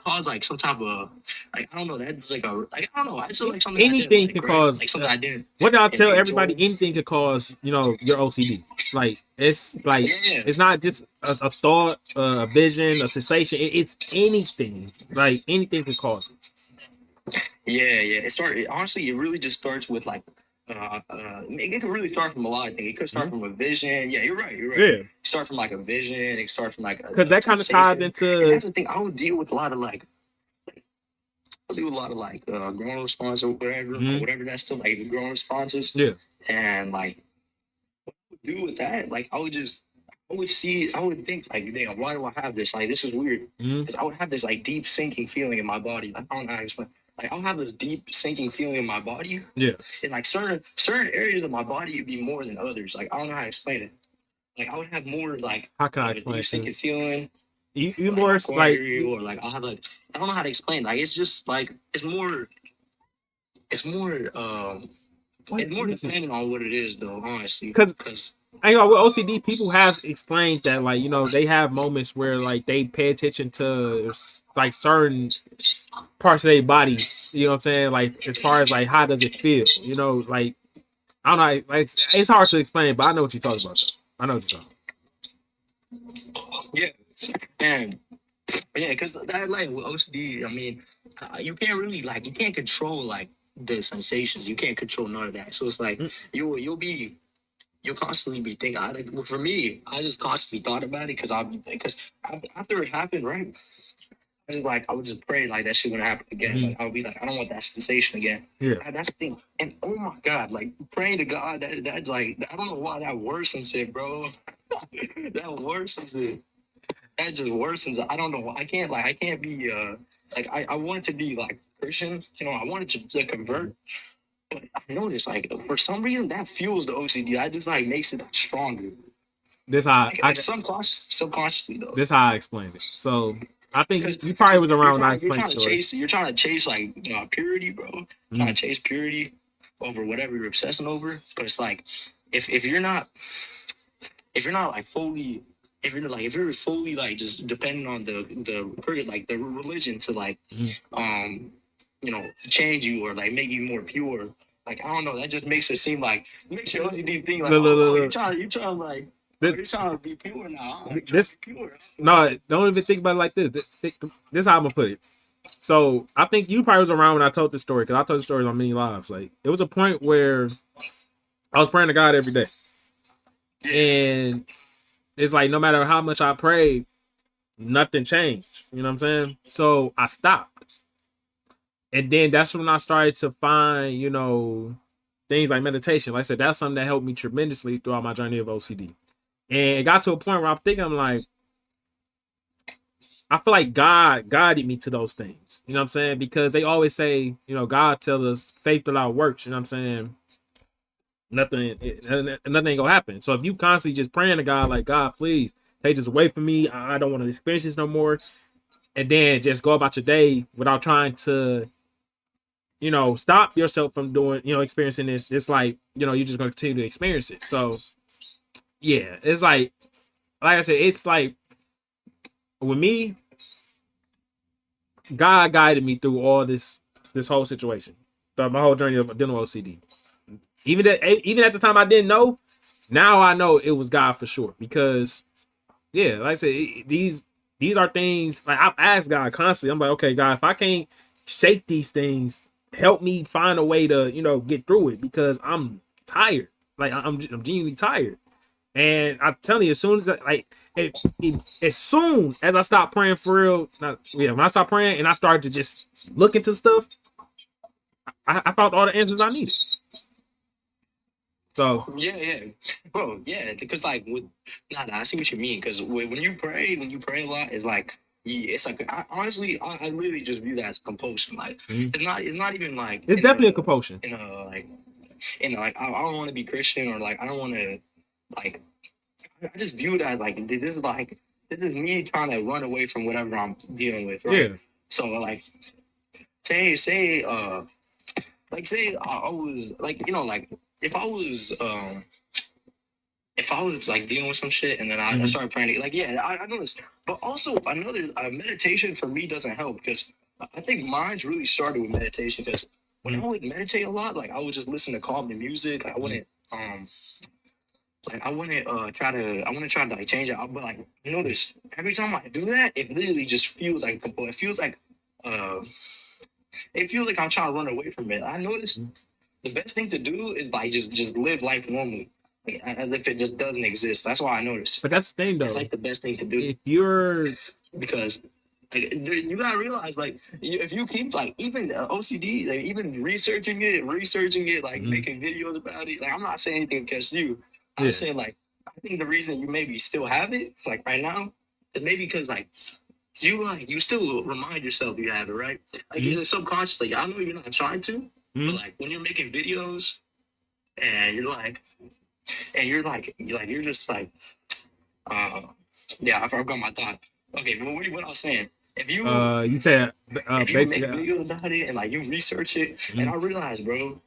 caused like some type of like I don't know that's like a like I don't know it's like something Anything I didn't can like, right? cause. Like something I didn't. What did I tell everybody? Enjoy. Anything could cause your OCD. Like it's Yeah. it's not just a thought, a vision, a sensation. It's anything. Like anything can cause it. Yeah. Honestly, it really just starts with like, it could really start from a lot of things. It could start from a vision. Yeah, you're right. You're right. Yeah, Start from like a vision. It could start from like because a that kind of ties sensation. And into. that's the thing. I would deal with a lot of like, I do a lot of like growing response or whatever that's still like growing responses. Yeah. And like, what I would do with that, like I would think like, damn, why do I have this? Like, this is weird. Because I would have this like deep sinking feeling in my body. Like, I don't know how to explain. Like, I'll have this deep sinking feeling in my body. Yeah. And like certain areas of my body would be more than others. Like, I don't know how to explain it. Like, I would have more like How can I a explain deep it? sinking feeling. You Like, more my core like area, or like I'll have like I don't know how to explain. Like, it's just like it's more what it's more is it? dependent on what it is though, honestly. Because Because I know with OCD, people have explained that, like, you know, they have moments where like they pay attention to like certain parts of their bodies. You know what I'm saying? Like as far as like how does it feel? You know, like I don't know, like it's hard to explain, but I know what you're talking about. Though. I know what you're talking Yeah, and yeah, because that like with OCD, I mean, you can't really like you can't control like the sensations. You can't control none of that. So it's like about. you'll constantly be thinking. Like well, for me, I just constantly thought about it because after it happened, right? I just like I would just pray like that shit wouldn't happen again. Mm-hmm. Like I would be like, I don't want that sensation again. Yeah. And that's the thing. And oh my god, like praying to God, that's like I don't know why that worsens it, bro. That worsens it. That just worsens it. I don't know. I can't be like I want to be like Christian. You know, I wanted to convert. But I noticed like for some reason that fuels the OCD. That just like makes it like, stronger. This how Like subconsciously though. this how I explained it. So I think Because you probably was around when I you're explained trying it to to her. chase like purity, bro. Trying to chase purity over whatever you're obsessing over. But it's like if you're not like fully if you're fully like just depending on the religion to like you know change you or like make you more pure. Like I don't know, that just makes it seem like makes your OCD think like, Look, look, oh, look, you trying like look. you're trying to be pure now. You're trying This to be pure. no, don't even think about it like this. This how I'm gonna put it. So I think you probably was around when I told this story because I told the story on many lives. Like it was a point where I was praying to God every day, and it's like no matter how much I prayed, nothing changed. You know what I'm saying? So I stopped, and then that's when I started to find, you know, things like meditation. Like I said, that's something that helped me tremendously throughout my journey of OCD. And it got to a point where I'm like, I feel like God guided me to those things. You know what I'm saying? Because they always say, you know, God tells us faith without works. You know what I'm saying? Nothing ain't gonna happen. So if you constantly just praying to God, like, God, please take this away from me. I don't want to experience this no more. And then just go about your day without trying to, you know, stop yourself from doing, you know, experiencing this. It's like, you know, you're just gonna continue to experience it. So yeah, it's like I said, it's like with me, God guided me through all this whole situation, throughout my whole journey of dealing with OCD. Even at the time I didn't know. Now I know it was God for sure because yeah, like I said, these are things like I've asked God constantly. I'm like, okay, God, if I can't shake these things, help me find a way to get through it because I'm tired. Like I'm genuinely tired. And I'm telling you, as soon as as soon as I stopped praying for real, when I stopped praying and I started to just look into stuff, I found all the answers I needed. So yeah, bro, yeah, because like with I see what you mean. Because when you pray a lot, it's like it's like honestly, I literally just view that as compulsion. Like it's not even like it's definitely a compulsion. I don't want to be Christian or like I don't want to like I just view it as like this is me trying to run away from whatever I'm dealing with, right? Yeah. So like say I was like like if I was like dealing with some shit and then I started praying, like I know this, but also another meditation for me doesn't help because I think mine's really started with meditation because when I would meditate a lot, like I would just listen to calming music. I wouldn't I wouldn't try to like change it out, but like I notice every time I do that, it literally just feels like it feels like uh it feels like I'm trying to run away from it. I noticed the best thing to do is like just live life normally, like, as if it just doesn't exist. That's why I noticed. But that's the thing, though. It's like the best thing to do. If you're because like, you gotta realize, like, if you keep like even OCD, like even researching it, like making videos about it. Like, I'm not saying anything against you. I'm saying like I think the reason you maybe still have it, like right now, is maybe because like you still remind yourself you have it, right? Like it's subconsciously. I know you're not trying to. But like when you're making videos and you're just like I forgot my thought. Okay, but what I was saying, if you said if you make videos about it and like you research it, and I realized, bro,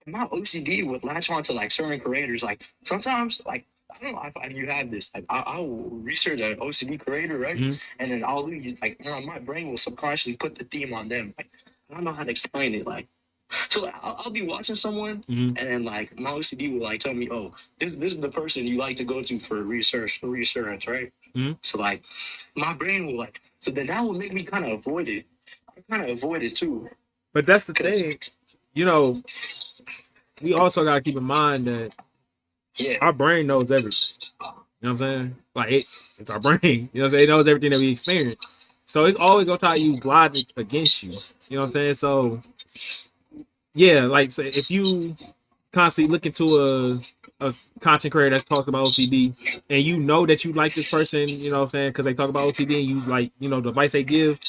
my OCD would latch on to like certain creators. Like sometimes like I don't know if you have this. Like, I'll research an OCD creator, right? And then I'll use, like, my brain will subconsciously put the theme on them. Like, I don't know how to explain it. Like, so like, I'll be watching someone, and then like my OCD will like tell me, oh, this is the person you like to go to for research, right? So like, my brain will like, so then that will make me kind of avoid it. I kind of avoid it too. But that's the thing, you know. We also gotta keep in mind that our brain knows everything. You know what I'm saying? Like it's our brain. You know what I'm saying? It knows everything that we experience. So it's always gonna try to use logic against you. You know what I'm saying? So yeah, like say if you constantly look into a content creator that talks about OCD and you know that you like this person, you know what I'm saying, because they talk about OCD and you like, you know, the advice they give,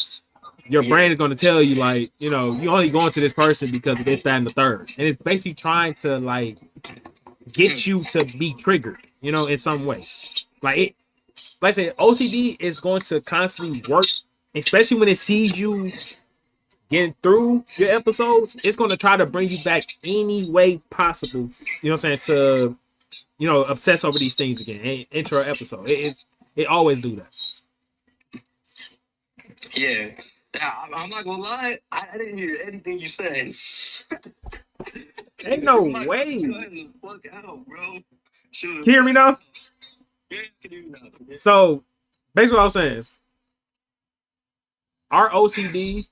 your brain is going to tell you like, you know, you only going to this person because of this, that, and the third. And it's basically trying to like get you to be triggered, you know, in some way. Like it, like I said, OCD is going to constantly work, especially when it sees you getting through your episodes. It's going to try to bring you back any way possible. You know what I'm saying? To, you know, obsess over these things again. Intro episode. It always do that. Yeah. Yeah, I'm not gonna lie. I didn't hear anything you said. Ain't no way. Cutting the fuck out, bro. Can you hear me now? Yeah, can you now? So, basically, what I was saying, our OCD,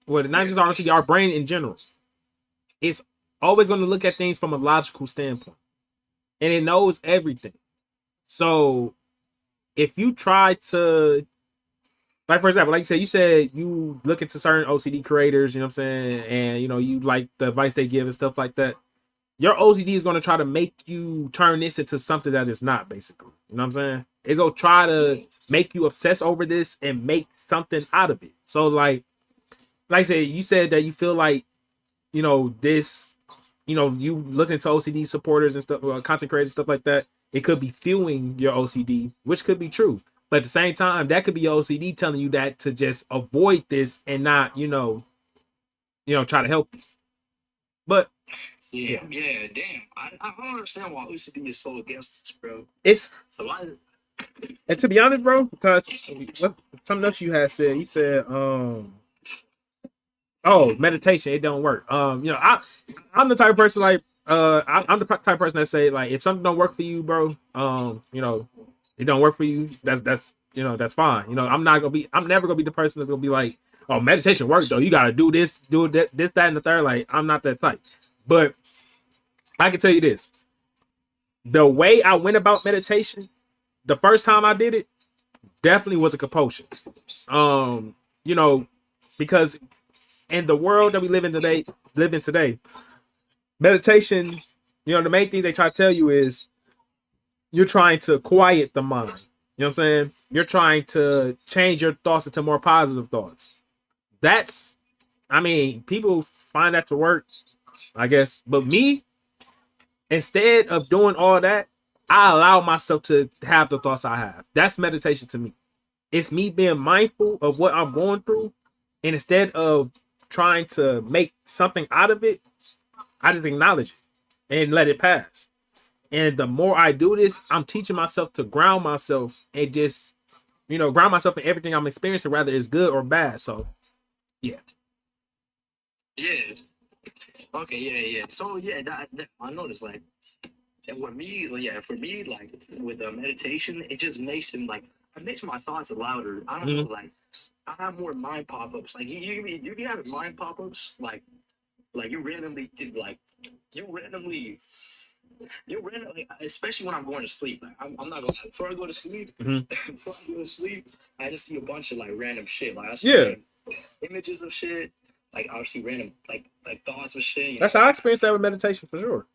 not just our OCD, our brain in general, it's always going to look at things from a logical standpoint, and it knows everything. So, if you try to, like for example, like you said you look into certain OCD creators, you know what I'm saying, and you know you like the advice they give and stuff like that. Your OCD is going to try to make you turn this into something that is not, basically. You know what I'm saying? It's going to try to make you obsess over this and make something out of it. So, like I said, you said that you feel like, you know, this, you know, you look into OCD supporters and stuff, content creators, stuff like that. It could be fueling your OCD, which could be true. But at the same time, that could be your OCD telling you that to just avoid this and not, try to help you. But yeah, damn. I don't understand why OCD is so against us, bro. It's so why? And to be honest, bro, because something else you had said, you said, meditation, it don't work. I'm the type of person like, I'm the type of person that say like, if something don't work for you, bro, it don't work for you. That's fine. You know, I'm never gonna be the person that's gonna be like, oh, meditation works though. You gotta do this, that, and the third. Like, I'm not that type. But I can tell you this: the way I went about meditation, the first time I did it, definitely was a compulsion. You know, because in the world that we live in today, meditation, you know, the main things they try to tell you is you're trying to quiet the mind. You know what I'm saying? You're trying to change your thoughts into more positive thoughts. People find that to work, I guess. But me, instead of doing all that, I allow myself to have the thoughts I have. That's meditation to me. It's me being mindful of what I'm going through. And instead of trying to make something out of it, I just acknowledge it and let it pass. And the more I do this, I'm teaching myself to ground myself and just, ground myself in everything I'm experiencing, whether it's good or bad. So, yeah. Yeah. Okay, yeah. So, yeah, that I noticed, like, and for me, like, with meditation, it just makes it makes my thoughts louder. I don't know, like, I have more mind pop-ups. Like, you be having mind pop-ups, like you randomly did, like, you randomly, especially when I'm going to sleep. Like, I'm not gonna lie. Before I go to sleep, I just see a bunch of like random shit. Like I see random images of shit. Like I see random like thoughts of shit. That's how I experienced that with meditation for sure.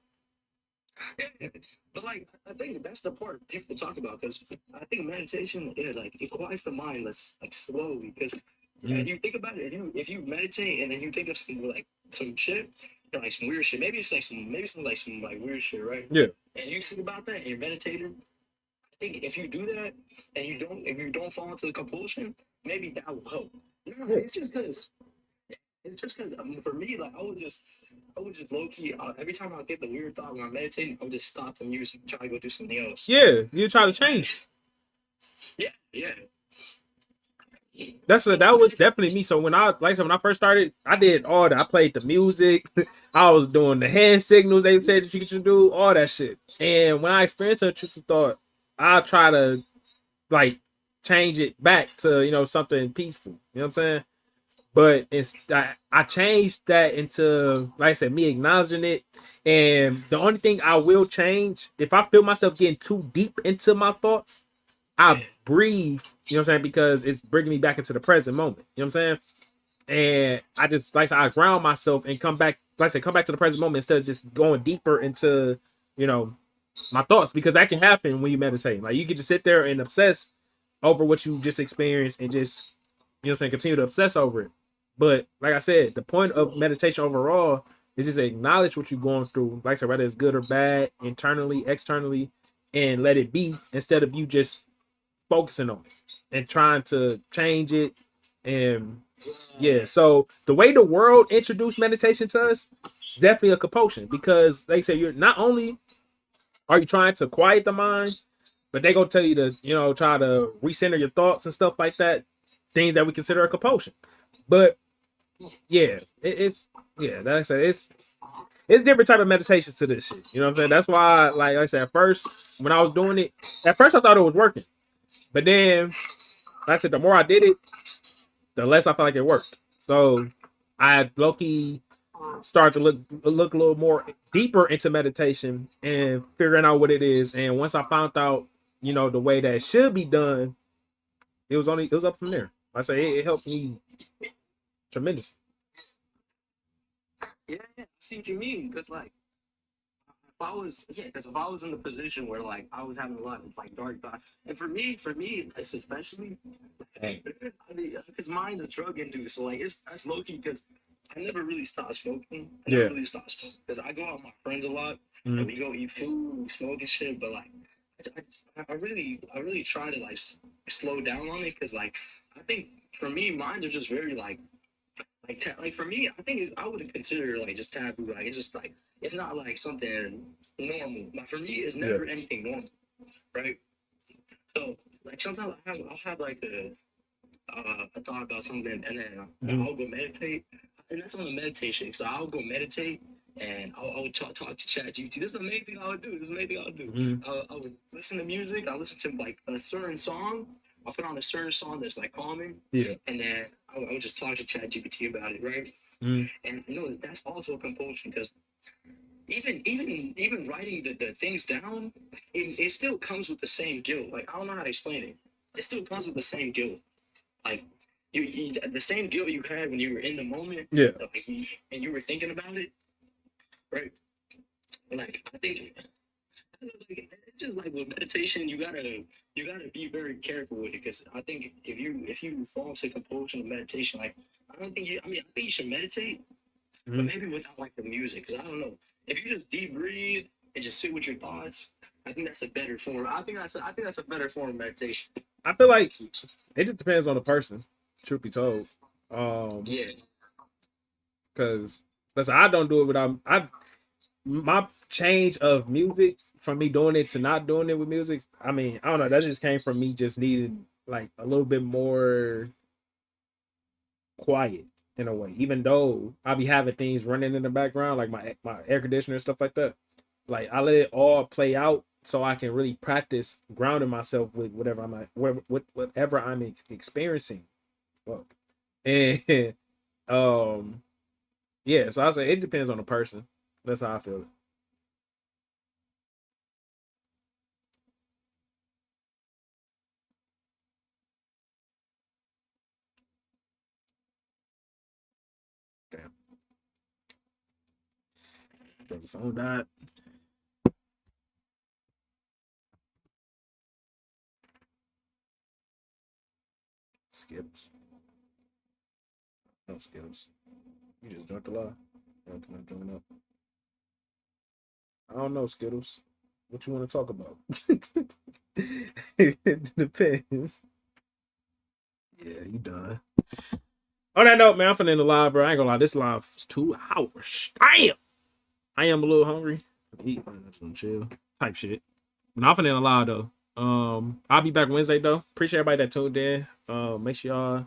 Yeah. But like I think that's the part people talk about because I think meditation, it quiets the mind like slowly because if you think about it, if you meditate and then you think of some shit, like some weird shit, maybe it's like some weird shit, right? Yeah. And you think about that and you're meditating. I think if you do that and if you don't fall into the compulsion, maybe that will help. It's just because it's just because for me, like I would just low key. Every time I get the weird thought when I'm meditating, I'll just stop the music and try to go do something else. Yeah, you try to change. Yeah, yeah. That was definitely me. So when I like I said, when I first started, I did all that. I played the music. I was doing the hand signals they said that you should do, all that shit. And when I experienced a intrusive thought, I try to like change it back to something peaceful. You know what I'm saying? But I changed that into, like I said, me acknowledging it. And the only thing I will change, if I feel myself getting too deep into my thoughts, I breathe, you know what I'm saying? Because it's bringing me back into the present moment. You know what I'm saying? And I just, like I said, I ground myself and come back, like I said, come back to the present moment instead of just going deeper into, you know, my thoughts. Because that can happen when you meditate. Like you can just sit there and obsess over what you just experienced and just, you know what I'm saying, continue to obsess over it. But like I said, the point of meditation overall is just to acknowledge what you're going through, like I said, whether it's good or bad, internally, externally, and let it be instead of you just focusing on it and trying to change it. And yeah, so the way the world introduced meditation to us, definitely a compulsion, because they say you're not only are you trying to quiet the mind, but they gonna tell you to, try to recenter your thoughts and stuff like that, things that we consider a compulsion. But yeah, it's yeah, like I said, it's different type of meditations to this shit. You know what I'm saying? That's why, like I said, at first when I was doing it, at first I thought it was working, but then, like I said, the more I did it, the less I felt like it worked. So I low-key started to look a little more deeper into meditation and figuring out what it is. And once I found out, the way that it should be done, it was up from there. I say it helped me tremendously. Yeah, I see what you mean. Because like, if I was, yeah, because if I was in the position where like I was having a lot of like dark thoughts, and for me, it's especially, I mean, because mine's a drug induced, so like that's low key because I never really stopped smoking. I never Yeah. really stopped smoking because I go out with my friends a lot, Mhm. and we go eat food, we smoke and shit. But like, I really try to like slow down on it because like I think for me, mines are just very like for me, I think I would consider like just taboo. Like it's just like it's not like something normal. Like for me, it's never anything normal, right? So like sometimes I'll have like a thought about something, and then I'll go meditate, and that's on the meditation. So I'll go meditate, and I would talk to ChatGPT. This is the main thing I would do. This is the main thing I would do. I would listen to music. I listen to like a certain song. I'll put on a certain song that's like calming. Yeah. And then I would just talk to ChatGPT about it, right? And that's also a compulsion because even writing the things down, it still comes with the same guilt. Like I don't know how to explain it. It still comes with the same guilt. Like you the same guilt you had when you were in the moment. Yeah. Like, and you were thinking about it, right? Like I think it's just like with meditation, you gotta be very careful with it because I think if you fall into compulsion of meditation, like I don't think you. I mean, I think you should meditate, but maybe without like the music, because I don't know. If you just deep breathe and just sit with your thoughts, I think that's a better form. I think that's a better form of meditation. I feel like it just depends on the person, truth be told. Yeah. Because listen, I don't do it without my change of music from me doing it to not doing it with music. I mean, I don't know. That just came from me just needing like a little bit more quiet in a way. Even though I be having things running in the background, like my air conditioner and stuff like that. Like I let it all play out so I can really practice grounding myself with whatever I'm at, whatever I'm experiencing. Fuck. And um yeah, so I say it depends on the person. That's how I feel it. Damn, the phone died. Skips. No skips. You just drunk a lot. Can I join up? I don't know, Skittles. What you want to talk about? It depends. Yeah, you done. On that note, man, I'm finna end the live, bro. I ain't gonna lie, this live is 2 hours. Damn. I am a little hungry. Eat, man. That's some chill type shit. But I'm finna end the live though. I'll be back Wednesday though. Appreciate everybody that tuned in. Make sure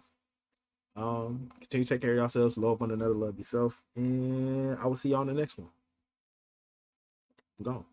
y'all continue to take care of yourselves, love one another, love yourself, and I will see y'all in the next one. I'm gone.